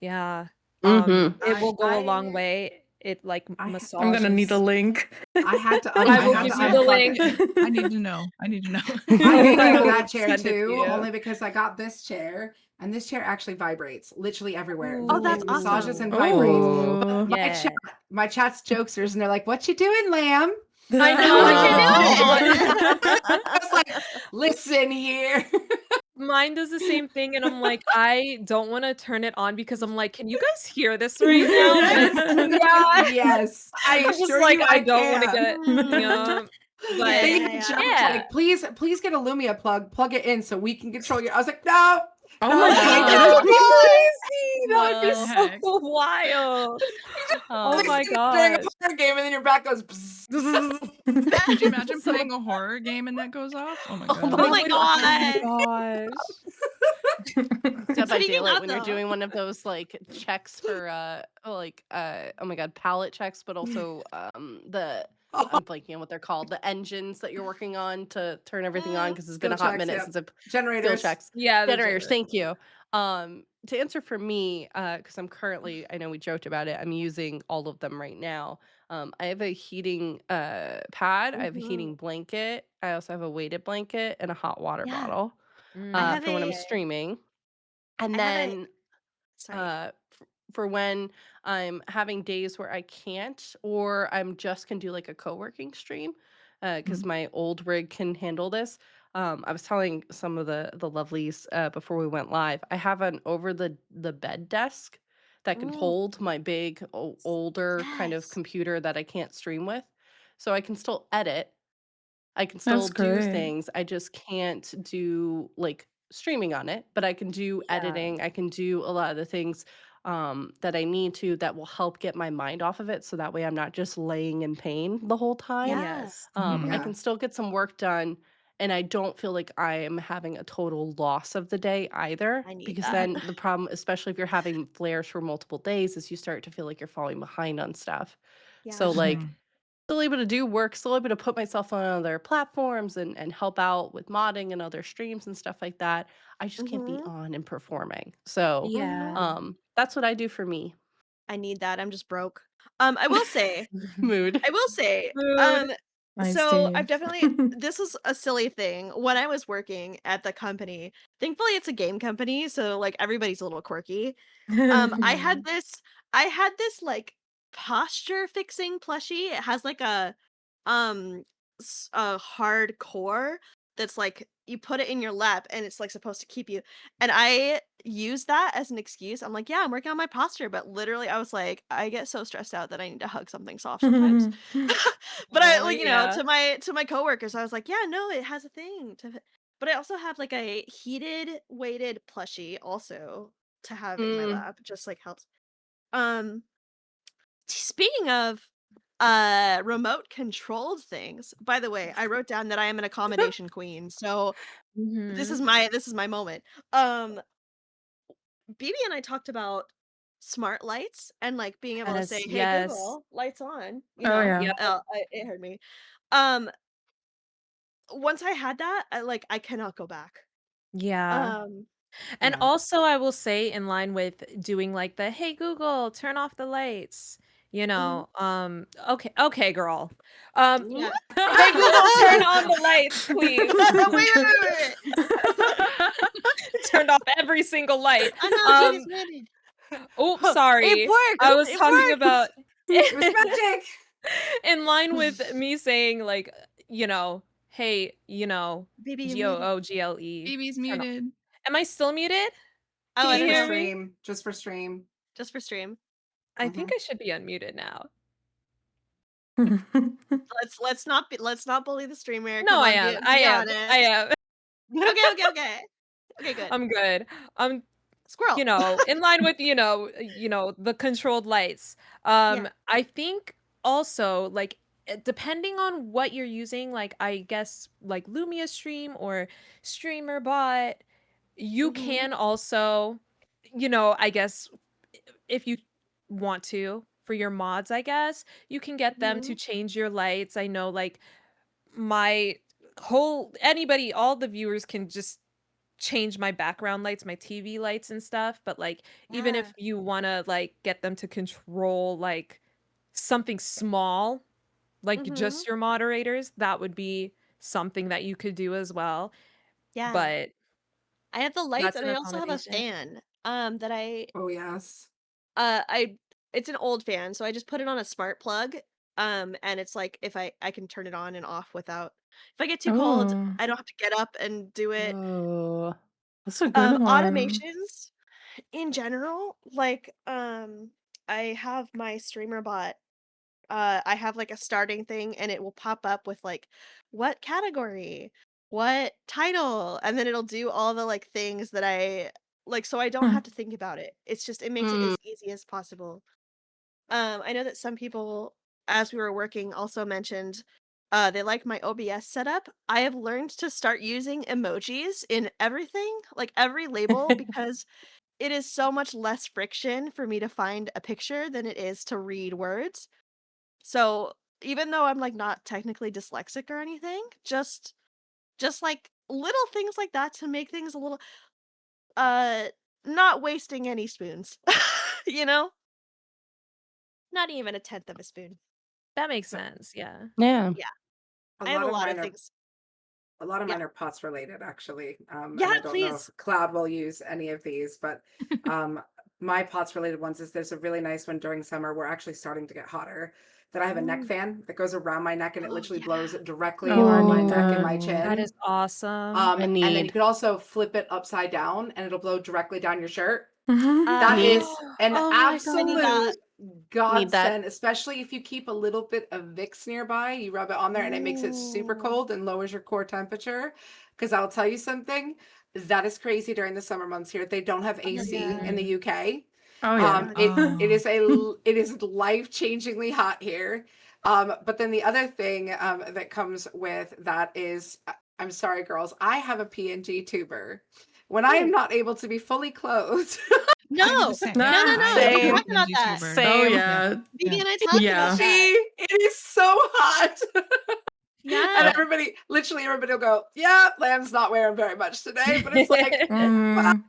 yeah. Mhm. It I will go a long I way. It, like, I ha- I'm gonna need a massages. link. I had to I I will had give to you the unplug link. it. I need to know. I need to know. I I needed will that chair send it to too, you. only because I got this chair, and this chair actually vibrates literally everywhere. Oh, that's It massages awesome. and Ooh. vibrates. Oh. But Yeah. my chat's jokesters, and they're like, "What you doing, lamb?" I And I'm What like, you know. doing? I was like, "Listen here." Mine does the same thing, and I'm like, I don't wanna turn it on because I'm like, "Can you guys hear this right now?" But yeah, Yes, I I'm just assure like, you I I don't wanna can. get yeah, Yeah, They but yeah, even yeah. joked yeah. like, please get a Lumia plug it in so we can control you." I was like, "No, Oh no, my take That it god. would be offline." crazy. That would be What the No. heck? so wild. Oh Oh. Like my sitting during a gosh. horror game, and then your back goes. Bzzz. Could you imagine So playing a horror game and that goes off? Oh my Oh god. Oh my that my would oh my god. gosh. Dead by Speaking Daylight of when you're though. doing one of those like checks for oh my god, palette checks, but also the I'm blanking on what they're called, the engines that you're working on to turn everything on Mm. because it's been Skill a hot checks, minute yep. since I've skill Generators. checks. Yeah, the Generators, generator. thank you. to answer for me, because I'm currently, I know we joked about it, I'm using all of them right now. I have a heating pad, I have a Mhm. heating blanket, I also have a weighted blanket and a hot water Yeah. bottle I Mm. have for when I'm a streaming. And I have a then sorry. uh, for when I'm having days where I can't, or I'm just can do like a co-working stream, because Mhm. my old rig can handle this. I was telling some of the lovelies before we went live. I have an over the bed desk that can Mm, hold my big older kind of yes. computer that I can't stream with, so I can still edit, I can still That's do great. things. I just can't do like streaming on it, but I can do Yeah. editing. I can do a lot of the things that I need to that will help get my mind off of it. So that way I'm not just laying in pain the whole time. Yeah. Yes. I Mhm. Yeah. can still get some work done and I don't feel like I am having a total loss of the day either. I need Because that. then the problem, especially if you're having flares for multiple days, is you start to feel like you're falling behind on stuff. Yeah. So, like, Mhm. still able to do work, still able to put myself on other platforms and help out with modding and other streams and stuff like that. I just can't be Mhm. on and performing. So, Yeah. Mhm. that's what I do for me. I need that. I'm just broke. I will say Mood. I will say, Food. Nice so tea. I've definitely this is a silly thing. When I was working at the company, thankfully it's a game company, so like everybody's a little quirky. Um, I had Mhm. this I had this like posture fixing plushie. It has like um a hard core that's like you put it in your lap and it's like supposed to keep you. And I used that as an excuse. I'm like, yeah, I'm working on my posture, but literally I was like, I get so stressed out that I need to hug something soft sometimes. But I Oh, like, yeah. to my coworkers, I was like, yeah, no, it has a thing to but I also have like a heated weighted plushie also to have in my Mm. lap. Just like helps. Um Speaking of remote controlled things, by the way, I wrote down that I am an accommodation queen. So Mhm. this is my moment. Um BB and I talked about smart lights and like being able to say, Yes, "Hey yes. Google, lights on," Oh yeah. Yep. it heard me. Um Once I had that, I cannot go back. Yeah. Um And Yeah. also, I will say in line with doing like the, "Hey, Google, turn off the lights," mhm. okay, girl. Um, Yeah. "Hey, Google, turn on the lights, please." Wait. Turned off every single light. Oh no, Dean is Um, ready. oops, It sorry. worked. I was It talking worked. about It was magic. in line with me saying, like, "Hey, BB, you're muted. GOOGLE, Baby's turn off." muted. Am I still muted? Oh, Can I you Just don't for hear know. me? stream. Just for stream. Just for stream. I think Hmm. I should be unmuted now. Let's not bully the streamer. No, Come I on, am. I be am. I honest. am. Okay. Okay, good. I'm good. Squirrel. In line with, the controlled lights. Yeah. I think also, like, depending on what you're using, like, I guess, like, Lumia Stream or Streamer Bot, you Mhm. can also, I guess, if you want to, for your mods, I guess, you can get them to Mhm. change your lights. I know, like, my whole anybody, all the viewers can just change my background lights, my TV lights and stuff, but, like, even Yeah. if you wanna, like, get them to control, like, something small, like Mhm. just your moderators, that would be something that you could do as well, Yeah. but I have the lights that's and an I also have a accommodation. fan. That Oh yes. I it's an old fan, so I just put it on a smart plug. And it's like if I can turn it on and off without if I get too cold, Oh, I don't have to get up and do it. Oh. that's a good one. Automations in general, I have my streamer bot. I have like a starting thing and it will pop up with like what category, what title, and then it'll do all the like things that I like so I don't Hmm. have to think about it. It's just it makes it Mm. as easy as possible. I know that some people as we were working also mentioned they like my OBS setup. I have learned to start using emojis in everything, like every label, because it is so much less friction for me to find a picture than it is to read words. So, even though I'm, like, not technically dyslexic or anything, like, little things like that to make things a little uh, not wasting any spoons. You know? Not even a tenth of a spoon. That makes sense. Yeah. Yeah. Yeah. A I have a lot of lot of mine are things. a lot of Yeah. mine are POTS related, actually. Yeah, And I don't know if please. Cloud will use any of these, but my POTS related ones is there's a really nice one during summer. We're actually starting to get hotter. That I have a neck Ooh. fan that goes around my neck and it Oh, literally yeah. blows directly Oh, I on my need neck and that. my That chin. is awesome. I And then you need. could also flip it upside down and it'll blow directly down your shirt. Mhm. That Need. is an Oh my I need that. absolute Need that. godsend, especially if you keep a little bit of Vicks nearby. You rub it on there and it makes it super Ooh. cold and lowers your core temperature. Because I'll tell you something, that is crazy during the summer months here. They don't have Oh, AC yeah. in the UK. Oh yeah. Oh, It yeah. it is it is life-changingly hot here. But then the other thing that comes with that is, I'm sorry, girls, I have a PNG tuber. When I am Ooh. not able to be fully clothed, No. I'm the same. No, Nah. no, I no. have We Same. can a talk about PNG that. tuber. Oh Same. yeah. Vivi Yeah. and I talked Yeah. about that. it is so hot. And Yeah. everybody, literally everybody will go, yeah, Lamb's not wearing very much today, but it's like, Mm.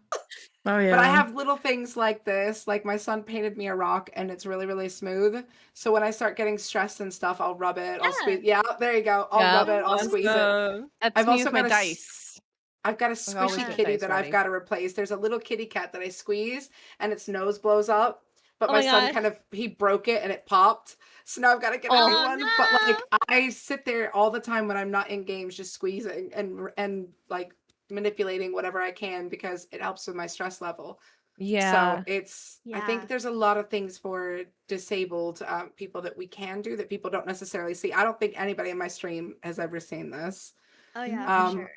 Oh but I yeah. have little things like this. Like my son painted me a rock and it's really, really smooth. So when I start getting stressed and stuff, I'll rub it, I'll Yeah. squeeze. Yeah, there you go. I'll Yeah. rub it, I'll squeeze it. Awesome. That's I've me also with my got dice. I've got a I always squishy get kitty dice that I've ready. got to replace. There's a little kitty cat that I squeeze and its nose blows up. But Oh my my son gosh. he broke it and it popped. So now I've got to get a new Oh one. But no. like I sit there all the time when I'm not in games, just squeezing and like manipulating whatever I can because it helps with my stress level. So Yeah. I think Yeah. there's a lot of things for disabled people that we can do that people don't necessarily see. I don't think anybody in my stream has ever seen this. Oh yeah, for Um, sure.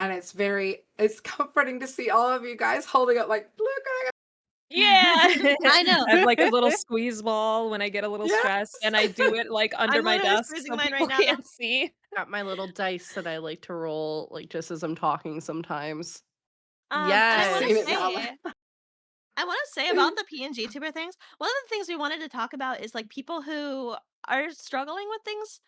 and it's comforting to see all of you guys holding up like, look, Yeah. I know. I have like a little squeeze ball when I get a little stressed, yes. and I do it like under I'm my literally desk squeezing so mine people right now. can't see. Got my little dice that I like to roll, like just as I'm talking sometimes. And I Yes. want Seen to it now. say about the PNG tuber things. One of the things we wanted to talk about is like people who are struggling with things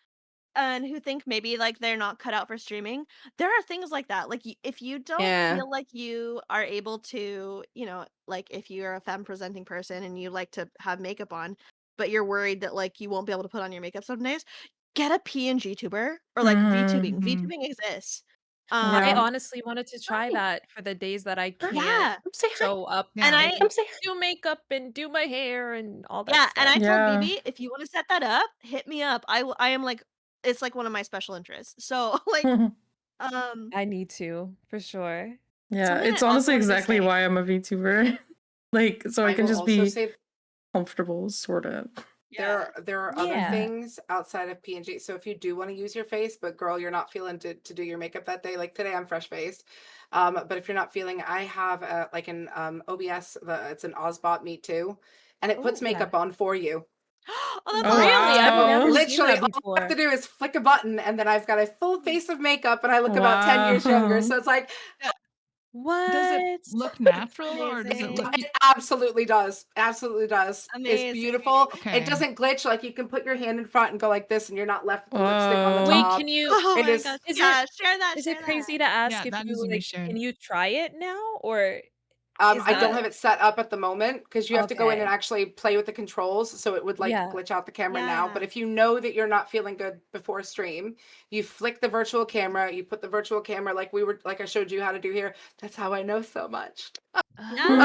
and who think maybe like they're not cut out for streaming. There are things like that. Like if you don't Yeah. feel like you are able to, like if you're a femme presenting person and you like to have makeup on, but you're worried that like you won't be able to put on your makeup some days, get a PNG tuber or like Mhm. VTubing. VTubing exists. I Yeah. honestly wanted to try Right. that for the days that I can't Yeah. Come say hi. show up And Yeah. and Come say hi. do makeup and do my hair and all that Yeah, and stuff. I told Yeah. Vivi, if you want to set that up, hit me up. I am like, it's like one of my special interests. So like, I need to, for sure. Yeah, something I it's also honestly wanted to exactly say. why I'm a VTuber. Like, so I I can will just also be say comfortable, sort of. Yeah. there are other Yeah. things outside of PNG. So if you do want to use your face, but girl, you're not feeling to do your makeup that day, like today I'm fresh faced. But if you're not feeling, I have like an OBS, it's an Ozbot Meet too, and it puts Ooh. Yeah. makeup on for you. Oh, that's Oh, Really? I've awesome. wow. never seen Literally, that all I have to before. do is flick a button, and then I've got a full face of makeup, and I look about 10 years younger. Wow. So it's like, Does it What? look natural or does it Amazing. look it absolutely does. Absolutely does. It's Amazing. beautiful. It okay? doesn't glitch. Like you can put your hand in front and go like this, and you're not left with the lipstick on the Whoa. Wait, top. can you Oh It my is. gosh. is Yeah, it share that, is share it that. crazy to ask Yeah, if that you needs to be like shared. can you try it now or is I don't that have it set up at the moment because you have to go in and okay? actually play with the controls. So it would like Yeah. glitch out the camera now. But Yeah. if you know that you're not feeling good before stream, you flick the virtual camera, you put the virtual camera like I showed you how to do here. That's how I know so much. Yeah. The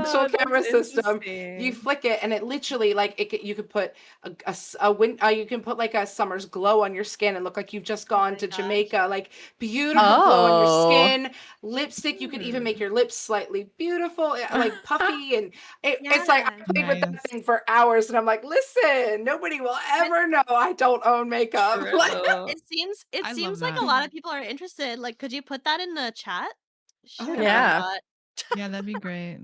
virtual Oh, camera that's system. You interesting. flick it and it literally like you could put you can put like a summer's glow on your skin and look like you've just Oh gone my to gosh. Jamaica. Like beautiful glow on your Oh. skin. Lipstick, you could even make Hmm. your lips slightly beautiful, like puffy, and it's like I Yeah. played with that Nice. thing for hours, and I'm like, listen, nobody will And ever know I don't own makeup. Like, True. it I love seems like that. a lot of people are interested. Like, could you put that in the chat? oh Share yeah, that Yeah. bot. Yeah, that'd be great.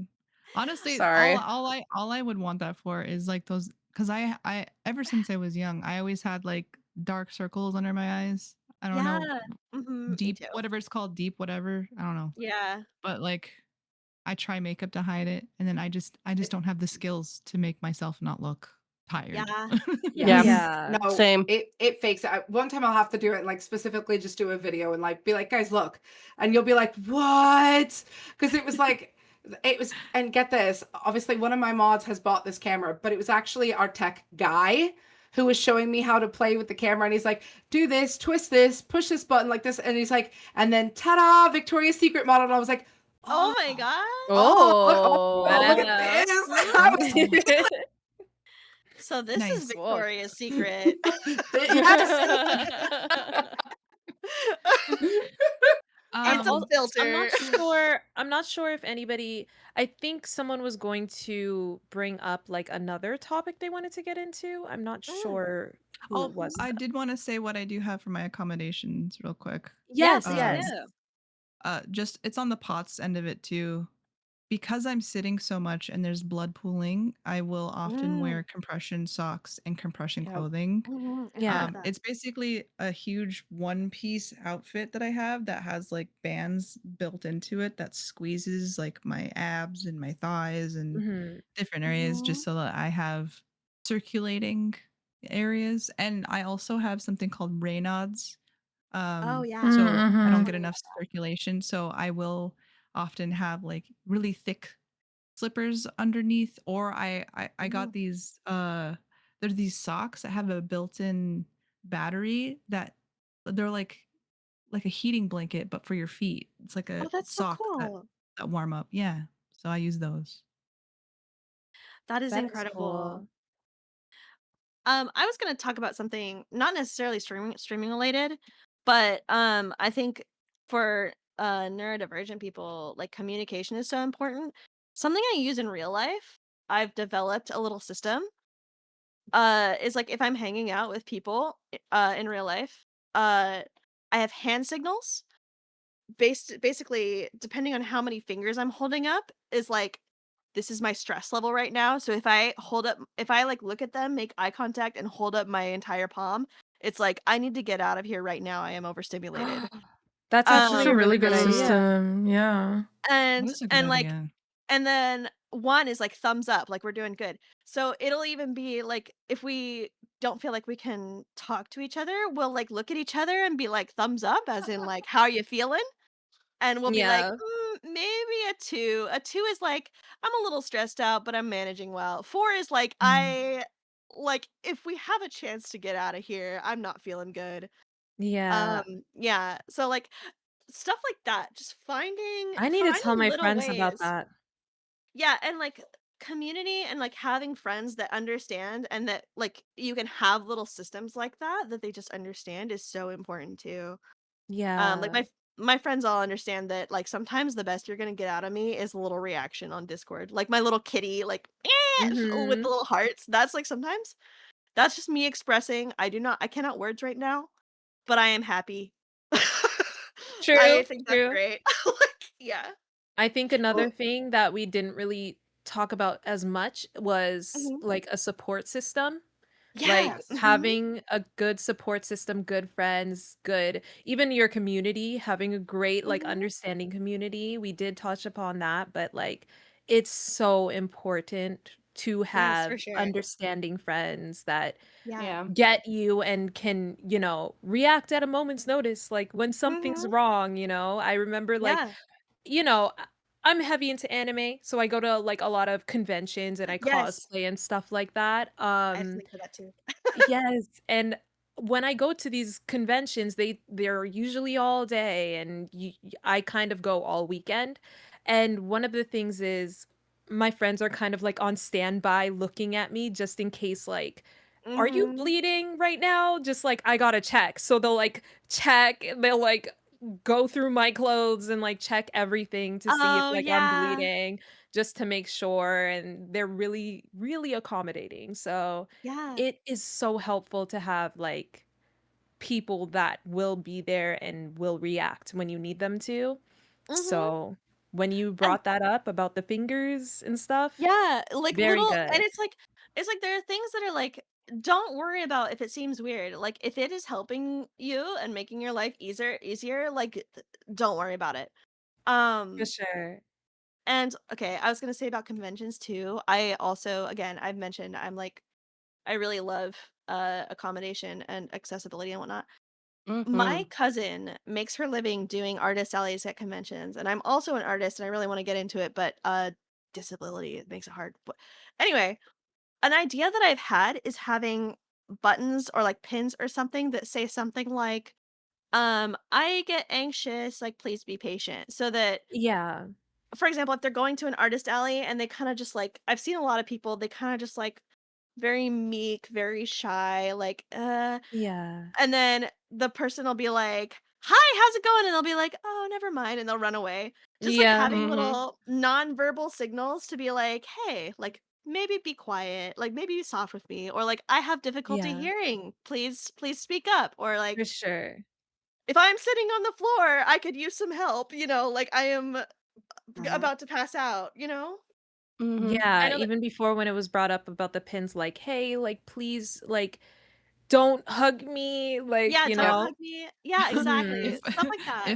Honestly, Sorry. all I would want that for is like those because I ever since I was young, I always had like dark circles under my eyes. I don't Yeah. know, Me deep too. whatever it's called, deep whatever. I don't know. Yeah. But like I try makeup to hide it and then I just don't have the skills to make myself not look tired. Yeah. Yeah. Yeah. no, Same. it fakes it. One time I'll have to do it and like specifically just do a video and like be like, guys, look, and you'll be like, what? Because it was like It was, and get this, obviously one of my mods has bought this camera, but it was actually our tech guy who was showing me how to play with the camera. And he's like, do this, twist this, push this button like this. And he's like, and then ta-da, Victoria's Secret model. And I was like, Oh oh, my gosh. look at Badass. this. I was feeling So this is Nice. Whoa. Victoria's Secret. yes. It's Um, unfiltered. I'm not sure if anybody I think someone was going to bring up like another topic they wanted to get into. I'm not Mm. sure who it oh, was. I did want to say what I do have for my accommodations real quick. Yeah, Yes, please Um, yes. do. just it's on the POTS end of it too. Because I'm sitting so much and there's blood pooling, I will often Mm. wear compression socks and compression Yep. clothing. I Yeah. love that. It's basically a huge one-piece outfit that I have that has like bands built into it that squeezes like my abs and my thighs and Mhm. different areas just so that I have circulating areas. And I also have something called Raynaud's. Oh Um, yeah. so I don't Mm-hmm. get enough circulation. So I will often have like really thick slippers underneath, or I got Mhm. these there's these socks that have a built-in battery that they're like a heating blanket but for your feet. It's like Oh, a that's so sock cool. that warm up. Yeah. So I use those. That is That is incredible. cool. I was gonna talk about something not necessarily streaming related, but I think for neurodivergent people, like communication is so important. Something I use in real life, I've developed a little system. Is like if I'm hanging out with people in real life, I have hand signals. Basically, depending on how many fingers I'm holding up, is like this is my stress level right now. So if I like look at them, make eye contact, and hold up my entire palm, it's like I need to get out of here right now. I am overstimulated. That's That's actually a a Um, really really good good idea. system. Yeah. That is a good like idea. and then one is like thumbs up, like we're doing good. So it'll even be like if we don't feel like we can talk to each other, we'll like look at each other and be like thumbs up, as in like how are you feeling? And we'll be like, Yeah. maybe a 2. A 2 is like, I'm a little stressed out, but I'm managing well. 4 is like, Mm. if we have a chance to get out of here, I'm not feeling good. Yeah. Yeah. So like stuff like that, just I need to finding tell my little friends about ways. that. Yeah, and like community and like having friends that understand and that like you can have little systems like that they just understand is so important too. Like Yeah. my friends all understand that like sometimes the best you're gonna get out of me is a little reaction on Discord. Like my little kitty, like with the Mhm. little hearts. That's like sometimes that's just me expressing. I cannot words right now, but I am happy. I True, think that's true. great. Like, yeah. I think another Well, thing that we didn't really talk about as much was, mhm. like, a support system. Like, Yeah. having a good support system, good friends, good even your community, having a great, like, Mhm. understanding community. We did touch upon that, but, like, it's so important to Yes, have for sure. understanding friends that Yeah. Yeah. get you and can, react at a moment's notice, like, when something's Mhm. wrong, I remember, like, Yeah. I'm heavy into anime, so I go to, like, a lot of conventions and I Yes. cosplay and stuff like that. I have something for that too. Yes, and when I go to these conventions, they're usually all day, and I kind of go all weekend. And one of the things is my friends are kind of like on standby looking at me just in case, like, are you Mhm. bleeding right now? Just like I gotta check. So they'll like check, and they'll like go through my clothes and like check everything to see if Oh, like I'm yeah. bleeding just to make sure. And they're really, really accommodating. So Yeah. it is so helpful to have, like, people that will be there and will react when you need them to. Mhm. So, when you And brought that up about the fingers and stuff, yeah, like very little and good. it's like there are things that are like, don't worry about if it seems weird. Like if it is helping you and making your life easier, like don't worry about it. For Um sure. and okay, I was gonna say about conventions too. I also again I've mentioned I really love accommodation and accessibility and whatnot. My Mhm. cousin makes her living doing artist alleys at conventions, and I'm also an artist, and I really want to get into it, but disability it makes it hard. But anyway, an idea that I've had is having buttons or like pins or something that say something like, I get anxious, like please be patient. So that, Yeah. for example, if they're going to an artist alley and they kind of just like, I've seen a lot of people, they kind of just like very meek, very shy, like, Yeah. and then the person will be like, "Hi, how's it going?" And they'll be like, "Oh, never mind," and they'll run away. Just like Yeah. having Mhm. little nonverbal signals to be like, "Hey, like maybe be quiet, like maybe be soft with me," or like, "I have difficulty Yeah. hearing. Please speak up." Or For like, sure. "If I'm sitting on the floor, I could use some help," like I am Mhm. about to pass out, you know? Mhm. I Yeah, know that. even before when it was brought up about the pins, like, "Hey, like, please, like, don't hug me," like, Yeah, you don't Yep. know? hug me. Yeah, exactly. if Mhm. Stuff like that.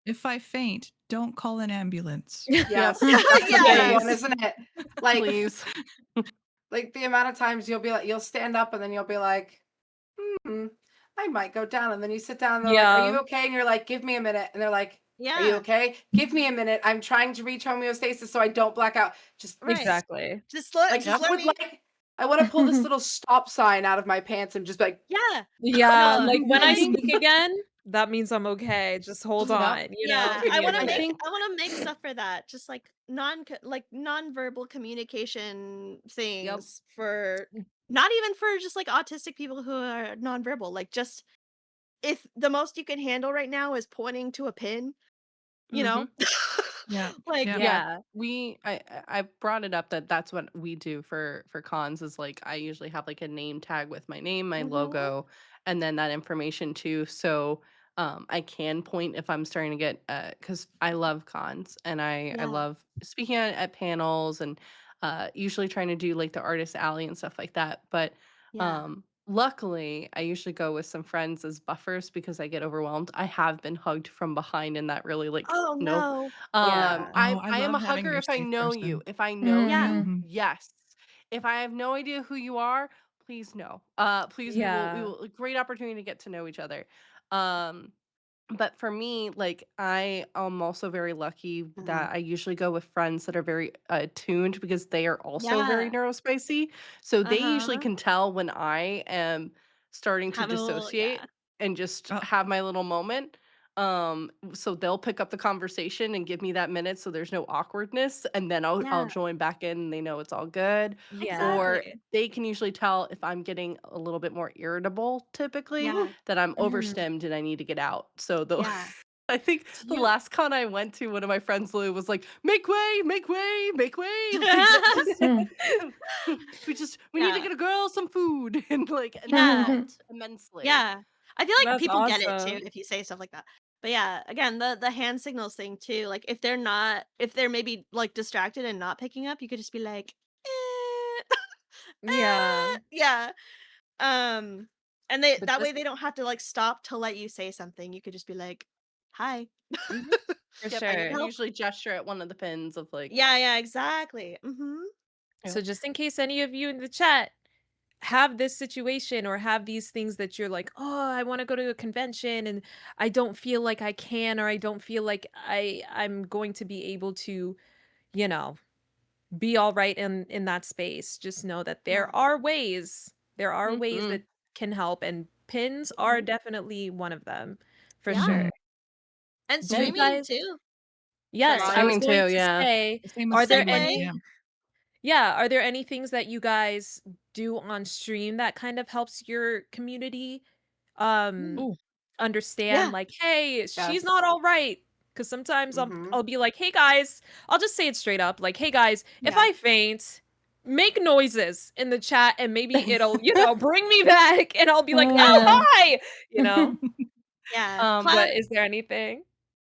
if I faint, don't call an ambulance. Yep. Yes, that's a big Yeah. one, Please. isn't it? Like Please. like the amount of times you'll stand up and then you'll be like, "Hmm, I might go down." And then you sit down and they're like, "Are Yeah. you okay?" And you're like, "Give me a minute." And they're like, "Are you Yeah. okay? Give me a minute. I'm trying to reach homeostasis so I don't black out." Just Right. Exactly. like Just I Yep. let would me. like I want to pull this little stop sign out of my pants and just be like, Yeah. Yeah, No, like, when I I like. speak again, that means I'm okay, just hold Yep. on, Yeah, give I me a wanna I minute. make think I wanna make stuff for that, just like nonverbal communication yep. things for not even for just like autistic people who are nonverbal, like just if the most you can handle right now is pointing to a pin, you know? Mhm. Yeah. Like, Yeah. Yeah, Yeah. I brought it up that that's what we do for cons is like I usually have like a name tag with my name, my mhm, logo, and then that information too. So I can point if I'm starting to get because I love cons and I yeah, love speaking at panels and usually trying to do like the artist alley and stuff like that. But yeah. luckily I usually go with some friends as buffers because I get overwhelmed. I have been hugged from behind and that really like Oh, no no. Yeah. Oh, I I am love a having hugger your if I safe know you. person. If I know Yeah, you, Mm. Mhm. yes. If I have no idea who you are, please no. Please we Yeah. will great opportunity to get to know each other. Um but for me, like, I am also very lucky mhm, that I usually go with friends that are very attuned because they are also very yeah, neurospicy. So they usually uh-huh. can tell when I am starting to Have a little, yeah, dissociate and just Oh, have my little moment. So they'll pick up the conversation and give me that minute so there's no awkwardness and then I'll yeah, join back in and they know it's all good. Yeah. Or exactly. they can usually tell if I'm getting a little bit more irritable typically Yeah, that I'm Mhm. overstimmed and I need to get out. So the yeah. I think Do the you last con I went to, one of my friends Lou was like, "Make way, make way, make way!" Like just Mm. we need to Yeah, get a girl some food and that yeah. helped immensely. Yeah. I feel like That's people get it too awesome. if you say stuff like that. But yeah, again, the hand signals thing too, like if they're maybe like distracted and not picking up, you could just be like, eh, Yeah. yeah. And they But that way just they don't have to like stop to let you say something. You could just be like, hi. Mhm. For Yep, I I need sure. can help. usually gesture at one of the pins of like, Yeah, exactly. Mm-hmm. So yep. just in case any of you in the chat have this situation or have these things that you're like, "Oh, I wanna go to a convention and I don't feel like I can or I don't feel like I'm going to be able to, you know, be all right in that space." Just know that Yeah. there are ways Mhm. that can help, and pins are Hmm. definitely one of them, for Yeah. sure. mhm. And Do you And streaming guys too. Sorry, Yes, go I ahead. was streaming going too, to yeah. say, Same with are there streaming. Segue. Yeah. are there any things that you guys do on stream that kind of helps your community, um, Oh, understand, Yeah. like, "Hey, she's not yes, all right." Because sometimes mhm, I'll be like, "Hey, guys," I'll just say it straight up, like, "Hey, guys, if Yeah. I faint, make noises in the chat and maybe it'll, bring me back," and I'll be like, "Oh, Mm. hi," you know? Yeah. But Cloud, is there anything?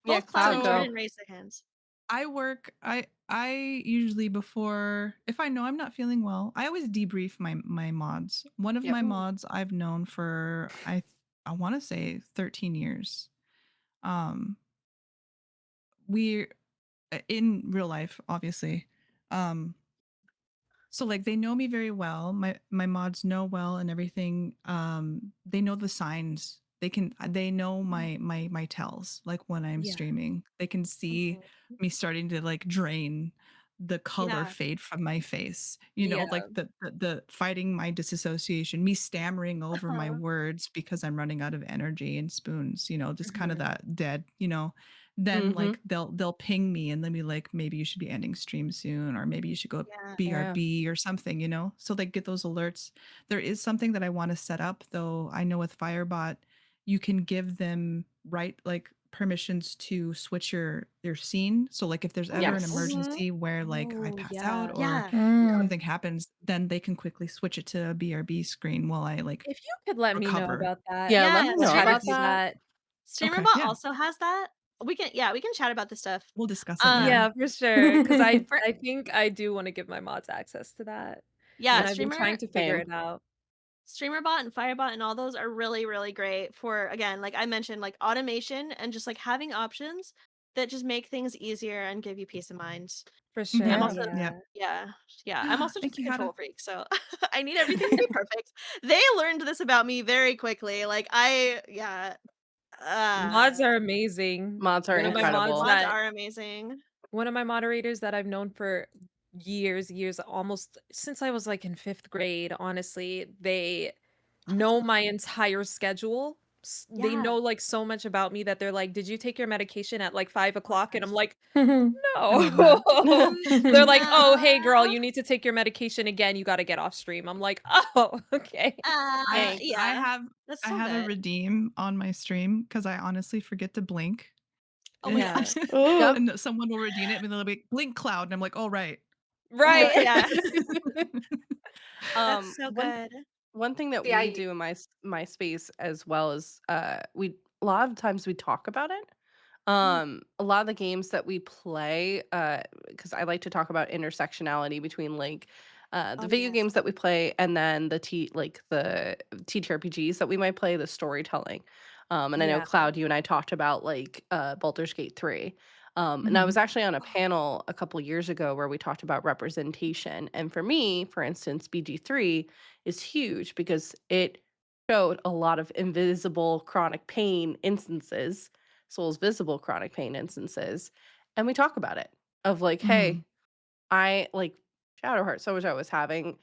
Yeah, both Cloud Cloud and so Go. Jordan raised their hands. I work I usually before if I know I'm not feeling well, I always debrief my mods. One of Yep. my Mm. mods I've known for I want to say 13 years. Um we in real life obviously. Um so like they know me very well. My mods know well and everything. They know the signs they know my tells, like, when I'm Yeah. streaming. They can see Mhm. me starting to, like, drain, the color Yeah. fade from my face, Yeah. like, the fighting my disassociation, me stammering over my Uh-huh. words because I'm running out of energy and spoons, just kinda Mhm. that dead, then, Mhm. like, they'll ping me and they'll be like, "Maybe you should be ending stream soon," or, "Maybe you should go Yeah. Yeah. BRB," or something, so they get those alerts. There is something that I wanna set up, though. I know with Firebot, you can give them, like, permissions to switch your scene. So, like, if there's ever an Yes. Mhm. emergency where, like, I Oh, pass out yeah. or Yeah. Mm. something happens, then they can quickly switch it to a BRB screen while I, like, If you could let me know recover. about that, Yeah, let Yeah, me I'll know try to about do Streamers that. that. Okay, StreamerBot yeah. also has that. We can chat about this stuff. We'll discuss it, yeah. Um, Yeah, for sure. Because I for I think I do wanna give my mods access to that, yeah, and I've been trying to figure Same. it out. StreamerBot and Firebot and all those are really, really great for, again, like I mentioned, like automation and just like having options that just make things easier and give you peace of mind. For I'm sure, Yeah. also Yep. yeah, yeah. I'm also Thank just a you, Hada. control freak, so I need everything to be perfect. They learned this about me very quickly. Like yeah. Mods Uh are amazing. Mods are One of my yes, mods incredible. mods that are amazing. one of my moderators that I've known for years, almost since I was, like, in 5th grade, honestly, they Oh, that's know my awesome. entire schedule. They Yeah. know, like, so much about me that they're like, "Did you take your medication at, like, 5 o'clock?" And I'm Perfect. like, I "No." love that. Mhm. They're like, "Oh, hey, girl, Uh, you need to take your medication again, you gotta get off stream." I'm like, "Oh, okay." Thanks. I yeah. have That's I so have a good. redeem on my stream because I honestly forget to blink. Oh my Yeah. gosh. Oh. And someone will redeem it and they'll be "Blink Cloud," and I'm like, "Oh, right." Oh Right. yeah. That's Um, so one good. one thing that See, we do in my space as well is we a lot of times we talk about it. Mhm. A lot of the games that we play, because I like to talk about intersectionality between like the Oh video yes. games that we play and then the TTRPGs that we might play, the storytelling. And I know Yeah. Cloud, you and I talked about like Baldur's Gate 3. And I was Mhm. actually on a panel a couple years ago where we talked about representation. And for me, for instance, BG3 is huge because it showed a lot of invisible chronic pain instances, Soul's visible chronic pain instances, and we talk about it of like, Mhm. "Hey, I like Shadowheart so much I was having,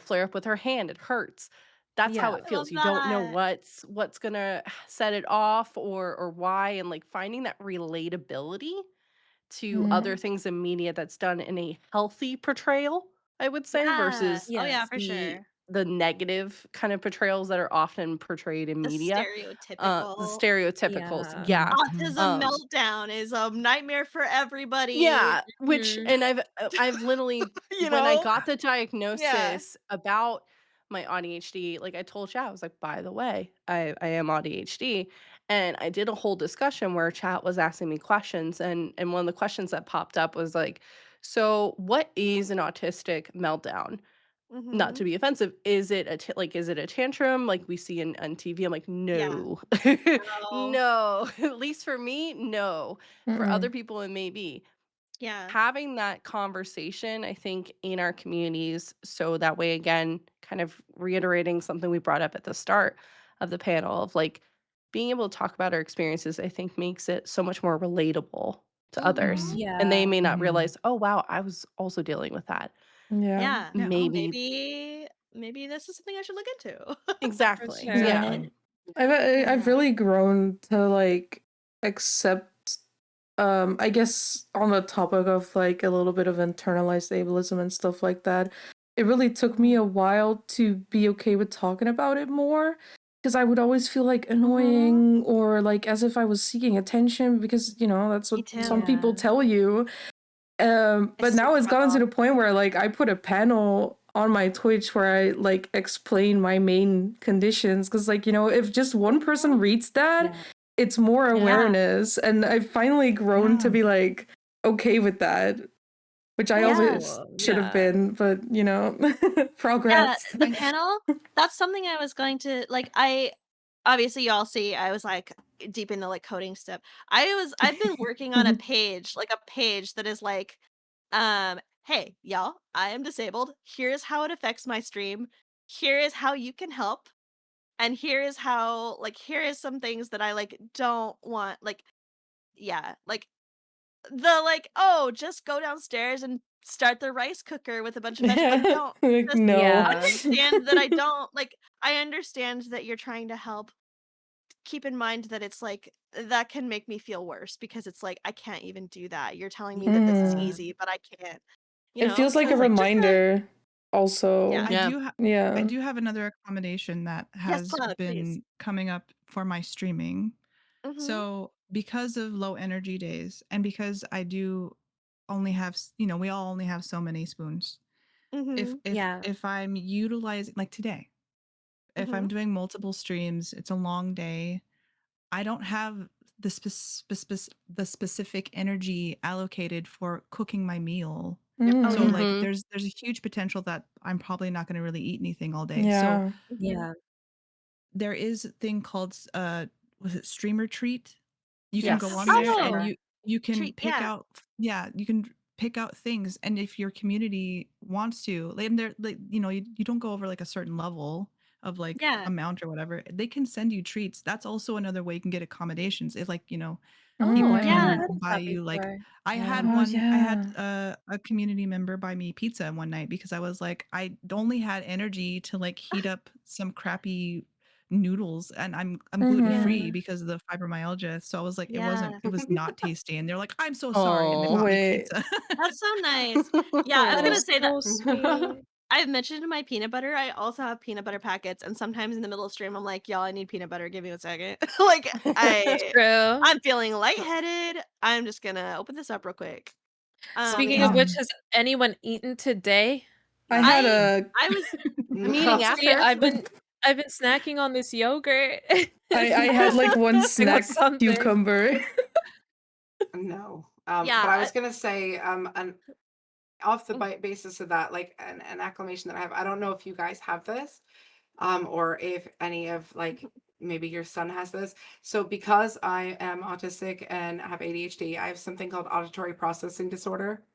flare up with her hand, it hurts." That's how Yeah. it I love feels. You don't know that. what's gonna set it off or why, and like finding that relatability to other Mm. things in media that's done in a healthy portrayal, I would say, Yeah. versus Oh yeah, Yes. for the sure. the negative kind of portrayals that are often portrayed in The media. The stereotypical stereotypicals, Yeah. yeah. Mhm. autism Um, meltdown is a nightmare for everybody. yeah, which Mhm. and I've literally You when I know? got the Yeah. diagnosis about my ADHD, like I told chat, I was like, by the way, I am ADHD. And I did a whole discussion where chat was asking me questions and one of the questions that popped up was like, so what is an autistic meltdown? Not to Mhm. be offensive, is it is it a tantrum like we see on TV? I'm like, Yeah. "No. No. No." At least for me, no. For other Mm-mm. people, it may be. Yeah. Having that conversation, I think, in our communities, so that way, again, kind of reiterating something we brought up at the start of the panel of, like, being able to talk about our experiences, I think makes it so much more relatable to others, Mhm. and they Yeah. may not Mhm. realize, "Oh, wow, I was also dealing with that." Yeah. Yeah. Yeah. Oh, Maybe maybe this is something I should look into. For exactly, sure. yeah. Yeah. I've Yeah. really grown to like accept I guess on the topic of like a little bit of internalized ableism and stuff like that. It really took me Mhm. a while to be okay with talking about it more because I would always feel like Mhm. annoying or like as if I was seeking attention because that's Me what some too. people Yeah. tell you. I But now super it's gotten to struggle. the point where like I put a panel on my Twitch where I like explain my main conditions because like if just one person Mhm. reads that, Yeah. it's more Yeah. Yeah. awareness, and I've finally grown to Yeah. be like okay with that, which I Yeah. always Cool. should have Yeah. been, but Yeah, progress. the panel, that's something I was going to like I obviously y'all see I was like deep in the like coding stuff. I've been working on a page that is like hey, y'all, I am disabled. Here's how it affects my stream. Here is how you can help. and here is how, like, here is some things that I like don't want, like, yeah, like the like, oh, just go downstairs and start the rice cooker with a bunch of vegetables. Like, don't Like, just no. Yeah. understand that I don't like. I understand that you're trying to help. Keep in mind that it's like that can make me feel worse because it's like I can't even do that. You're telling me that this is Mhm. Yeah. easy, but I can't. You It know, feels so like a it's like just reminder yeah. also. I Yeah. do I Yeah. do have another accommodation that Yes, has plug, please. been coming up for my streaming. Mhm. So, because of low energy days and because I do only have, we all only have so many spoons. If Mhm. if Yeah. if I'm utilizing like today, if I'm Mhm. doing multiple streams, it's a long day. I don't have the specific energy allocated for cooking my meal. Oh So yeah. like Mhm. there's a huge potential that I'm probably not going to really eat anything all day. So Yeah. Mhm. Yeah. there is a thing called was it Streamer Treat? You can go Yes. on there and Oh, you can treat. pick Yeah. out you can pick out things, and if your community wants to, like, and they're like, you don't go over like a certain level of like Yeah. amount or whatever. They can send you treats. That's also another way you can get accommodations. If like, people Oh I haven't yeah. can heard of buy that you like before. I Yeah. had Oh, one I had yeah. a community member buy me pizza one night because I was like I only had energy to like heat up some crappy noodles, and I'm gluten Yeah. free because of the fibromyalgia. So I was like Yeah. it was not tasty, and they're like, "I'm so sorry," and they Oh. bought me Wait. pizza. That's so nice. Yeah, I was That gonna is say that so sweet. I've mentioned my peanut butter. I also have peanut butter packets, and sometimes in the middle of stream, I'm like, "Y'all, I need peanut butter. Give me a second." Like, True. I'm feeling lightheaded. I'm just gonna open this up real quick. Speaking of Yeah. which, Mhm. has anyone eaten today? I had I a I was I'm eating No. See, after. I've been snacking on this yogurt. I had like one Pick up snack something. cucumber. No. yeah. But I was gonna say, an off the basis of that, like an acclamation that I have. I don't know if you guys have this, or if any of like maybe your son has this. So because I am autistic and have ADHD, I have something called auditory processing disorder.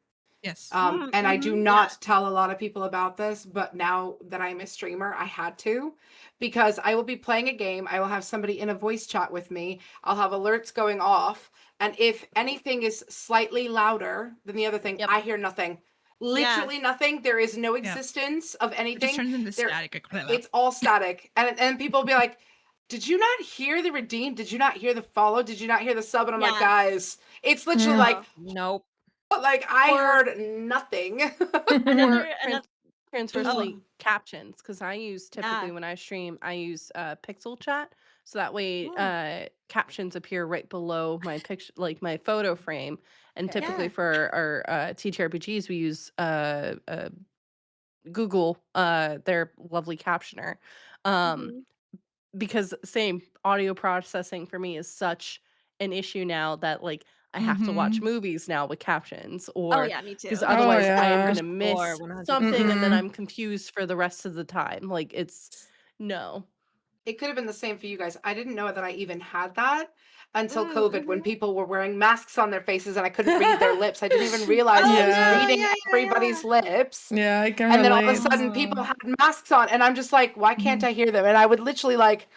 Yes. And I do Yeah. not tell a lot of people about this, but now that I'm a streamer, I had to, because I will be playing a game. I will have somebody in a voice chat with me. I'll have alerts going off. And if anything is slightly louder than the other thing, Yep. I hear nothing. Yeah. Literally nothing. There is no Yeah. existence of It just anything. turns into There, static. it's all static. And people will be like, did you not hear the redeem? Did you not hear the follow? Did you not hear the sub? And I'm like, Yeah. guys, it's literally Mm. like, Oh. Nope. like I Or heard nothing. Or another transversely oh, captions, because I use typically yeah. when I stream, I use pixel chat, so that way Mm, captions appear right below my picture, like my photo frame. And Okay. typically yeah. for our TTRPGs, we use Google, their lovely captioner. Um, Mhm. because same audio processing for me is such an issue now that like I have to watch Mhm. movies now with captions, Oh, or yeah, me because too. Oh otherwise I am yeah. gonna For sure, miss 100%. something and then Mm-mm. I'm confused for the rest of the time. Like it's no. It could have been the same for you guys. I didn't know that I even had that until COVID, when Mhm. people were wearing masks on their faces and I couldn't read their lips. I didn't even realize I Oh, was Yeah. no, reading yeah, yeah, yeah. everybody's lips. Yeah, I can And then all of a relate. sudden people Oh. had masks on and I'm just like, why can't Mhm. I hear them? And I would literally like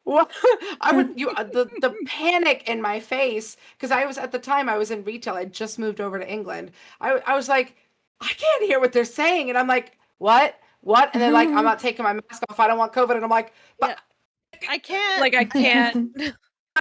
what I would you the panic in my face, because I was at the time I was in retail. I just moved over to England. I was like, I can't hear what they're saying. And I'm like, what? And they're like, I'm not taking my mask off. I don't want COVID. And I'm like, but Yeah. I can't. Like I can't.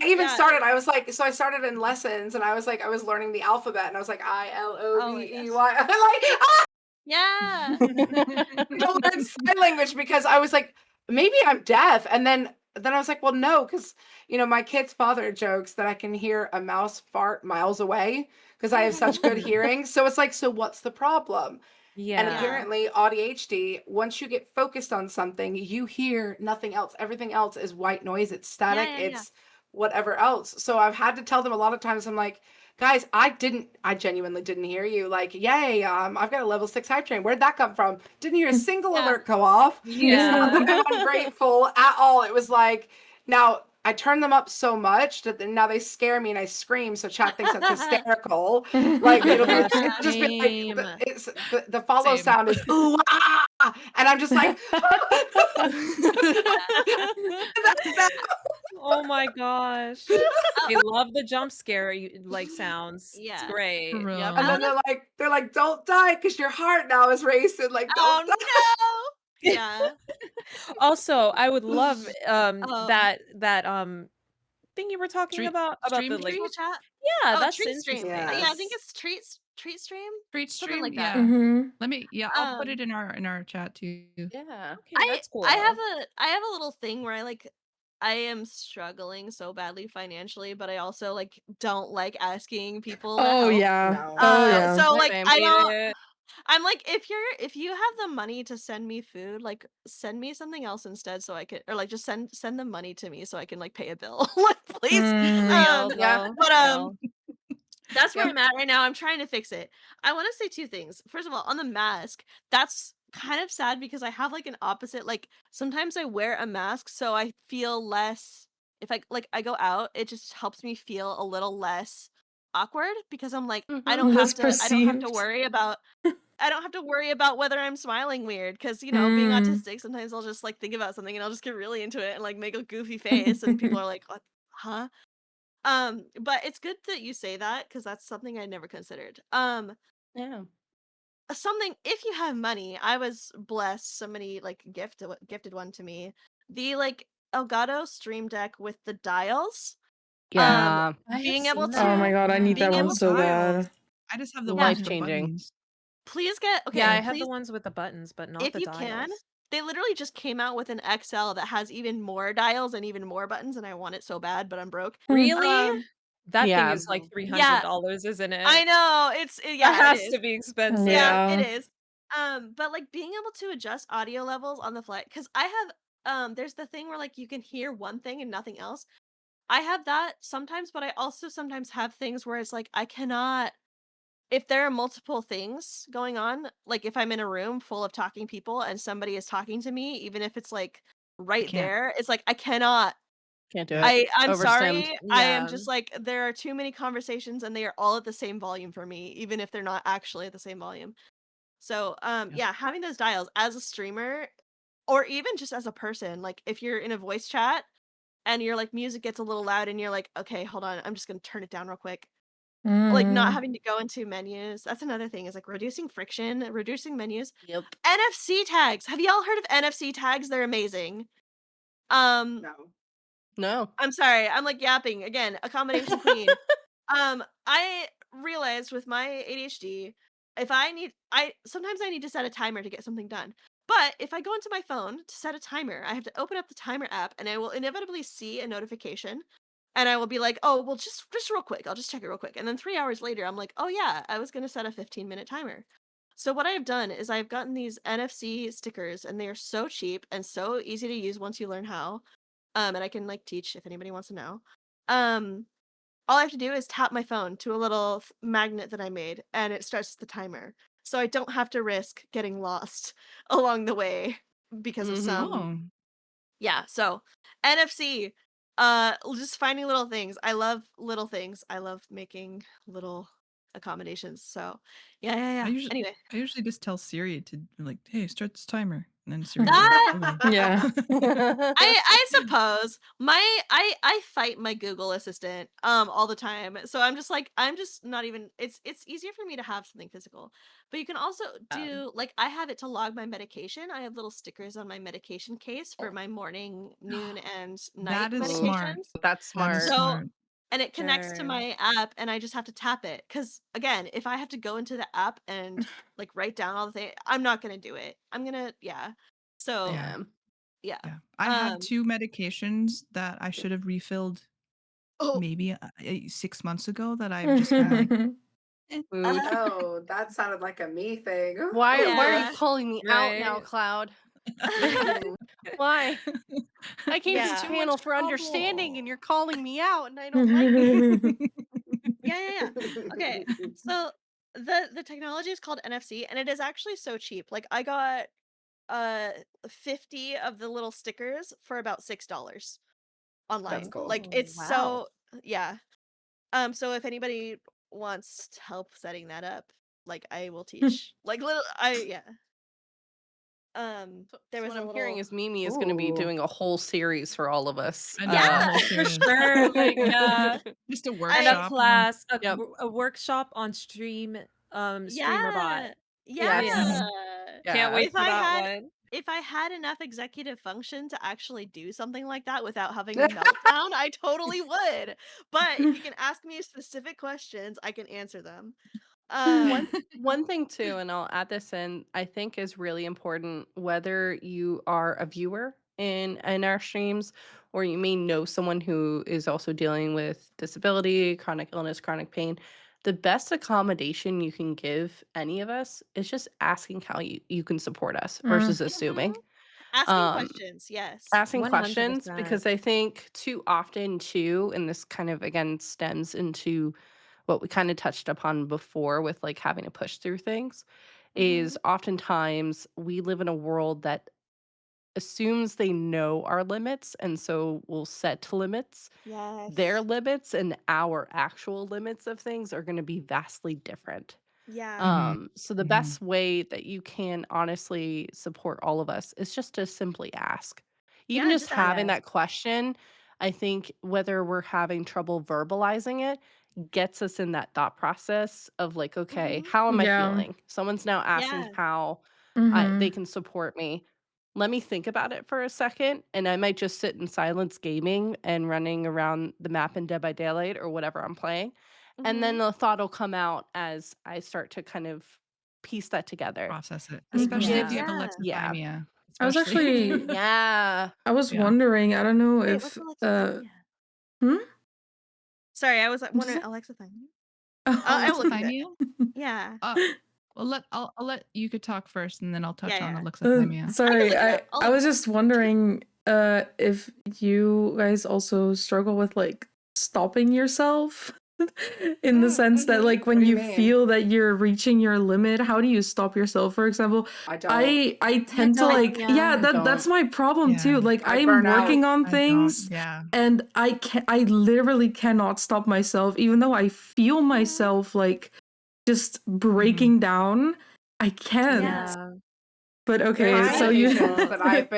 I even Yeah. started, I was like, so I started in lessons and I was like, I was learning the alphabet and I was like, Oh my gosh. ILOVEY. I'm like, ah! Yeah. I had to learn sign language because I was like, maybe I'm deaf. And then I was like, well, no, because my kid's father jokes that I can hear a mouse fart miles away because I have such good hearing. So it's like, so what's the problem? And Yeah. Yeah. apparently, ADHD, once you get focused on something, you hear nothing else. Everything else is white noise, it's Yeah, static, yeah, yeah. it's whatever else. So I've had to tell them a lot of times, I'm like, guys, I genuinely didn't hear you. Like, yay, I've got a level 6 hype train. Where'd that come from? Didn't hear a single Yeah. alert go off. It's not Yeah. that I'm ungrateful at all. It was like, now I turn them up so much that now they scare me and I scream, so chat thinks it's hysterical. Like it'll Yeah, just be like same. the follow Same. sound is ooh ah, and I'm just like Oh my gosh. Oh, They love the jump scare like sounds. It's yeah. For great. real. and then they're like, don't die because your heart now is racing. Like, Oh don't die. no. Yeah. Also, I would love Um, that thing you were talking Stream about stream the like treat? virtual chat. yeah, Oh, that's treat stream. interesting. Yeah, I think Yes. it's treat stream, Treat something stream? like that. Yeah. Mhm. I'll put it Um, in our chat too. Yeah. Okay, that's I cool. have a little thing where I am struggling so badly financially, but I also like don't like asking people to Oh help. yeah. No. Oh yeah. So like Same. I Hate don't. it. I'm like, if you have the money to send me food, like send me something else instead so I can, or like just send the money to me so I can like pay a bill. Like please. Real Yeah. though. But Real. that's where Yep. I'm at right now. I'm trying to fix it. I want to say two things. First of all, on the mask, that's kind of sad because I have like an opposite. Like sometimes I wear a mask so I feel less. If I go out, it just helps me feel a little less awkward because I'm like Mhm. Less I don't have to perceived. worry about whether I'm smiling weird because being Mm. autistic, sometimes I'll just like think about something and I'll just get really into it and like make a goofy face and people are like, "What? Huh?" But it's good that you say that because that's something I never considered. Yeah. Something if you have money, I was blessed. Somebody like gifted one to me. The like Elgato Stream Deck with the dials. Yeah. I have Being able seen Oh my to that. god, I need Yeah. that being one able No so to dials. bad. I just have the yeah, ones Life with the changing. buttons. please get Yeah, okay. I have the Please, ones with the buttons, but not if the you can. dials. They literally just came out with an XL that has even more dials and even more buttons, and I want it so bad, but I'm broke. Really? Um, That thing Yeah. is like yeah, $300, isn't I it? know That yeah, it has is. to be expensive. Yeah, it Yeah. is. But like being able to adjust audio levels on the fly, because I have there's the thing where like you can hear one thing and nothing else. I have that sometimes, but I also sometimes have things where it's like I cannot if there are multiple things going on, like if I'm in a room full of talking people and somebody is talking to me, even if it's like right Can't. there, it's like I cannot Can't do it. Yeah. I'm Overstimmed. sorry. I am Yeah. just like there are too many conversations and they are all at the same volume for me, even if they're not actually at the same volume. So, Yeah. yeah, having those dials as a streamer or even just as a person, like if you're in a voice chat and your like music gets a little loud and you're like, okay, hold on, I'm just gonna turn it down real quick. Like not Mm. having to go into menus. That's another thing is like reducing friction, reducing menus. Yep. NFC tags. Have y'all heard of NFC tags? They're amazing. Um, No. No. I'm sorry. I'm like yapping again. Accommodation queen. I realized with my ADHD, if I sometimes I need to set a timer to get something done. But if I go into my phone to set a timer, I have to open up the timer app and I will inevitably see a notification and I will be like, "Oh, well just real quick. I'll just check it real quick." And then 3 hours later, I'm like, "Oh yeah, I was going to set a 15-minute timer." So what I've done is I've gotten these NFC stickers and they are so cheap and so easy to use once you learn how. And I can like teach if anybody wants to know. Um all I have to do is tap my phone to a little magnet that I made, and it starts the timer. So I don't have to risk getting lost along the way because of Mhm. Oh. yeah, so NFC, just finding little things. I love little things. I love making little accommodations. So yeah. Anyway, I usually just tell Siri to like, hey, start this timer. And then Siri does that it. Okay. Yeah. I suppose I fight my Google Assistant all the time. So I'm just not even it's easier for me to have something physical. But you can also do like I have it to log my medication. I have little stickers on my medication case for my morning, noon and night That is Ooh, smart. medications. that's That is smart. So smart. and it connects to Sure. my app and I just have to tap it cuz again, if I have to go into the app and like write down all the things, I'm not going to do it. I'm going to yeah. So, Yeah. Yeah. yeah. Yeah. I have Um 2 medications that I should have refilled oh maybe 6 months ago that I've just been like, eh. Mood. Oh, that sounded like a me thing. Why are you yeah. calling me out now, Right. Cloud? Mood. Why? I came to It's the Yeah. too much panel for understanding and trouble. you're calling me out and I don't like it. Yeah. Okay. So the technology is called NFC and it is actually so cheap. Like I got uh 50 of the little stickers for about $6. online. cool. Like Oh, it's wow. so yeah. So if anybody wants help setting that up, like I will teach. Like little I yeah. There So was what a I'm hearing little is Mimi is going to be Ooh. doing a whole series for all of us. I know, a yeah. whole For series. sure. Like, yeah. Just a And a I workshop. class, Yep. a workshop on streamer bot. yeah. Yes. Yeah. Yeah. Can't Yeah. wait If for I that had one. if I had enough executive function to actually do something like that without having a meltdown, I totally would. But if you can ask me specific questions, I can answer them. One Um, one thing too, and I'll add this in, I think is really important, whether you are a viewer in our streams or you may know someone who is also dealing with disability, chronic illness, chronic pain. The best accommodation you can give any of us is just asking how you can support us Mm. versus mhm. assuming. Asking Um, questions, yes. Asking questions 100%. because I think too often too, and this kind of again stems into what we kind of touched upon before with like having to push through things, is Mhm. oftentimes we live in a world that assumes they know our limits and so will set limits. Their Yes. limits and our actual limits of things are going to be vastly different. Yeah. Mhm, So the mhm. best way that you can honestly support all of us is just to simply ask. Even Yeah, just just ask. having Yes. that question, I think whether we're having trouble verbalizing it gets us in that thought process of like, okay, Mhm. how am I Yeah. feeling? Someone's now asking Yeah. how they Mhm. can support me. Let me think about it for a second, and I might just sit in silence gaming and running around the map in Dead by Daylight or whatever I'm playing. And then Mhm. the thought will come out as I start to kind of piece that together. Process it, It especially if Mhm. you gives have Yeah. yeah. alexithymia, I was especially. actually Yeah. I was Yeah. wondering, I don't know Wait, what's if alexithymia? hmm? Sorry, I was What is wondering it? alexithymia. Oh. I'll look into it. Alexithymia? Yeah. Uh, well, I'll let you could talk first, and then I'll touch Yeah, on yeah. alexithymia. I can Sorry, look it up. I'll I look was it up. just wondering if you guys also struggle with like stopping yourself in the sense that Mhm. like What when do you you mean? feel that you're reaching your limit, how do you stop yourself? For example, I don't. I I tend to don't. like yeah, I that's don't. my problem Yeah, too. Like I I'm burn out. working on I don't. things Yeah. and I literally cannot stop myself even though I feel Mhm. myself like just Mhm. breaking down. I can't. Yeah. Yeah. But There's okay, I so occasions you that I've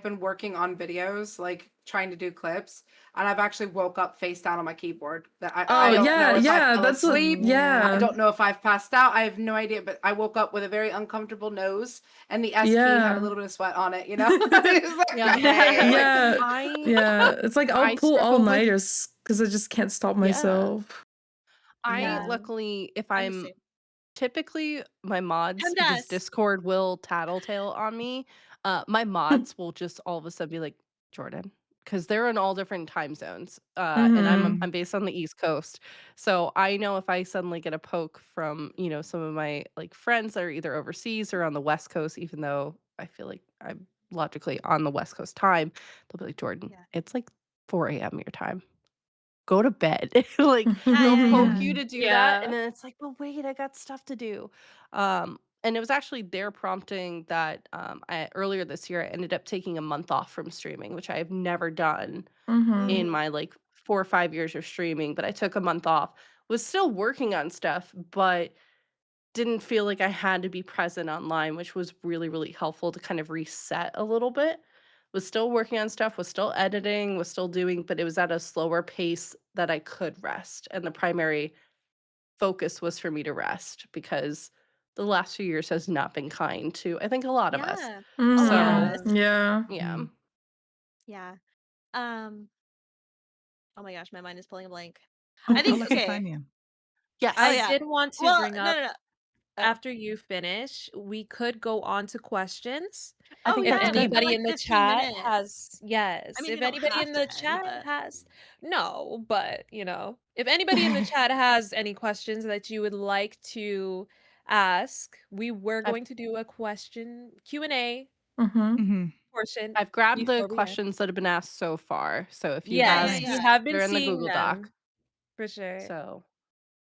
been working on videos, like trying to do clips, and I've actually woke up face down on my keyboard. That I Oh don't yeah, know if I yeah, fell that's what asleep. I yeah. don't know if I've passed out. I have no idea, but I woke up with a very uncomfortable nose, and the S key had a Yeah. little bit of sweat on it. You know, it was like, yeah. dang, like Yeah. I Yeah. It's like I'll I pull all struggle with nighters because I just can't stop yeah. myself. I Yeah. luckily if I'm the I'm same. typically my mods because PEMDAS. Discord will tattletale on me. My mods will just all of a sudden be like, "Jordan," because they're in all different time zones. And Mhm. I'm based on the East Coast. So I know if I suddenly get a poke from, some of my like friends that are either overseas or on the West Coast, even though I feel like I'm logically on the West Coast time, they'll be like, Jordan, Yeah. it's like 4 a.m. your time, go to bed. Like Yeah, they'll yeah, poke yeah. Mhm. you to do that Yeah. and then it's like, "But wait, I got stuff to do." And it was actually their prompting that earlier this year I ended up taking a month off from streaming, which I have never done Mhm. in Mhm. my like 4 or 5 years of streaming, but I took a month off. Was still working on stuff, but didn't feel like I had to be present online, which was really, really helpful to kind of reset a little bit. Was still working on stuff, was still editing, was still doing, but it was at a slower pace that I could rest. And the primary focus was for me to rest because the last few years has not been kind to, I think, a lot of us. Yeah. A lot of Mhm. So, Yeah. us. Yeah. yeah. Mhm. Yeah. Um, oh my gosh, my mind is pulling a blank. I Oh, think okay. alexithymia. Oh I Yes. yeah. did want to Well, bring no, up no, no. Oh. after you finish, we could go on to questions. I Oh think If yeah, that's we've good. got anybody like in the 15 chat minutes. has I yes, mean, if we don't anybody have in to the end, chat but has no, but if anybody in the chat has any questions that you would like to ask, we were I've going to do a question Q&A Mhm. Mhm. portion I've grabbed the before we end. questions that have been asked so far. So if you yeah, have, yeah, Yes, we yeah. Nice. have been they're in the seeing Google Doc. them for sure. So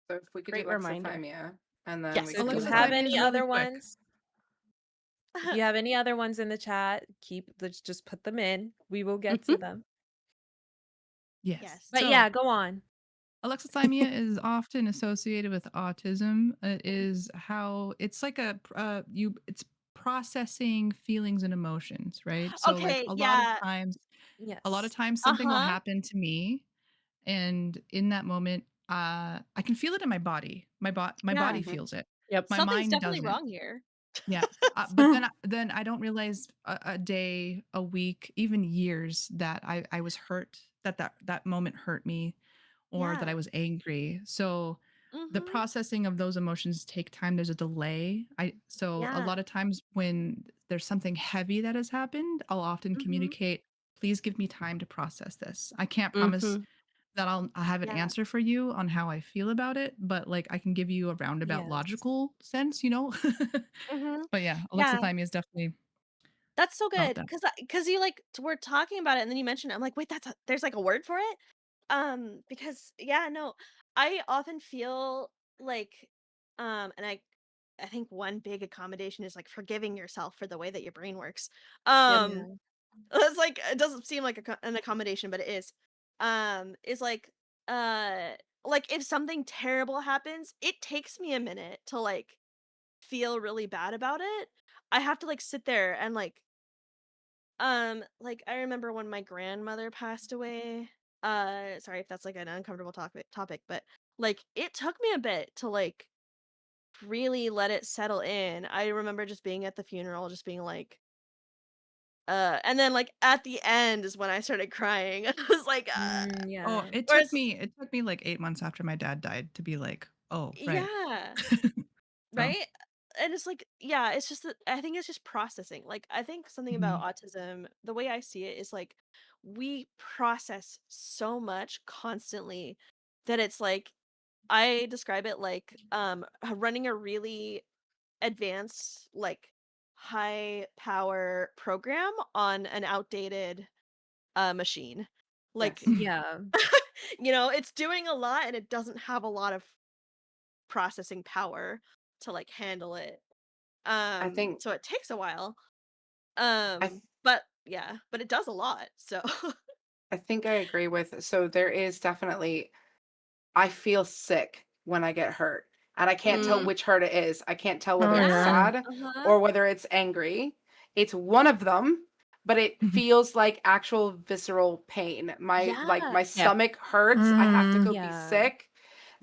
so if we could do great reminder. Alexithymia, and then we So Yes. if could do you a have Alexithymia any is really other quick. ones, if you have any other ones in the chat, let's just put them in. We will get to them. Yes. Yes. But So yeah, go on. alexithymia is often associated with autism. It is how it's like it's processing feelings and emotions, right? So like Okay, a lot of yeah. times Yes. something will Uh-huh. happen to me, and in that moment I can feel it in my body. My Yeah. body Mhm. feels it. Yep. My Something's mind definitely doesn't. wrong here. Yeah. But then I don't realize a day, a week, even years that I was hurt, that moment hurt me, or that Yeah. I was angry. So the Mhm. processing of those emotions take time. There's a delay. So a Yeah. lot of times when there's something heavy that has happened, I'll often Mhm. communicate, please give me time to process this. I can't promise Mhm. that I have an Yeah. answer for you on how I feel about it, but like I can give you a roundabout Yes. logical sense, you know? Mhm. But yeah, Yeah. alexithymia is definitely That's so about good that. because you like were talking about it and then you mentioned it. I'm like, wait, there's like a word for it. Because yeah, no, I often feel like, and I think one big accommodation is like forgiving yourself for the way that your brain works. Yep. Um, Yeah. it's like it doesn't seem like an accommodation, but it is. Is uh, like if something terrible happens, it takes me a minute to like feel really bad about it. I have to like sit there and like I remember when my grandmother passed away. Sorry if that's like an uncomfortable topic, but like it took me a bit to like really let it settle in. I remember just being at the funeral, just being like, and then like at the end is when I started crying. I was like, Oh, Yeah. whereas it took me like 8 months after my dad died to be like, "Oh, right." yeah, So, right? And it's like, yeah, it's just that I think it's just processing. Like, I think something about mhm. autism, the way I see it is like we process so much constantly that it's like I describe it like running a really advanced, like high power program on an outdated machine. Like, Yes. Yeah. it's doing a lot and it doesn't have a lot of processing power to like handle it. I think So it takes a while. I th- But yeah, but it does a lot. So I think I agree with so there is definitely I feel sick when I get hurt, and I can't tell mhm. which hurt it is. I can't tell whether Oh it's Yeah. yeah. sad Uh-huh. or whether it's angry. It's one of them, but it feels like actual visceral pain. My Yeah. stomach hurts. I have to Mm. go be Yeah. sick.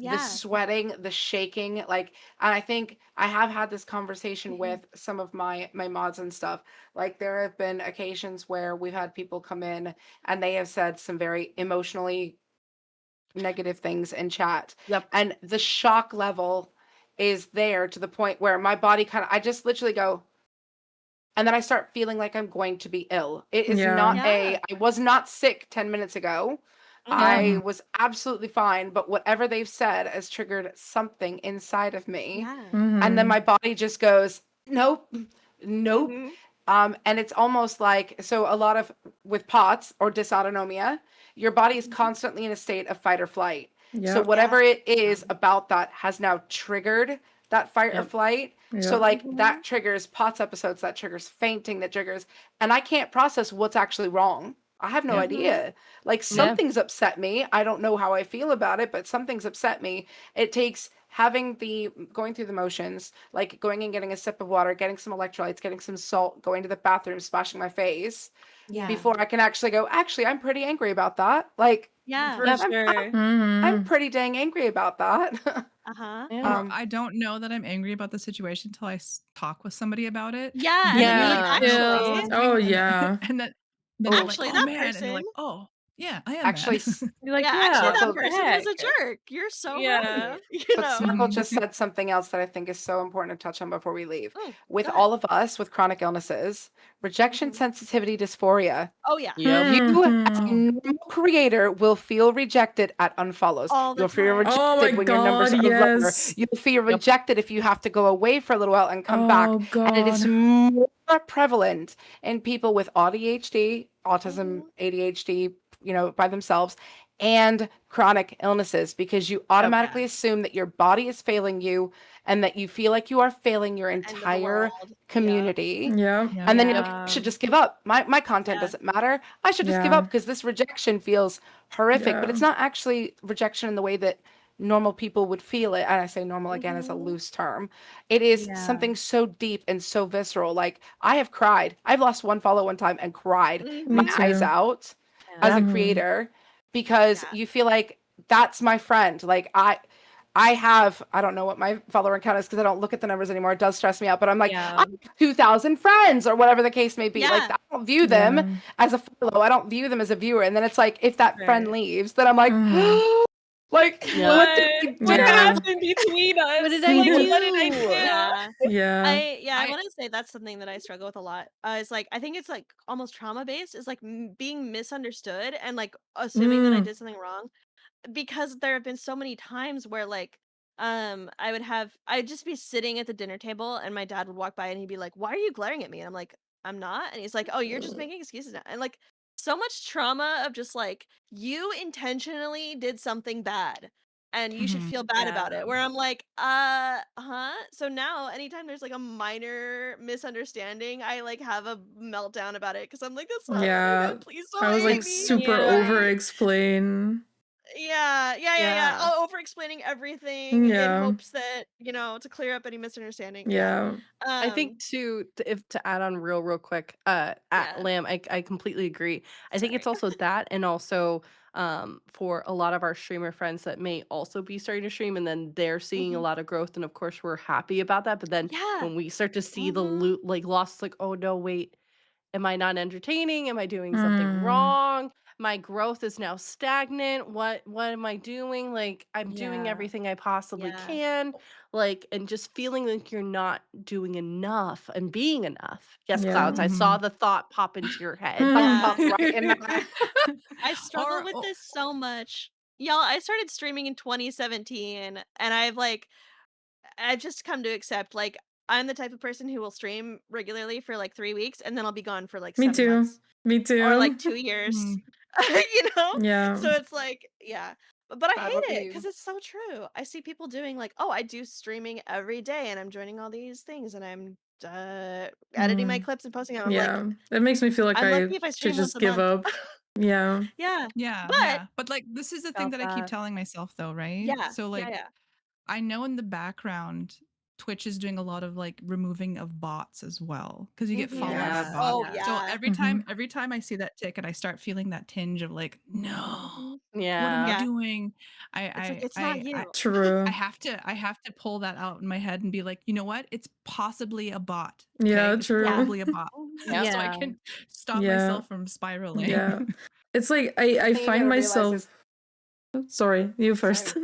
The Yeah. sweating, the shaking, like, and I think I have had this conversation Mhm. with some of my mods and stuff. Like there have been occasions where we've had people come in and they have said some very emotionally negative things in chat. Yep. And the shock level is there to the point where my body I just literally go, and then I start feeling like I'm going to be ill. It is Yeah. not Yeah. I was not sick 10 minutes ago. Mhm. I Mhm. was absolutely fine, but whatever they've said has triggered something inside of me. Yeah. And then Mhm. my body just goes, nope, nope. Mhm. And it's almost like so a lot of with POTS or dysautonomia, your body is Mhm. constantly in a state of fight or flight. So Yep. Yeah. whatever it is about that has now triggered that fight or Yep. flight. So Yep. like Mhm. that triggers POTS episodes, that triggers fainting, that triggers, and I can't process what's actually wrong. I have no Yeah. Mhm. idea. Like Nope. some things upset me. I don't know how I feel about it, but some things upset me. It takes having the going through the motions, like going and getting a sip of water, getting some electrolytes, getting some salt, going to the bathroom, splashing my face Yeah. before I can actually go, actually, I'm pretty angry about that. Like Yeah. For Yep. sure. I'm Mhm. pretty dang angry about that. Uh-huh. Yeah. Or um I don't know that I'm angry about the situation until talk with somebody about it, Yeah. and And then then you're they like, like Me try to actually, too. process Oh me, and yeah. and then I'm oh like, actually "Oh that man," and they're person, like, "Oh yeah, I am actually mad." You're like, yeah, actually yeah, that what Sparkle the person was heck? a jerk. You're so Yeah. right. But Sparkle Mhm. just said something else that I think is so important to touch on before we leave. Mm, With go ahead. all of us with chronic illnesses, rejection Mhm. sensitivity dysphoria, Oh yeah. you Yep. as a Mhm. normal creator will feel rejected at unfollows. All the You'll feel time. Oh my rejected when your numbers god, are lower. yes. You'll feel Yep. rejected if you have to go away for a little while and come back. Oh And it is god. more prevalent in people with ADHD, autism, Mhm. ADHD, by themselves, and chronic illnesses, because you automatically assume that your body is failing you and that you feel like you are failing your The end of the entire world. Yep. community. Yeah. Yeah. And then you're like, I should Yeah. just give up. My content Yeah. doesn't matter. I should just give Yeah. up because this rejection feels horrific. But Yeah. it's not actually rejection in the way that normal people would feel it. And I say normal again as a Mhm. loose term. It is Yeah. something so deep and so visceral. Like, I have cried. I've lost one follow one time and cried Me my Mhm. eyes too. out as Yeah. a Mhm. creator, because Yeah. you feel like that's my friend. Like, I have, I don't know what my follower count is because I don't look at the numbers anymore. It does stress me out, but I'm like, I Yeah. have 2,000 friends or whatever the case may be. Like, Yeah. I don't view them Yeah. as a follow. I don't view them as a viewer. And then it's like, if that friend Right. leaves, then I'm like, Mhm. like, Yeah. what did I What Yeah. do? happened between What us? did I Like, do? what did I do? Yeah. Yeah. I I want to say that's something that I struggle with a lot. It's like I think it's like almost trauma based. Is like being misunderstood and like assuming that I Mm. did something wrong, because there have been so many times where like I'd just be sitting at the dinner table and my dad would walk by and he'd be like, "Why are you glaring at me?" And I'm like, "I'm not." And he's like, "Oh, you're just making excuses now." And like so much trauma of just like you intentionally did something bad and you should Mhm. feel bad about Yeah. it. Where I'm like, huh?" So now anytime there's like a minor misunderstanding, I like have a meltdown about it because I'm like, "That's not what I Yeah. meant. Please I don't was like hate me. I'm super Yeah. over sorry." explain. Yeah. Yeah. Oh, over explaining everything in Yeah. hopes that, to clear up any misunderstanding. Yeah. Yeah. I think Um, too, if to add on real quick, at yeah. Lamb, I completely agree. I think it's Sorry. also that, and also for a lot of our streamer friends that may also be starting to stream, and then they're seeing a Mhm. lot of growth, and of course we're happy about that. But then Yeah. when we start to see the Mhm. loot like loss, like, oh no, wait, am I not entertaining? Am I doing something Mm. wrong? My growth is now stagnant. What am I doing? Like, I'm doing Yeah. everything I possibly Yeah. can. Like, and just feeling like you're not doing enough and being enough. Yes, Yeah. Clouds, I saw Mhm. the thought pop into your head. Yeah. Pop right in that. I struggle Or with oh, this so much. Y'all, I started streaming in 2017 and I've just come to accept like I'm the type of person who will stream regularly for like 3 weeks and then I'll be gone for like Me 7 too. months. Me Or like too. 2 years, mhm. you know? Yeah. So it's like, yeah. But I God, what hate were it because you? it's so true. I see people doing like, "Oh, I do streaming every day and I'm joining all these things and I'm editing my Mm. clips and posting them." I'm like, Yeah. It makes me feel like "I'm I lucky if I should stream once just a give month." up. Yeah. Yeah. Yeah, But yeah. But like this is the thing About that I keep that. telling myself though, right? yeah. So Yeah, like yeah. I know in the background Twitch is doing a lot of like removing of bots as well because you get followed by Yes. Yeah. bots. Oh, Yeah. So yeah. Mhm. every time I see that ticket, I start feeling that tinge of like, no, Mhm. what am I Yeah. Yeah. doing? It's like, I "It's not I I you." True. I have to pull that out in my head and be like, you know what? It's possibly a bot. Yeah, Okay, it's Yeah. true. probably a bot, Mhm. Yep. so I Yeah. can stop Yeah. myself from Yeah. spiraling. It's like The I thing you find gotta realize is, myself sorry, you sorry. first.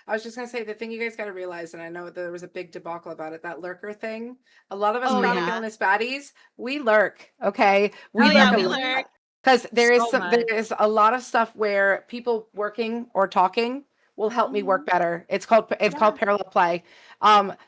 I was just gonna say the thing you guys gotta realize, and I know there was a big debacle about it, that lurker thing. A lot of us Oh, chronic Mm. yeah. illness baddies, we lurk, okay? Oh, We yeah, lurk a we Mhm. lot. lurk Because so there much. is a lot of stuff where people working or talking will help me work Mhm. better. It's called Yeah. parallel play.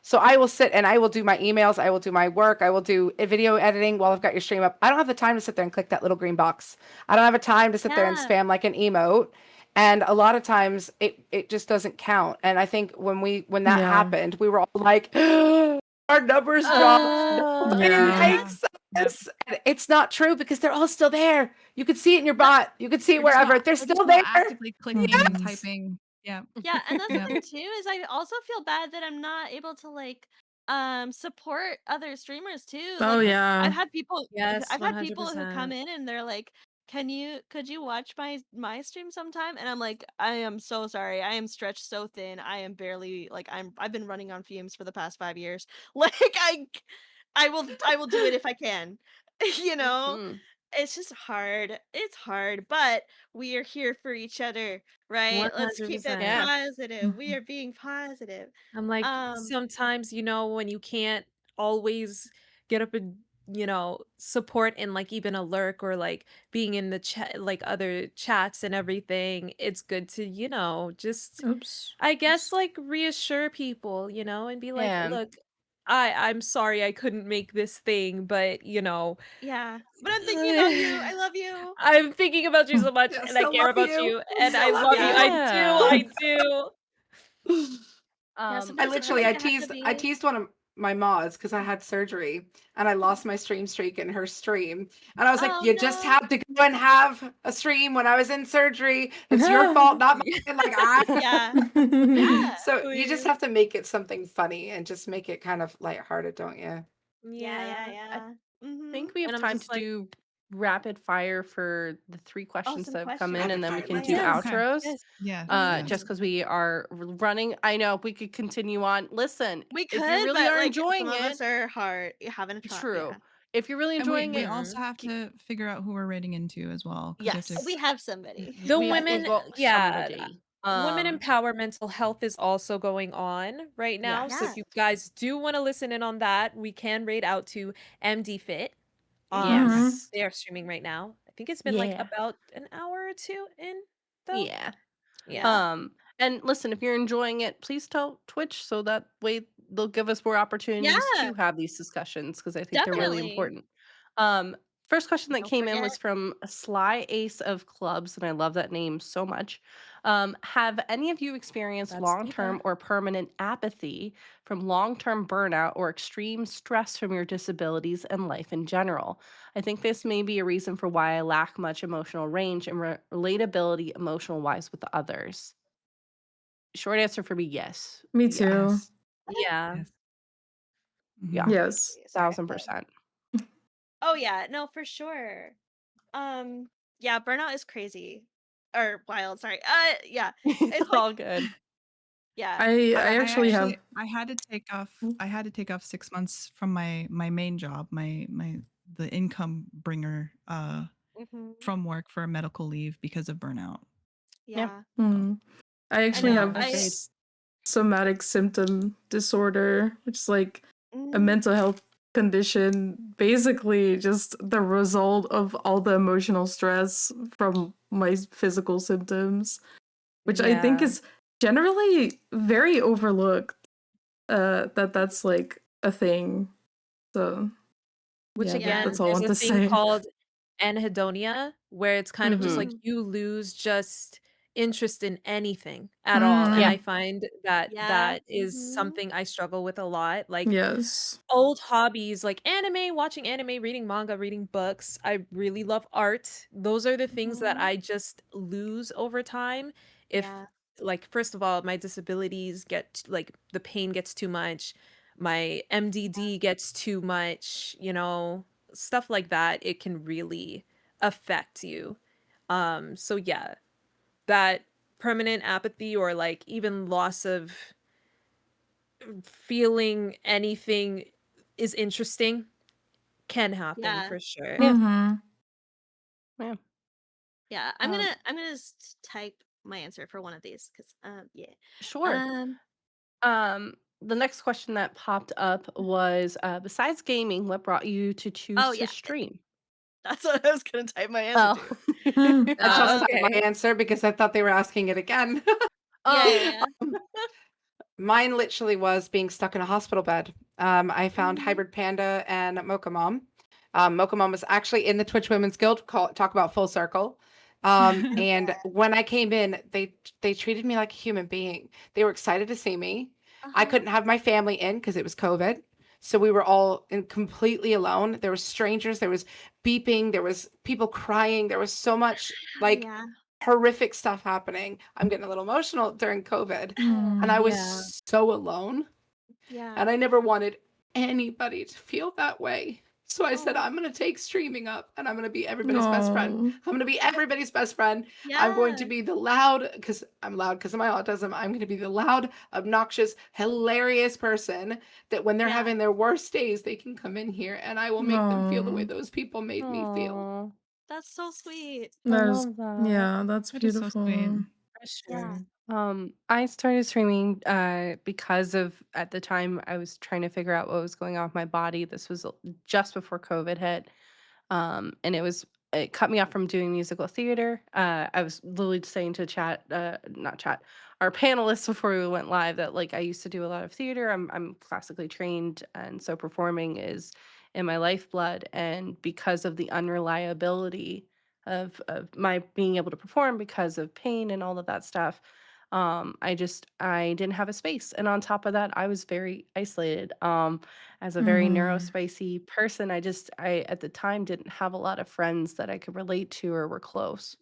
So I will sit and I will do my emails, I will do my work, I will do video editing while I've got your stream up. I don't have the time to sit there and click that little green box. I don't have a time to sit there and Yeah. spam like an emote. And a lot of times it just doesn't count. And I think when that Yeah. happened, we were all like, our numbers dropped. Nobody Yeah. Yeah. likes Yep. us. And it's not true because they're all still there. You could see it in your Yep. bot. You could see it wherever. They're We're just still not there. actively clicking and Mhm. typing. Yeah. Yeah, and that's the Yeah. thing too, is I also feel bad that I'm not able to like support other streamers too. Oh Like yeah. Yes, I've had people who come 100%. in and they're like, could you watch my stream sometime?" And I'm like, "I am so sorry. I am stretched so thin. I am barely like I've been running on fumes for the past 5 years." Like I will do it if I can. You know? Mhm. It's just hard. It's hard, but we are here for each other, right? Let's keep it 100%. Yeah. positive. We Mhm. are being positive. I'm like, Um, sometimes, when you can't always get up and, support in like even a lurk or like being in the chat, like other chats and everything, it's good to, just, Oops. I guess, Oops. like reassure people, and be like, Yeah. look, I'm sorry I couldn't make this thing, but, Yeah. But I'm thinking about you. I love you. I'm thinking about you so much, Yeah, and I still care love about you. you, and I Still love love you. you. I do, Yeah. I do. Yeah, Um, I sometimes you feel literally like you have to I be. teased one of my mods because I had surgery and I lost my stream streak in her stream. And I was like, Oh you just no. had to go and have a stream when I was in surgery. It's your fault, not mine. Like I Yeah. Yeah. so you just Please. have to make it something funny and just make it kind of lighthearted, don't you? Yeah, yeah, Yeah, yeah. Mhm. think we have and I'm time just to like, do rapid fire for the 3 Oh, questions some that have come in, questions. Rapid and then we fire, can let's do go. yes, Okay. outros. yes. Yes. Just Yes. because we are running. I know we could continue on. Listen, We if you could, really but are like some enjoying of it, us are hard having a try. true. Yeah. If you're really And we enjoying we it, also Mhm. have keep, to figure out who we're rating into as well, because we have to. yes, We have somebody. The we'll women, go yeah, somebody. women empower mental health is also going on right now. So if Yes, Yeah. you guys do want to listen in on that, we can rate out to MD Fit. Okay. Mhm. yes, They are streaming right now. I think it's been like yeah, about an hour or two in though. yeah. Yeah. Yeah. And listen, if you're enjoying it, please tell Twitch so that way they'll give us more opportunities Yeah, to have these discussions because I think they're really definitely. important. Um, First question that Don't came in forget. was from a Sly Ace of Clubs, and I love that name so much. Have any of you experienced That's long-term Diva. or permanent apathy from long-term burnout or extreme stress from your disabilities and life in general? I think this may be a reason for why I lack much emotional range and relatability emotional wise with others. Short answer for me, yes. Me too. Yes. Yeah. Yes. Yeah, Mhm. Yes. Sorry. I thought. 1000%. Oh yeah, no, for sure. Um, yeah, burnout is crazy. Or wild, sorry. Yeah. It's It's like all good. yeah. I I actually have. actually I had to take off 6 months from my main job, the income bringer, Mhm. from work for a medical leave because of burnout. Yeah, Yeah. Mm, I I actually know. have Yeah. I agreed. somatic symptom disorder, which is like a mhm. mental health condition, basically just the result of all the emotional stress from my physical symptoms, which I think Yeah. is generally very overlooked. That's like a thing. So Which yeah, Yeah. that's again, all I there's want a to thing say. called anhedonia, where it's kind of just like Mhm. Mhm. you lose just interest in anything at all. And Yeah. I find that Yeah. that is Mhm. something I struggle with a lot. Like Yes. old hobbies like anime, watching anime, reading manga, reading books. I really love art. Those are the things that Mhm. I just lose over time. If, Yeah. like, first of all, my disabilities like, the pain gets too much, my MDD gets too much, stuff like that, it can really affect you. So yeah, that permanent apathy or like even loss of feeling anything is interesting can happen Yeah. for sure. Yeah. Mm-hmm. Yeah. Yeah. Um, I'm gonna type my answer for one of these because yeah. sure. Um The next question that popped up was besides gaming, what brought you to oh choose to yeah, stream? that's what I was gonna type my answer Oh. to. I just typed my Okay. answer because I thought they were asking it again. Yeah, um, yeah, yeah. Mine literally was being stuck in a hospital bed. I found Mhm. Hybrid Panda and Mocha Mom. Mocha Mom was actually in the Twitch Women's Guild. Talk about full circle. And when I came in, they treated me like a human being. They were excited to see me. I Uh-huh. couldn't have my family in because it was COVID, so we were all in completely alone. There was strangers. There was beeping. There was people crying. There was so much like Yeah. horrific stuff happening. I'm getting a little emotional during COVID, and I Mm. Yeah. was so alone, and Yeah. I never wanted anybody to feel that way. So I said, Oh. I'm going to take streaming up and I'm going to be everybody's best friend. No. I'm going to be everybody's best friend. I'm going to Yeah. be the loud, because I'm loud because of my autism. I'm going to be the loud, obnoxious, hilarious person that when they're Yeah. having their worst days, they can come in here and I will make them feel the way No. those people made me feel. Oh, That's so sweet. I That is, love that. yeah, that's That is so sweet. beautiful. For Yeah. sure. I started streaming because of at the time I was trying to figure out what was going on with my body. This was just before COVID hit. And it was it cut me off from doing musical theater. I was literally saying to chat, not chat, our panelists before we went live that like I used to do a lot of theater. I'm classically trained, and so performing is in my lifeblood. And because of the unreliability of my being able to perform because of pain and all of that stuff, I didn't have a space. And on top of that, I was very isolated. As a very Mhm. neurospicy person, I at the time didn't have a lot of friends that I could relate to or were close.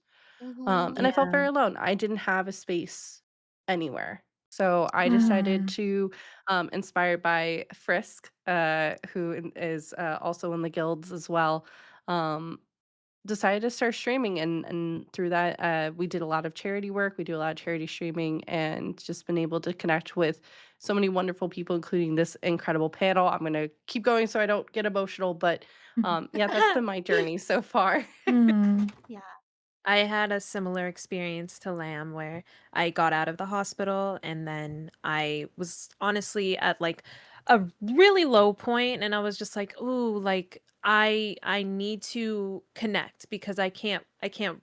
And I felt Yeah. very alone. I didn't have a space anywhere. So I decided Mhm. to, inspired by Frisk, who is also in the guilds as well, um, decided to start streaming. And through that, we did a lot of charity work. We do a lot of charity streaming and just been able to connect with so many wonderful people, including this incredible panel. I'm going to keep going so I don't get emotional, but yeah, that's been my journey so far. Mhm. Yeah. I had a similar experience to Lamb where I got out of the hospital and then I was honestly at like a really low point and I was just like, "Ooh, like I need to connect because I can't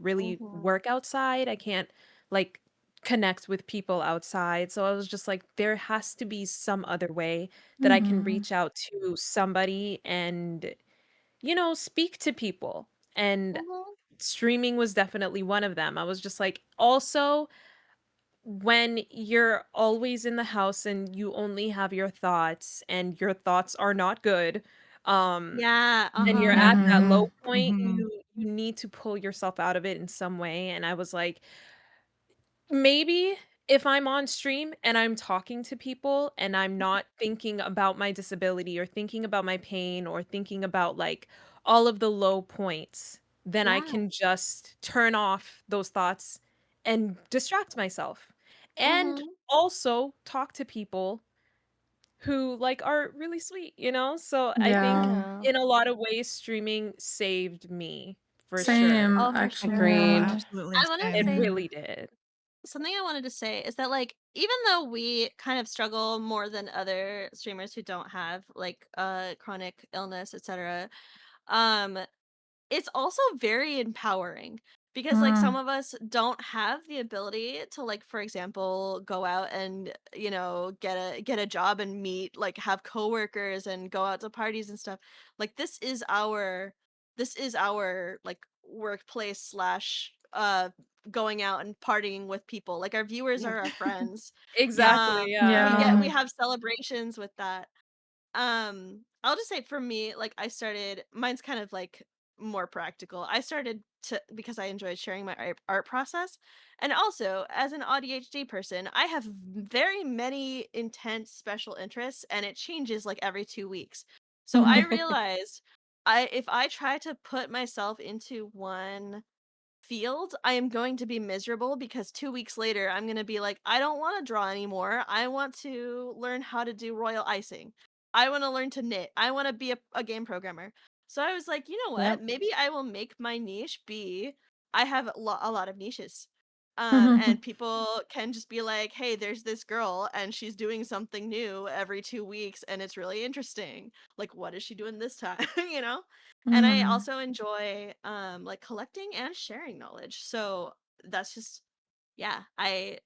really Mhm. work outside. I can't like connect with people outside." So I was just like there has to be some other way that I can Mhm. reach out to somebody and speak to people. And Mhm. streaming was definitely one of them. I was just like, also, when you're always in the house and you only have your thoughts and your thoughts are not good, um, Yeah. and you're Uh-huh. at that low Mhm. point, Mhm. you need to pull yourself out of it in some way. And I was like, maybe if I'm on stream and I'm talking to people and I'm not thinking about my disability or thinking about my pain or thinking about like all of the low points, then I Yeah. can just turn off those thoughts and distract myself. And Mhm. also talk to people who like are really sweet. So I think Yeah. Yeah. in a lot of ways streaming saved me for sure. Same, Oh, for actually, sure. Oh, yeah. absolutely I want to It same. say really did. something I wanted to say is that like even though we kind of struggle more than other streamers who don't have like chronic illness, etc. Um it's also very empowering because like some Mm. of us don't have the ability to like for example go out and get a job and meet like have coworkers and go out to parties and stuff. Like this is our like workplace slash going out and partying with people. Like our viewers are our friends. Exactly, yeah. We Yeah. have celebrations with that. I'll just say for me, like I started mine's kind of like more practical. I started to because I enjoyed sharing my art process. And also, as an ADHD person, I have very many intense special interests and it changes like every 2 weeks. So I realized I if I try to put myself into one field, I am going to be miserable because 2 weeks later, I'm gonna be like, "I don't wanna draw anymore. I want to learn how to do royal icing. I wanna learn to knit. I wanna be a game programmer." So I was like, "You know what? Yep. Maybe I will make my niche be." I have a lot of niches. And people can just be like, "Hey, there's this girl and she's doing something new every 2 weeks and it's really interesting. Like, what is she doing this time?" You know? And I Mhm. also enjoy like collecting and sharing knowledge. So that's just yeah, I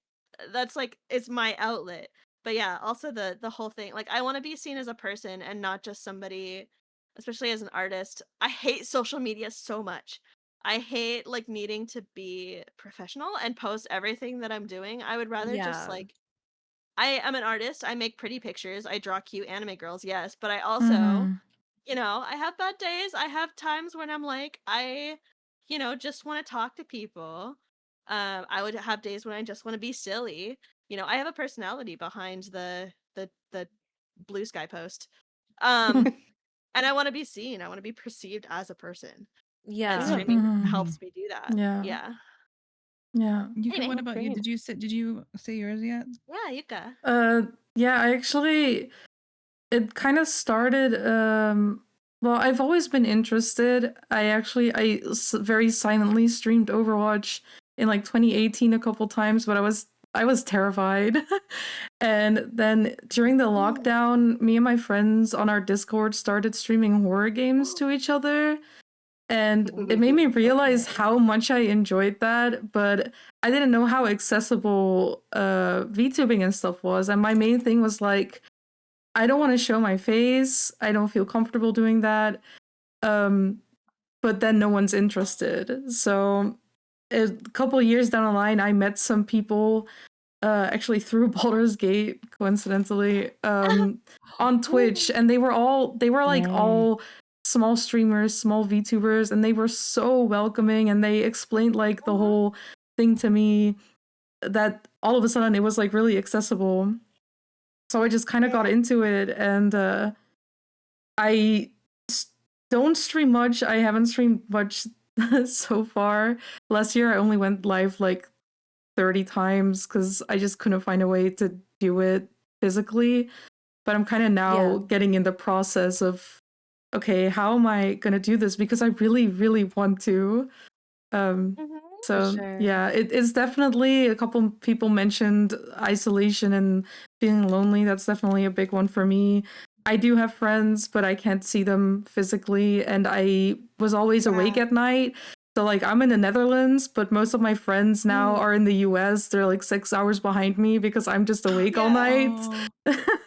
that's like it's my outlet. But yeah, also the whole thing, like I want to be seen as a person and not just somebody, especially as an artist. I hate social media so much. I hate like needing to be professional and post everything that I'm doing. I would rather just Yeah. like I am an artist. I make pretty pictures. I draw cute anime girls, yes, but I also Mhm. I have bad days. I have times when I'm like, just want to talk to people. I would have days when I just want to be silly. I have a personality behind the blue sky post. Um, and I want to be seen. I want to be perceived as a person. And Yeah. Yeah. streaming Mhm. Mhm. helps me do that. Yeah. Yeah. Yeah. Yuka, Hey, what Oh, about you? great. Did you say yours yet? yeah, Yuka. Uh, yeah, I actually it kind of started well, I've always been interested. I very silently streamed Overwatch in like 2018 a couple times, but I was terrified. And then during the Mm. lockdown, me and my friends on our Discord started streaming horror games to each other. And it made me realize how much I enjoyed that, but I didn't know how accessible VTubing and stuff was. And my main thing was like, I don't want to show my face. I don't feel comfortable doing that. But then no one's interested. So a couple years down the line, I met some people actually through Baldur's Gate, coincidentally, on Twitch, and they were like all small streamers, small VTubers, and they were so welcoming, and they explained like the whole thing to me that all of a sudden it was like really accessible. So I just kind of got into it, and I don't stream much. I haven't streamed much so far. Last year I only went live like 30 times because I just couldn't find a way to do it physically. But I'm kind of now getting in the process of, okay, how am I going to do this? Because I really, really want to. So yeah, it's definitely, a couple people mentioned isolation and feeling lonely. That's definitely a big one for me. I do have friends, but I can't see them physically, and I was always awake at night. So like I'm in the Netherlands, but most of my friends now are in the US. They're like 6 hours behind me because I'm just awake all night.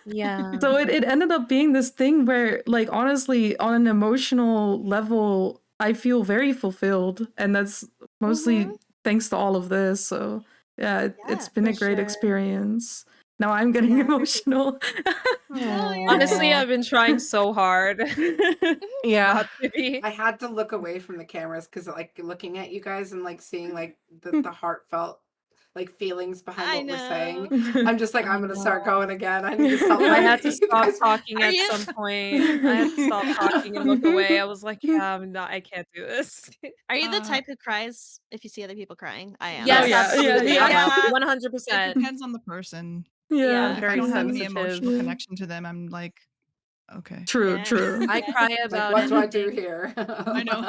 Yeah. So it ended up being this thing where, like, honestly, on an emotional level, I feel very fulfilled, and that's mostly thanks to all of this. So yeah, it's been a great experience. Now I'm getting emotional. Honestly, I've been trying so hard Yeah. not to be. I had to look away from the cameras because, like, looking at you guys and like seeing like the heartfelt like feelings behind I what we're saying, know. I'm just like, I'm gonna start going again. I need to stop. I had looking to at you stop guys. talking Are at you? some point. I had to stop talking and look away. I was like, yeah, I can't do this. Are you the type who cries if you see other people crying? I am. Oh Yes, yeah, absolutely. yeah, Yeah. 100%. It depends on the person. yeah. If I Very don't have any sensitive. emotional connection to them, I'm like, okay. True, true. I cry Like, about what do I do anything. here? I know.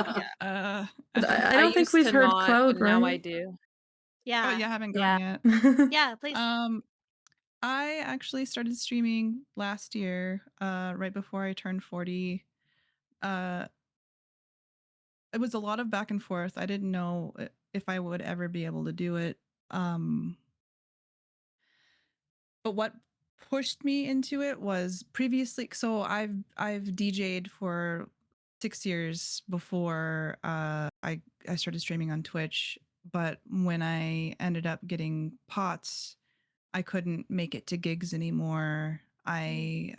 But I I don't think used we've to heard not, Cloud, but now I right? do. Yeah. Oh, yeah, I haven't Yeah. gone yet. Yeah, please. I actually started streaming last year, right before I turned 40. It was a lot of back and forth. I didn't know if I would ever be able to do it. But what pushed me into it was previously. So I've DJ'd for 6 years before I started streaming on Twitch. But when I ended up getting POTS, I couldn't make it to gigs anymore. I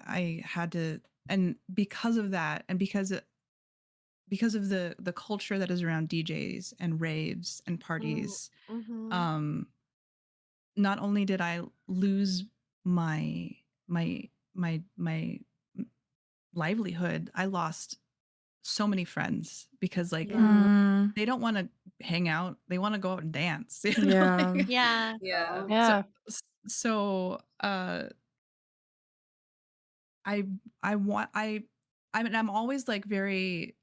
had to, and because of that, and because of the culture that is around DJs and raves and parties, Mm-hmm. not only did I lose my my my livelihood, I lost so many friends because like Mm, they don't want to hang out, they want to go out and dance. yeah. Yeah. Yeah. Yeah. So I I want I mean I'm always like very,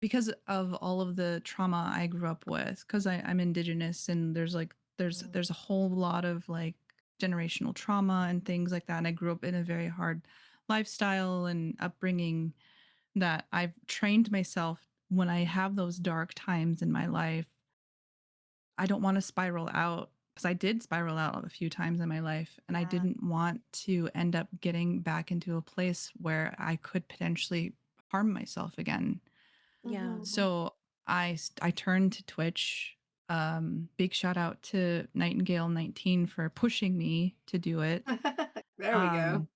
because of all of the trauma I grew up with, because I'm indigenous, and there's like there's a whole lot of like generational trauma and things like that, and I grew up in a very hard lifestyle and upbringing, that I've trained myself when I have those dark times in my life, I don't want to spiral out, because I did spiral out a few times in my life, and I Yeah. didn't want to end up getting back into a place where I could potentially harm myself again. Yeah. Mhm. So I turned to Twitch. Big shout out to Nightingale 19 for pushing me to do it. There we go.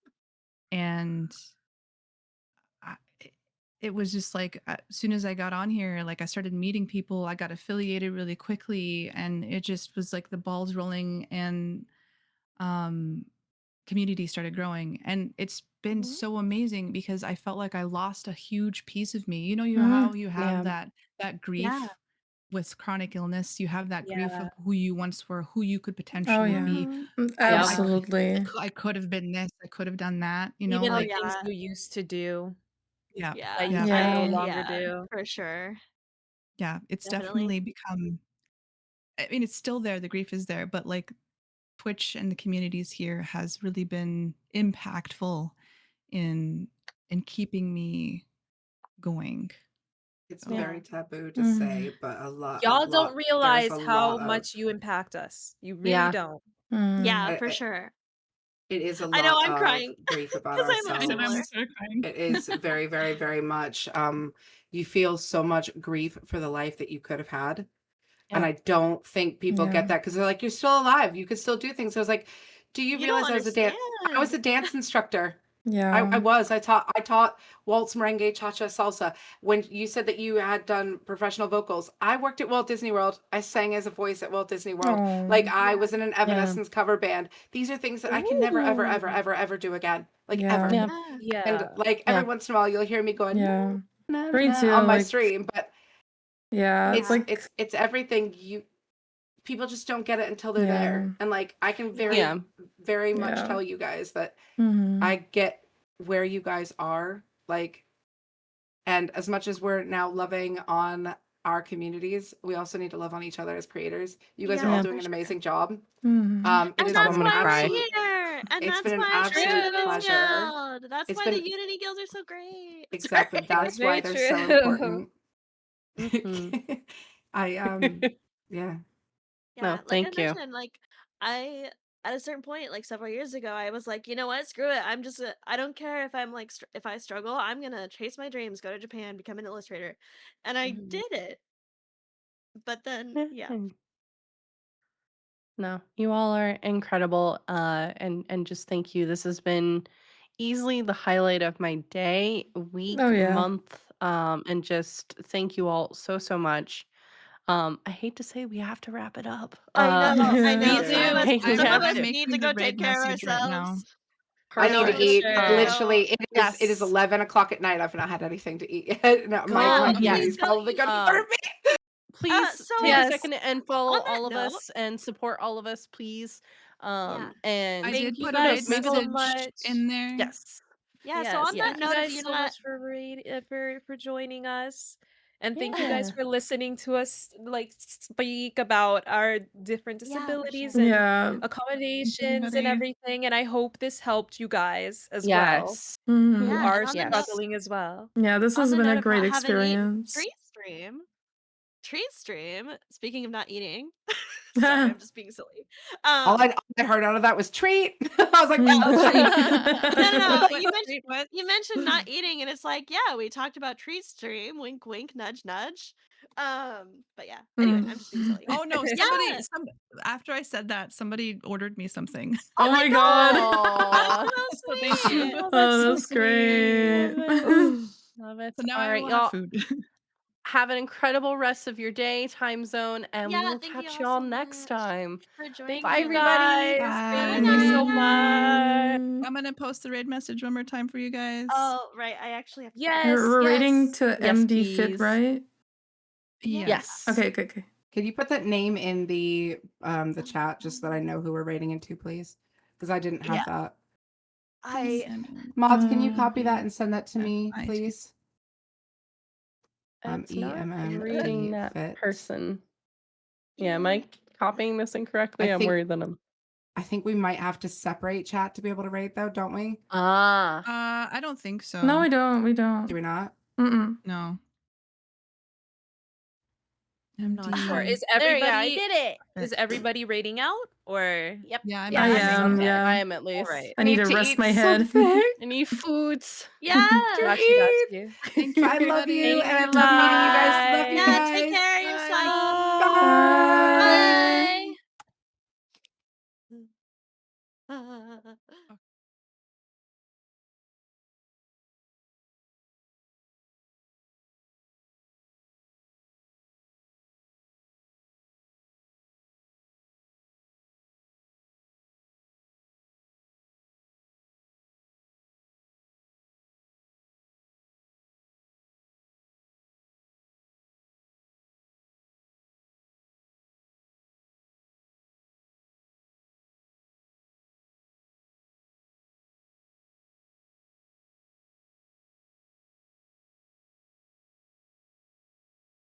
And I, it was just like, as soon as I got on here, like I started meeting people, I got affiliated really quickly, and it just was like the balls rolling, and um community started growing, and it's been Mhm. so amazing because I felt like I lost a huge piece of me. You know, you Mm, how you have Yeah. that Yeah. grief with chronic illness, you have that grief Yeah. of who you once were, who you could oh potentially yeah. be. Mhm. Yep. I Absolutely. I could have been this, I could have done that, you know, Even Oh the like things yeah. you used to do yeah, that Yeah. you yeah, can no Yeah. longer Yeah. do. For sure. yeah. It's Definitely. definitely become, I mean, it's still there, the grief is there, but like Twitch and the communities here has really been impactful in keeping me going. It's Yeah. very taboo to Mhm. say, but Y'all don't there's realize a how lot of much you impact us. You really Yeah. don't. Yeah, Mm. for it, sure. it is a I know lot I'm of crying grief about because I'm I know I ourselves. almost started crying. It is very, very, very much. You feel so much grief for the life that you could have had. And Yeah. I don't think people Yeah. get that because they're like, you're still alive. You could still do things. I was like, do you You don't realize I was a understand. dance instructor. I Yeah. was. I taught waltz, merengue, cha-cha, salsa. When you said that you had done professional vocals, I worked at Walt Disney World. I sang as a voice at Walt Disney World. Like Oh. I Yeah. was in an Evanescence cover band. These are things that I can never, ever, ever, Ooh. ever, ever do again. Like Yeah. ever. Yeah. Yeah. And Yeah. like Yeah. every once in a while, you'll hear me going, Yeah. na, Me na, too. on my Like, stream. But yeah, it's Yeah. like, it's everything. People just don't get it until they're yeah. there. And like I can Yeah. very much Yeah. tell you guys that Mhm. I get where you guys are. Like, and as much as we're now loving on our communities, we also need to love on each other as creators. You guys are Yeah, all Yeah. doing for an sure. amazing job. Mhm. It And has Stop, been that's I'm an gonna why we're cry. absolute here. And it's that's been an why absolute Unity pleasure. Guild. That's It's why the been Unity Guilds are so great. exactly that That's is why very they're true. so important. Mhm. I yeah. Yeah, No, like I thank you. mentioned, like I at a certain point, like several years ago, I was like, you know what, screw it. I don't care if I'm like if I struggle, I'm gonna chase my dreams, go to Japan, become an illustrator, and I Mhm. did it. But then, Yeah. yeah, No, you all are incredible. And just thank you. This has been easily the highlight of my day, week, Oh yeah. month. And just thank you all so much. I hate to say we have to wrap it up. I know, I Yeah. We know. I do. hate we Some of have us to. I'm need to making go the take raid care of message right now. ourselves. I need to For eat. sure. Literally, it is Yes. 11 o'clock at night. I've not had anything to eat yet. No, my Yes. immunity's Please go probably eat. gonna hurt me. Please So take a Yes. second and on follow that all of note, us and support all of us, please. yeah, And I Thank did you put a guys raid kudos, so maybe message much. in there. yes. yeah. So Yes, on that thank you note, if guys Yes. you're so not, much for joining us. And thank you guys Yeah. for listening to us like speak about our different yeah, for disabilities sure. and Yeah. Thanks, accommodations and everybody. everything. And I hope this helped you guys as well, Yes. who Mhm. Yeah, and are on the note, Yes. struggling as well. Yeah, this on has the been a note of great not having to eat experience. treat stream. Speaking of not eating, sorry, I'm just being silly. Um, All I heard out of that was treat. I was like, oh, treat. No, no, no. What? What? You mentioned not eating, and it's like, yeah, we talked about treat stream. Wink, wink, nudge, nudge. But yeah. Anyway, I'm just being silly. Oh no, Yeah. after I said that, somebody ordered me something. Oh Oh my my god, god. Oh, that's so So thank you. sweet. Oh, that's Oh, so that's sweet. great. love it. So now All I right, will have y'all. food. Have an incredible rest of your day, time zone, and we Yeah, will thank you catch all y'all so next much time. for joining Thank Bye, you us. everybody. guys. Bye, Thank you Bye. so guys. much. I'm gonna post the raid message one more time for you guys. Oh, right. I actually have to. Yes, We're rating yes. to Yes, MD Fit, please. right? Yeah. Yes. Okay, okay. Can you put that name in the chat just so that I know who we're rating into, please? Because I didn't have Yeah. that. I. Mods, can you copy that and send that to me, FIT. please? It's not EMMD reading that fit. person. Yeah, am I copying this incorrectly? I I'm think- worried that I'm. I think we might have to separate chat to be able to rate, though, don't we? Ah. I don't think so. No, we don't. We Do don't. we not? Mm-mm. No. I'm not MD. sure. Is There you go. I everybody did it. is everybody rating out or Yep. Yeah, I'm Yeah, I rating I'm am, okay. yeah. I am at all least. right? I need to rest my head. I need foods. Yeah. Got you, got you. Thank you, I love everybody. you, and I Thank you, love meeting you guys. Love bye. you Yeah. guys. Take care of yourself. Bye. Bye.